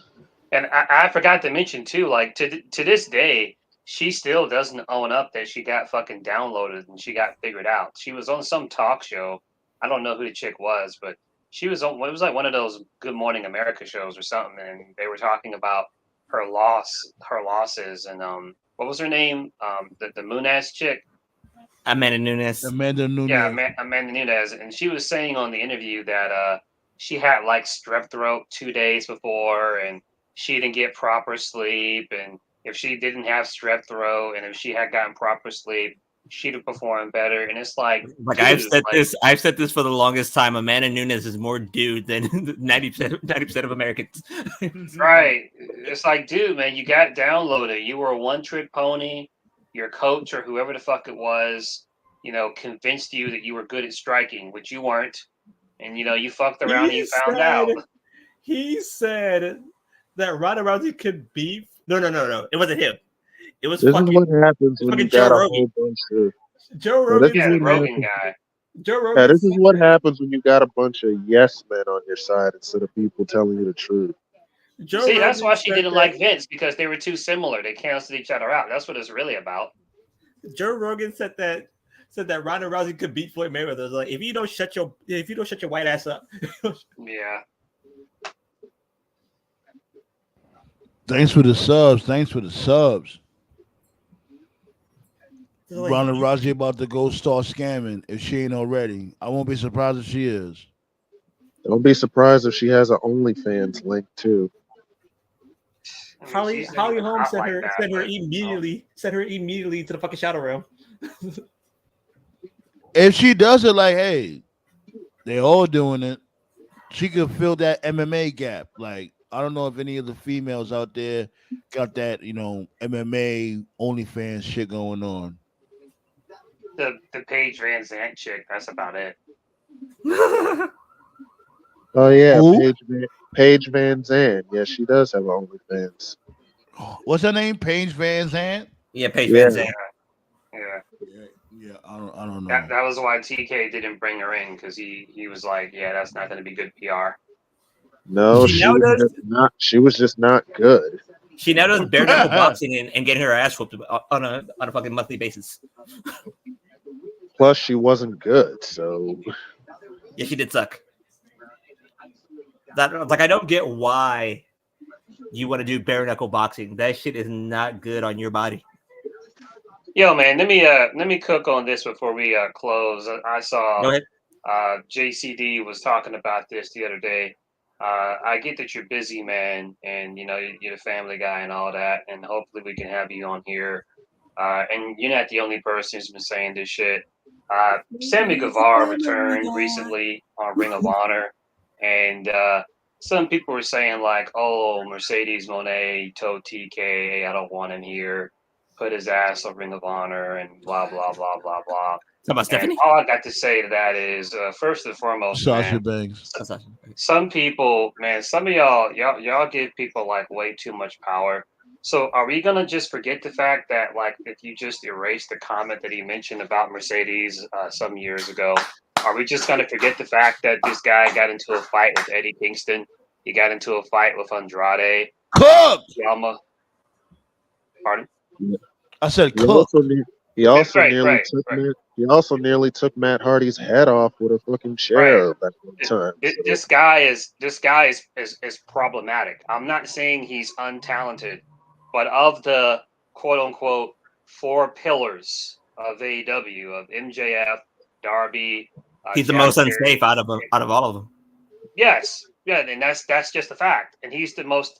And I forgot to mention too, like to this day, she still doesn't own up that she got fucking downloaded and she got figured out. She was on some talk show. I don't know who the chick was, but she was on. It was like one of those Good Morning America shows or something, and they were talking about her losses, and what was her name? The moon ass chick. Amanda Nunes. Yeah, Amanda Nunes, and she was saying on the interview that she had like strep throat 2 days before, and she didn't get proper sleep. And if she didn't have strep throat, and if she had gotten proper sleep, she'd have performed better. And it's like, Like dude, I've said this for the longest time. Amanda Nunes is more dude than 90% of Americans. right? It's like, dude, man, you got downloaded. You were a one-trick pony. Your coach or whoever the fuck it was, convinced you that you were good at striking, which you weren't. And you fucked around and you found out. He said that Ronda Rousey could beat. No. It wasn't him. It was This fucking. is what happens when you Joe got a Rogan. whole bunch of. Joe Yeah, this Rogan. is Yeah, the what Rogan happens. guy. Joe Rogan. Yeah, this is what happens when you got a bunch of yes men on your side instead of people telling you the truth. See, that's why she didn't like Vince, because they were too similar. They canceled each other out. That's what it's really about. Joe Rogan said that Ronda Rousey could beat Floyd Mayweather. It was like, if you don't shut your white ass up. Yeah. Thanks for the subs. Like, Ronda Rousey about to go start scamming if she ain't already. I won't be surprised if she is. Don't be surprised if she has an OnlyFans link too. Holly Holmes sent her immediately to the fucking shadow realm. If she does it like, hey, they all doing it, she could fill that MMA gap. Like, I don't know if any of the females out there got that, MMA OnlyFans shit going on. The Paige Van Zandt chick. That's about it. Oh yeah, Who? Paige Van Zandt. Yeah, she does have OnlyFans. What's her name? Paige Van Zandt? Yeah, Paige Van Zandt. Yeah, I don't know. That was why TK didn't bring her in, because he was like, yeah, that's not going to be good PR. No, she was just not good. She now does bare knuckle boxing and getting her ass whooped on a fucking monthly basis. Plus, she wasn't good, so yeah, she did suck. I don't get why you want to do bare knuckle boxing. That shit is not good on your body. Yo, man, let me cook on this before we close. I saw JCD was talking about this the other day. I get that you're busy, man, and you're a family guy and all that, and hopefully we can have you on here. And you're not the only person who's been saying this shit. Sammy Guevara returned recently on Ring of Honor, and some people were saying like, "Oh, Mercedes Moné told TK, hey, I don't want him here. Put his ass on Ring of Honor," and blah blah blah blah blah. About Stephanie? All I got to say to that is, first and foremost, Sasha man, Banks. some people, man, some of y'all give people like way too much power. So are we gonna just forget the fact that, like, if you just erase the comment that he mentioned about Mercedes some years ago, are we just gonna forget the fact that this guy got into a fight with Eddie Kingston? He got into a fight with Andrade. Cook! Yama. Pardon? I said cook. He also nearly took Matt Hardy's head off with a fucking chair that time. This guy is problematic. I'm not saying he's untalented, but of the quote unquote 4 pillars of AEW, of MJF, Darby, he's the most unsafe out of all of them. Yes, yeah, and that's just a fact. And he's the most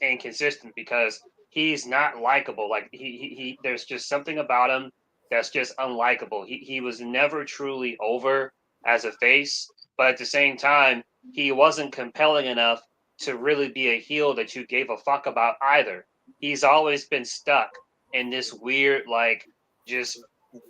inconsistent because he's not likable. Like he there's just something about him that's just unlikable. He was never truly over as a face, but at the same time, he wasn't compelling enough to really be a heel that you gave a fuck about either. He's always been stuck in this weird, like, just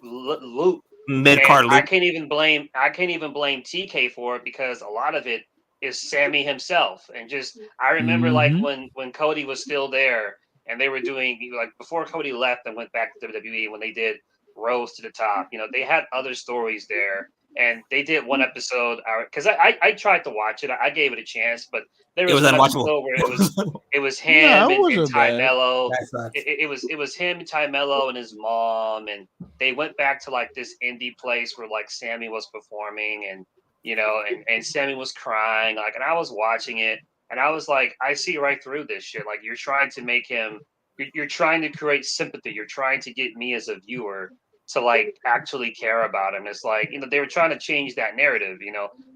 loop. Mid-card loop. I can't even blame TK for it, because a lot of it is Sammy himself. And just, I remember like when Cody was still there and they were doing, like, before Cody left and went back to WWE, when they did Rose to the Top, they had other stories there. And they did one episode, because I tried to watch it. I gave it a chance, but there was one episode where it was him and Ty Mello. It was him, Ty Mello, and his mom, and they went back to like this indie place where like Sammy was performing, and and Sammy was crying, like, and I was watching it, and I was like, I see right through this shit. Like, you're trying to make him, you're trying to create sympathy. You're trying to get me as a viewer to like actually care about him. It's like, they were trying to change that narrative,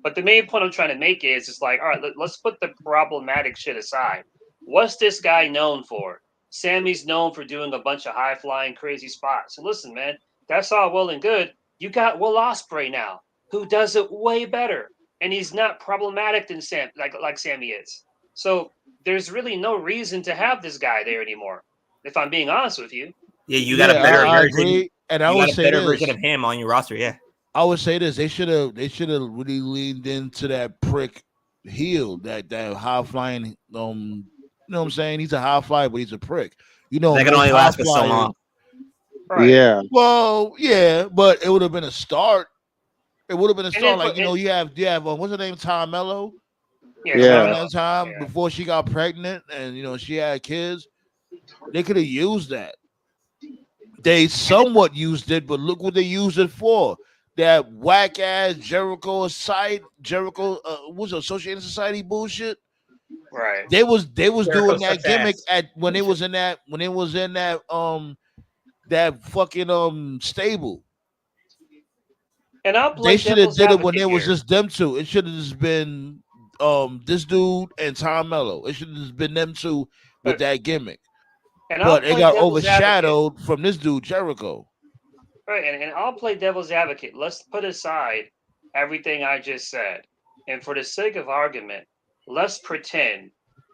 But the main point I'm trying to make is, it's like, all right, let's put the problematic shit aside. What's this guy known for? Sammy's known for doing a bunch of high flying crazy spots. And listen, man, that's all well and good. You got Will Ospreay now, who does it way better, and he's not problematic than like Sammy is. So there's really no reason to have this guy there anymore, if I'm being honest with you. Yeah, you got a better version. Agree. And I would say better this. version of him on your roster. Yeah, I would say this. They should have really leaned into that prick heel, that high flying. You know what I'm saying? He's a high flyer, but he's a prick. That can only last for so long. Right. Yeah. Well, yeah, but it would have been a start. It would have been a start. Like, you have what's her name? Tom Mello. Yeah. That time before she got pregnant and she had kids, they could have used that. They somewhat used it, but look what they used it for. That whack ass Jericho was Associated Society bullshit. Right. They was Jericho doing that gimmick ass. when it was in that that fucking stable. And they should have did it when it was just them two. It should have just been this dude and Tom Mello. It should have just been them two with that gimmick. But it got overshadowed from this dude Jericho. Right, and I'll play devil's advocate. Let's put aside everything I just said, and for the sake of argument, let's pretend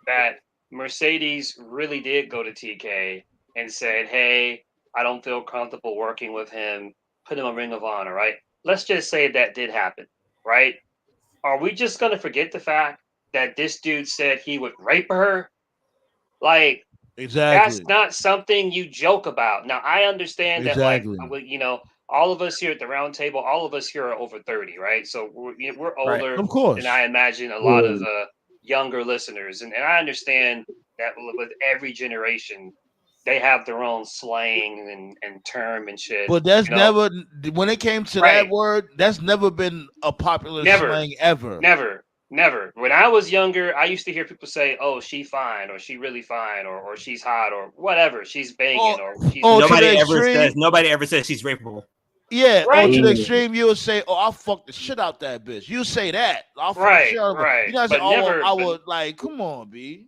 that Mercedes really did go to TK and said, "Hey, I don't feel comfortable working with him. Put him on Ring of Honor." Right? Let's just say that did happen. Right? Are we just gonna forget the fact that this dude said he would rape her? Like. Exactly. That's not something you joke about. Now, I understand that, like, all of us here at the Roundtable, all of us here are over 30, right? So we're older of course. than I imagine a lot of younger listeners. And I understand that with every generation, they have their own slang and term and shit. But that's never, when it came to that word, that's never been a popular slang ever. Never. When I was younger, I used to hear people say, "Oh, she fine," or "She really fine," or "She's hot," or whatever. She's banging, or she's nobody ever says she's rapeable. Yeah, or to the extreme, you would say, "Oh, I'll fuck the shit out that bitch." You say that, "I'll fuck the shit out of her." You know, I would like, come on, B.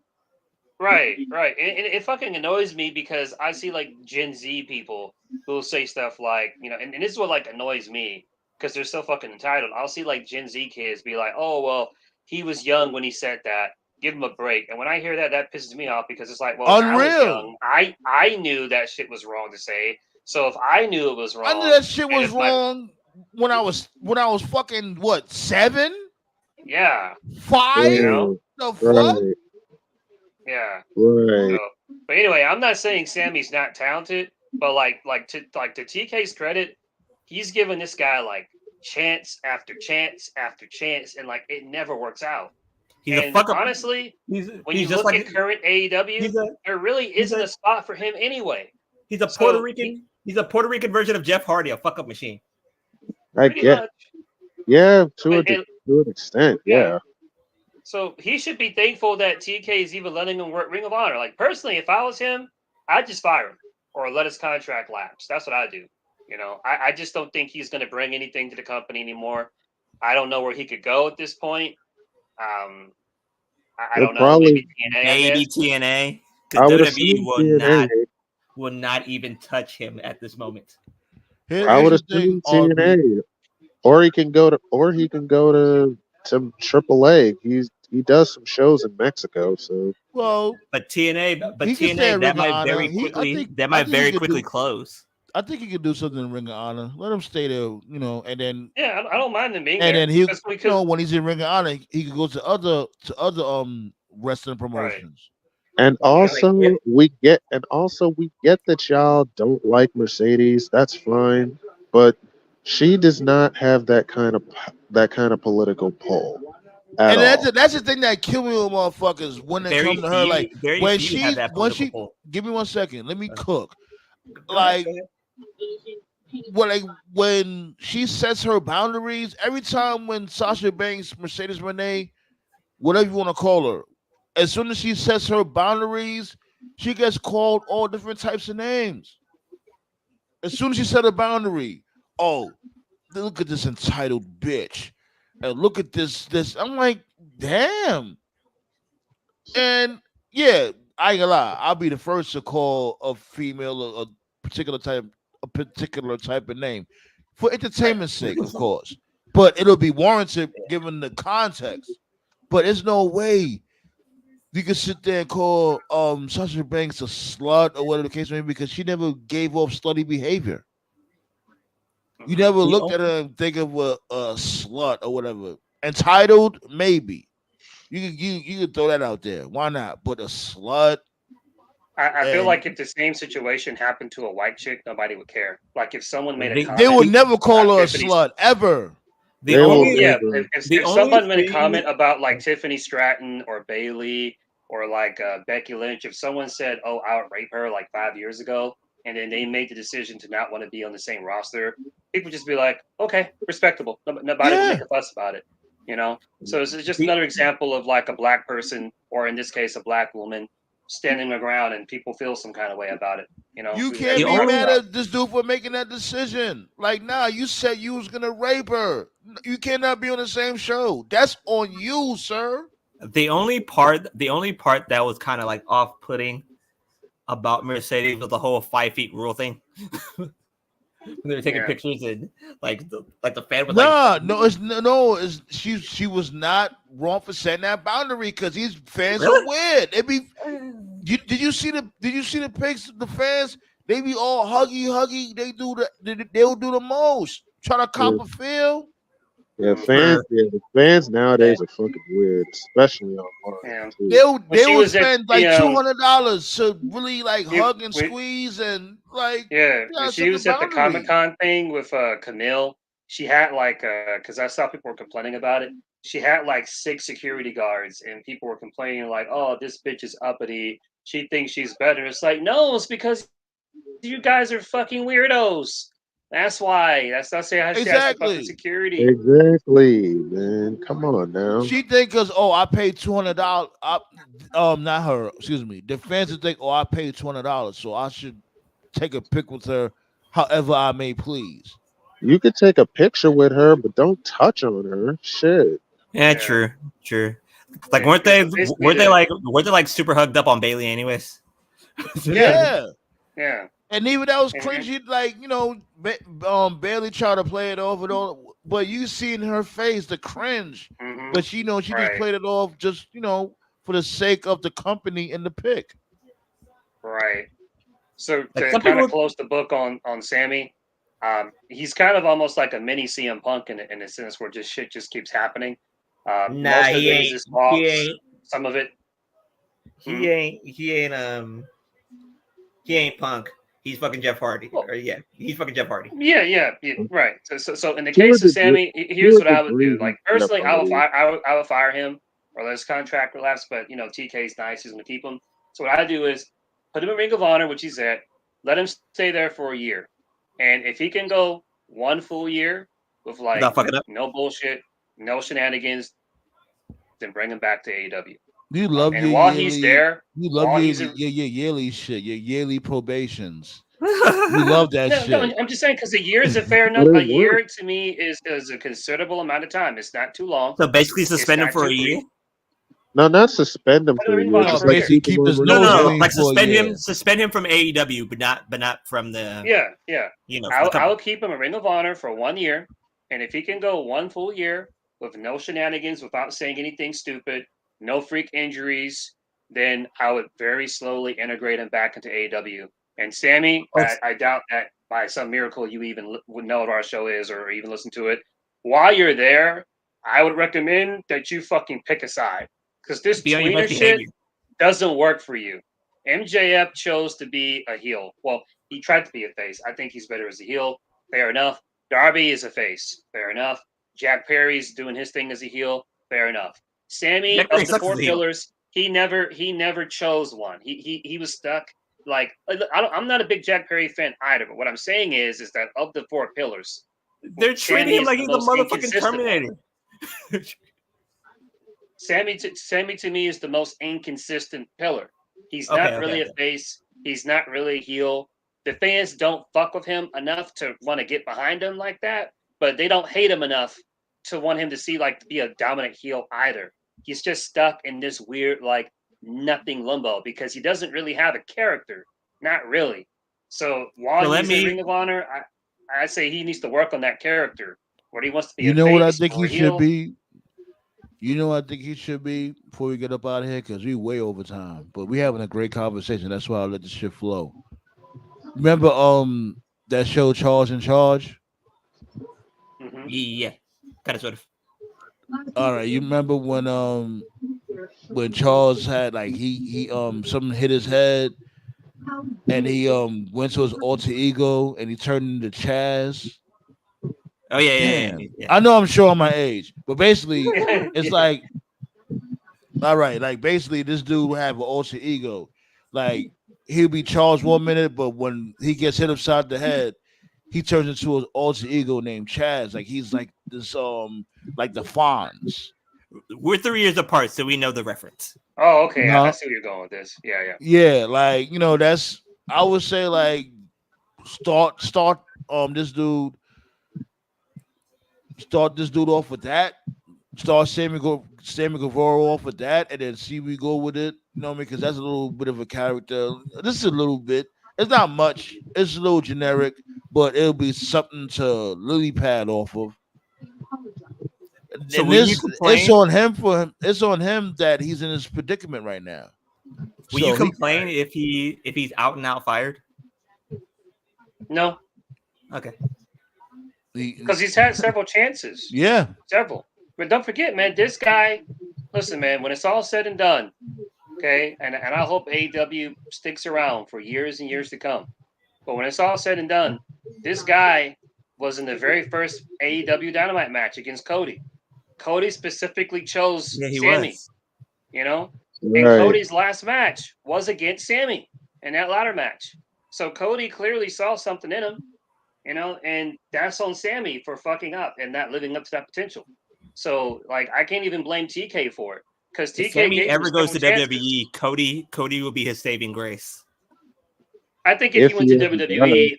Right. And it fucking annoys me because I see like Gen Z people who will say stuff like, and this is what like annoys me because they're so fucking entitled. I'll see like Gen Z kids be like, "Oh, well, he was young when he said that. Give him a break." And when I hear that, that pisses me off because it's like, well, unreal. I was young. I knew that shit was wrong to say. So if I knew it was wrong, I knew that shit was wrong when I was fucking what, 7? Yeah. 5? The fuck? Yeah. Right. So, but anyway, I'm not saying Sammy's not talented, but like to TK's credit, he's given this guy like chance after chance after chance, and like it never works out. Honestly, when you look at current AEW, there really isn't a spot for him anyway. He's a Puerto Rican. He's a Puerto Rican version of Jeff Hardy, a fuck up machine. I get. Yeah, to an extent. Yeah. So he should be thankful that TK is even letting him work Ring of Honor. Like personally, if I was him, I'd just fire him or let his contract lapse. That's what I do. I just don't think he's going to bring anything to the company anymore. I don't know where he could go at this point. I don't know. Maybe TNA. WWE will not even touch him at this moment. I would assume TNA, or he can go to AAA. He does some shows in Mexico, so but TNA that might very quickly close. I think he could do something in Ring of Honor. Let him stay there, and then I don't mind him being there. And then when he's in Ring of Honor, he could go to other wrestling promotions. And also we get that y'all don't like Mercedes. That's fine, but she does not have that kind of political pull. And that's the thing that killed me with motherfuckers when they come to her. Like when she give me 1 second, let me cook. Like when she sets her boundaries, every time when Sasha Banks, Mercedes Renee, whatever you want to call her, as soon as she sets her boundaries, she gets called all different types of names. As soon as she set a boundary, oh, look at this entitled bitch, and look at this. I'm like, damn. And yeah, I ain't gonna lie. I'll be the first to call a female a particular type of name for entertainment's sake, of course. But it'll be warranted given the context. But there's no way you can sit there and call Sasha Banks a slut or whatever the case may be because she never gave off slutty behavior. You never looked at her and think of a slut or whatever. Entitled, maybe. You can throw that out there. Why not? But a slut. I feel like if the same situation happened to a white chick, nobody would care. Like if someone made a comment, they would never call her a Tiffany's, slut ever. If someone made a comment about like Tiffany Stratton or Bailey or like Becky Lynch, if someone said, "Oh, I would rape her" like 5 years ago, and then they made the decision to not want to be on the same roster, people would just be like, "Okay, respectable." Nobody would make a fuss about it, you know. So it's just another example of like a black person, or in this case, a black woman, standing their ground, and people feel some kind of way about it. You know, you can't be mad at this dude for making that decision. Like, nah, you said you was gonna rape her. You cannot be on the same show. That's on you, sir. The only part that was kind of like off-putting about Mercedes was the whole 5 feet rule thing. They were taking pictures and like the fan was she was not wrong for setting that boundary because these fans are weird. Did you see the pics of the fans? They be all huggy. They'll do the most. Try to cop a feel. Yeah, the fans nowadays are fucking weird, especially online. They would spend like $200 to really like hug and squeeze and like. Yeah, when she was at the Comic-Con thing with Camille, she had like because I saw people were complaining about it. She had like 6 security guards, and people were complaining like, "Oh, this bitch is uppity. She thinks she's better." It's like, no, it's because you guys are fucking weirdos. That's why. That's not saying how she has to fucking security. Exactly, man. Come on now. She think because I paid $200. Not her. Excuse me. The fans think I paid $200, so I should take a pic with her, however I may please. You could take a picture with her, but don't touch on her. Shit. Yeah, true. Like, weren't they like super hugged up on Bailey, anyways? Yeah. Yeah. And even that was cringy, like, you know, Bailey tried to play it off and all, but you see in her face the cringe. Mm-hmm. But she just played it off just, you know, for the sake of the company and the pick. Right. So to kind of close the book on Sammy, he's kind of almost like a mini CM Punk in a sense where shit just keeps happening. Nah, he ain't. Some of it. He ain't Punk. He's fucking Jeff Hardy. He's fucking Jeff Hardy. Yeah, right. So in the case of Sammy, here's what I would do. Like, personally, I would fire him or let his contract relapse. But you know, TK's nice; he's going to keep him. So what I do is put him in Ring of Honor, which he's at. Let him stay there for a year, and if he can go 1 full year with like no bullshit, no shenanigans, then bring him back to AEW. You love and while he's there, you love your yearly shit, your yearly probations. You love that shit. No, I'm just saying because a year is a fair enough. A year to me is a considerable amount of time. It's not too long. So basically, suspend him for a year. No, not suspend him for a year. Just basically keep his no. Like suspend him from AEW, but not from the. Yeah. You know, I will keep him a Ring of Honor for 1 year, and if he can go 1 full year with no shenanigans, without saying anything stupid, no freak injuries, then I would very slowly integrate him back into AEW. And Sammy, I doubt that by some miracle you even would know what our show is or even listen to it. While you're there, I would recommend that you fucking pick a side. Because this tweener shit doesn't work for you. MJF chose to be a heel. Well, he tried to be a face. I think he's better as a heel. Fair enough. Darby is a face. Fair enough. Jack Perry's doing his thing as a heel. Fair enough. Sammy of the 4 pillars, he never chose one. He was stuck. Like, I'm not a big Jack Perry fan either. But what I'm saying is that of the 4 pillars, they're treating him like he's a motherfucking Terminator. Sammy to me is the most inconsistent pillar. He's not really a face. He's not really a heel. the fans don't fuck with him enough to want to get behind him like that, but they don't hate him enough to want him to see like be a dominant heel either. He's just stuck in this weird like nothing limbo because he doesn't really have a character, not really. So while he's in Ring of Honor, I say he needs to work on that character where he wants to be. You know what I think he should be. You know what I think he should be before we get up out of here because we way over time, but we having a great conversation. That's why I'll let the shit flow. Remember that show Charles in Charge? Mm-hmm. Yeah, kind of sort of. All right, you remember when Charles had like he something hit his head and he went to his alter ego and he turned into Chaz. Oh yeah. I know I'm showing my age, but basically it's like all right, like basically this dude will have an alter ego. Like he'll be Charles 1 minute, but when he gets hit upside the head, he turns into an alter ego named Chaz. Like he's like this like the Fonz. We're 3 years apart, so we know the reference. Oh, okay. I see where you're going with this. Yeah. Yeah, like that's I would say like start this dude off with that. Start Sammy Guevara off with that, and then see we go with it. You know what I mean? Because that's a little bit of a character. This is a little bit. It's not much. It's a little generic, but it'll be something to lily pad off of. So it's on him for him. It's on him that he's in this predicament right now. Will you complain if he's out and out fired? No. Okay. Because he's had several chances. Yeah. Several. But don't forget, man, this guy, listen, man, when it's all said and done, okay, and I hope AEW sticks around for years and years to come. But when it's all said and done, this guy was in the very first AEW Dynamite match against Cody. Cody specifically chose Sammy. You know? And Cody's last match was against Sammy in that ladder match. So Cody clearly saw something in him, you know, and that's on Sammy for fucking up and not living up to that potential. So, like, I can't even blame TK for it because TK. If Sammy ever goes to WWE, Cody will be his saving grace. I think if he went to WWE,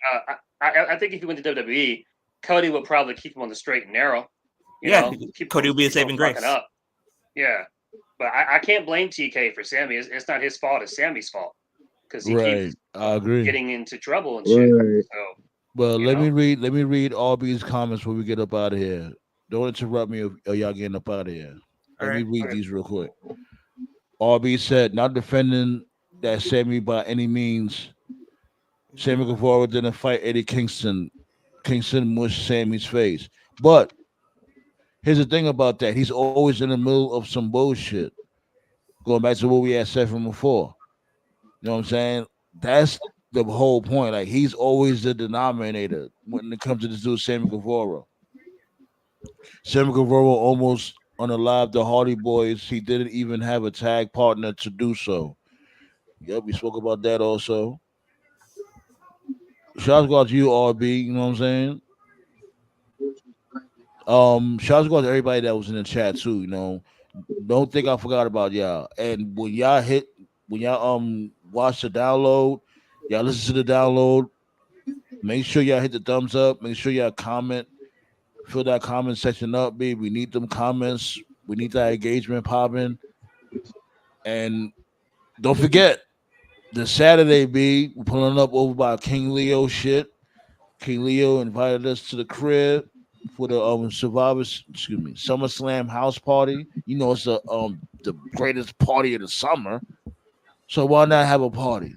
I think if he went to WWE, Cody would probably keep him on the straight and narrow. You know? Cody will be a saving grace. Up. Yeah, but I can't blame TK for Sammy. It's not his fault. It's Sammy's fault because he keeps getting into trouble and shit. So, well, let me read RB's comments before we get up out of here. Don't interrupt me or y'all getting up out of here. Let me read these real quick. RB said, not defending that Sammy by any means. Sammy Guevara didn't fight Eddie Kingston. Kingston mushed Sammy's face. But here's the thing about that. He's always in the middle of some bullshit. Going back to what we had said from before. You know what I'm saying? That's the whole point. Like, he's always the denominator when it comes to this dude, Sammy Guevara. Sammy Guevara almost unalived the Hardy Boys. He didn't even have a tag partner to do so. Yep, we spoke about that also. Shouts out to you, RB. You know what I'm saying? Shouts out to everybody that was in the chat too. You know, don't think I forgot about y'all. And when y'all watch the download, y'all listen to the download. Make sure y'all hit the thumbs up. Make sure y'all comment. Fill that comment section up, baby. We need them comments. We need that engagement popping. And don't forget, this Saturday, we're pulling up over by King Leo shit. King Leo invited us to the crib for the SummerSlam house party. You know, it's the greatest party of the summer. So why not have a party?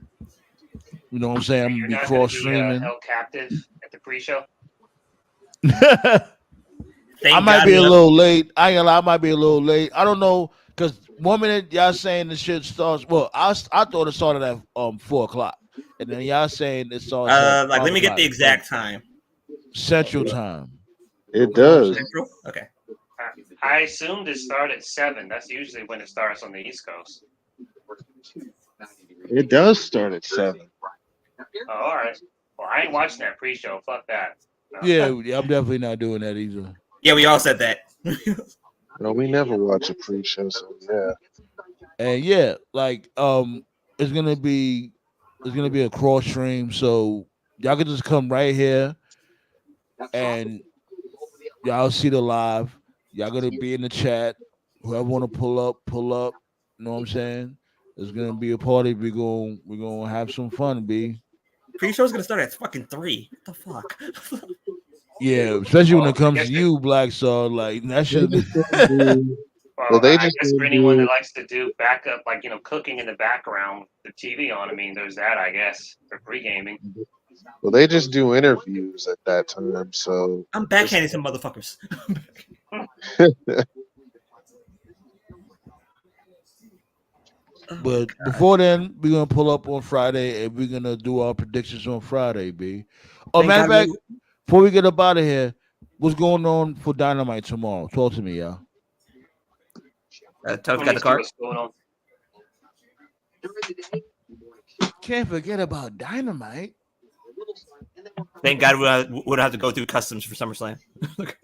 You know what I'm saying? I'm gonna be cross streaming. Held captive at the pre-show. I might be a little late. I ain't gonna lie, I might be a little late. I don't know, because 1 minute y'all saying the shit starts. Well, I thought it started at 4:00, and then y'all saying it starts. Like, let me get the exact time. Central time. It does. Central? Okay. I assumed it started at 7. That's usually when it starts on the East Coast. It does start at 7. Oh, all right. Well, I ain't watching that pre-show. Fuck that. No. Yeah, I'm definitely not doing that either. Yeah, we all said that. No, we never watch a pre-show, so yeah. And yeah, like it's gonna be a cross stream, so Y'all can just come right here and y'all see the live. Y'all gonna be in the chat. Whoever want to pull up, pull up. You know what I'm saying? There's gonna be a party. We're gonna have some fun, B. Pre-show's gonna start at fucking 3. What the fuck? Yeah, especially when Well, it I comes guess to you, Black Star. Like that They should. just gonna do. Well, well, they I just guess gonna for anyone that do. likes to do backup, like cooking in the background, the TV on. I mean, there's that. I guess for pre gaming. Well, they just do interviews at that time. So I'm it's, backhanding some motherfuckers. Oh my But god. before then, we're gonna pull up on Friday and we're gonna do our predictions on Friday, B. Oh, Thank matter of God fact, before we get up out of here, what's going on for Dynamite tomorrow? Talk to me, y'all. Tough Let got me the see card. what's going on. Can't forget about Dynamite. Thank God we would have to go through customs for SummerSlam.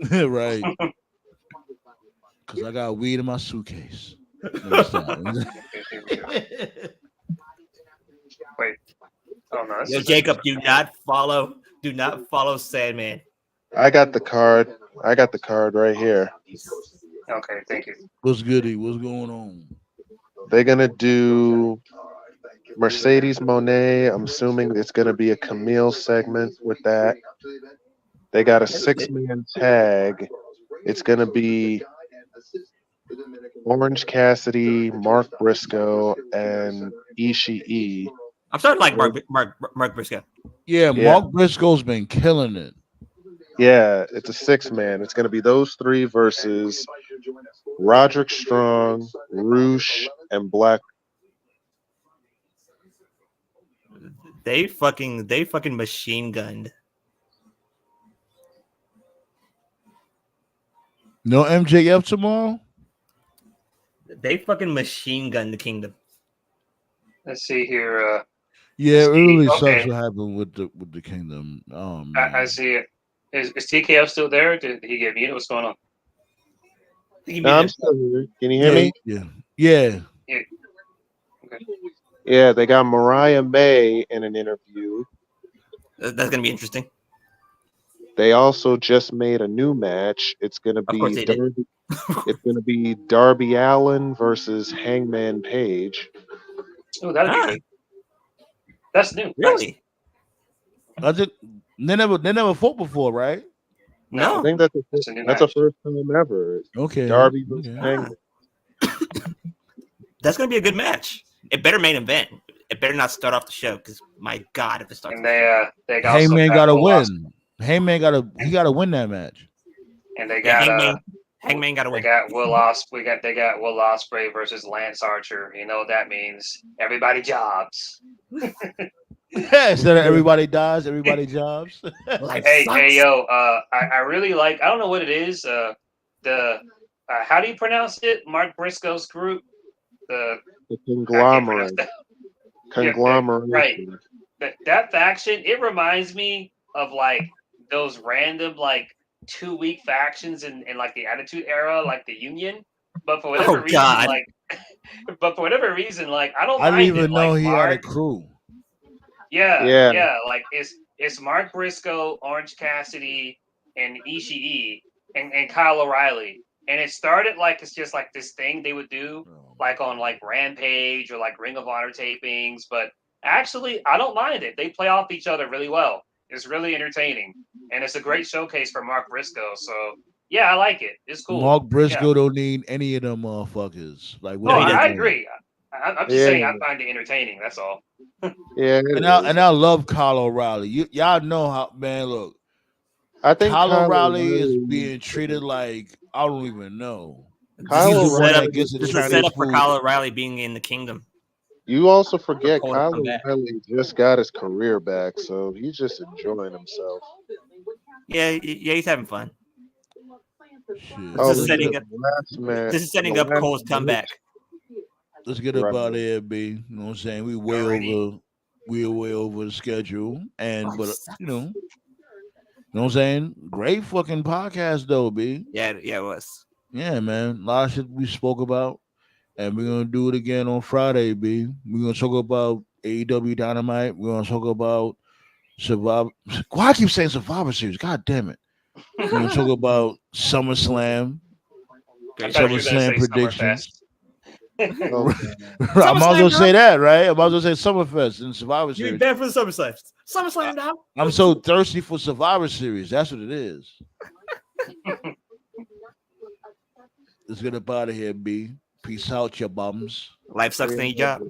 Right. Because I got weed in my suitcase. Next time. Wait. Oh no, this Yo, is Jacob, do not follow Sandman. I got the card. I got the card right here. okay. Thank you. What's goody? What's going on? They're gonna do Mercedes Monet. I'm assuming it's gonna be a Camille segment with that. They got a 6-man tag. It's gonna be Orange Cassidy, Mark Briscoe, and Ishii. I'm starting to like Mark Briscoe. Yeah, Yeah, Mark Briscoe's been killing it. yeah, it's a 6-man. It's gonna be those three versus Roderick Strong, Roosh, and Black. They fucking machine gunned. No MJF tomorrow? They fucking machine gunned the Kingdom. Let's see here. Yeah, it really sucks Okay, what happened with the Kingdom. Oh I man. see it. Is TKO still there? Did he get muted? What's going on? No, I'm still here. Can you hear Yeah, me? yeah. Yeah. Okay. Yeah, they got Mariah May in an interview. That's gonna be interesting. They also just made a new match. It's gonna Of course be they did. It's gonna be Darby Allin versus Hangman Page. Oh, that'd be good. That's new. Nice. Really? I did. They never fought before, right? I No. think that's That's a new that's the match. first time ever. Okay. Darby versus Okay. Hangman. That's gonna be a good match. It better main event. It better not start off the show because my God, if it starts. And they also Hangman got gotta Will win. Hangman gotta win that match. and they Yeah, got Hangman got to they win. got Will Ospreay. They got Will Ospreay versus Lance Archer. You know what that means? Everybody jobs. Instead of everybody dies, everybody jobs. Life Hey, sucks. yo, I really like. I don't know what it is. The how do you pronounce it? Mark Briscoe's group. The The I can't pronounce conglomerate. that. Conglomerate. Right. That faction. It reminds me of like those random like 2-week factions in like the Attitude Era, like the Union. But for whatever reason, God. like I don't I didn't mind it. even know Like he had a Mark, crew. yeah, like it's Mark Briscoe, Orange Cassidy, and Ishii, and Kyle O'Reilly. And it started like it's just like this thing they would do, like on like Rampage or like Ring of Honor tapings. But actually, I don't mind it. They play off each other really well. It's really entertaining, and it's a great showcase for Mark Briscoe. So yeah, I like it. It's cool. Mark Yeah. Briscoe don't need any of them motherfuckers. Like, No, what I doing? agree. I'm just Yeah. saying I find it entertaining. That's all. Yeah. And I love Kyle O'Reilly. Y'all know how, man. Look, I think Kyle Kyle O'Reilly is O'Reilly- being treated like I don't even know. Kyle He's the one O'Reilly that gets This is the a Chinese setup for food. Kyle O'Reilly being in the Kingdom. You also forget Cole to Kyle come back. O'Reilly just got his career back, so he's just enjoying himself. Yeah, he's having fun. Shit. Oh, This is look setting at up. the last match. This is setting the up last Cole's comeback. Let's get Right. up out of here, B. You know what I'm saying? We're way over the schedule. And but you know what I'm saying? Great fucking podcast though, B. Yeah, it was. Yeah, man. A lot of shit we spoke about. And we're gonna do it again on Friday, B. We're gonna talk about AEW Dynamite. We're gonna talk about Survivor. Why I keep saying Survivor Series? God damn it. We're gonna talk about SummerSlam. I thought you were gonna SummerSlam say predictions. Oh, I might as well say that, right? I might as well say Summerfest and Survivor You be Series. bad for the SummerSlam. SummerSlam now. I'm so thirsty for Survivor Series. That's what it is. Let's get up out of here, B. Peace out, your bums. Life sucks, ain't job.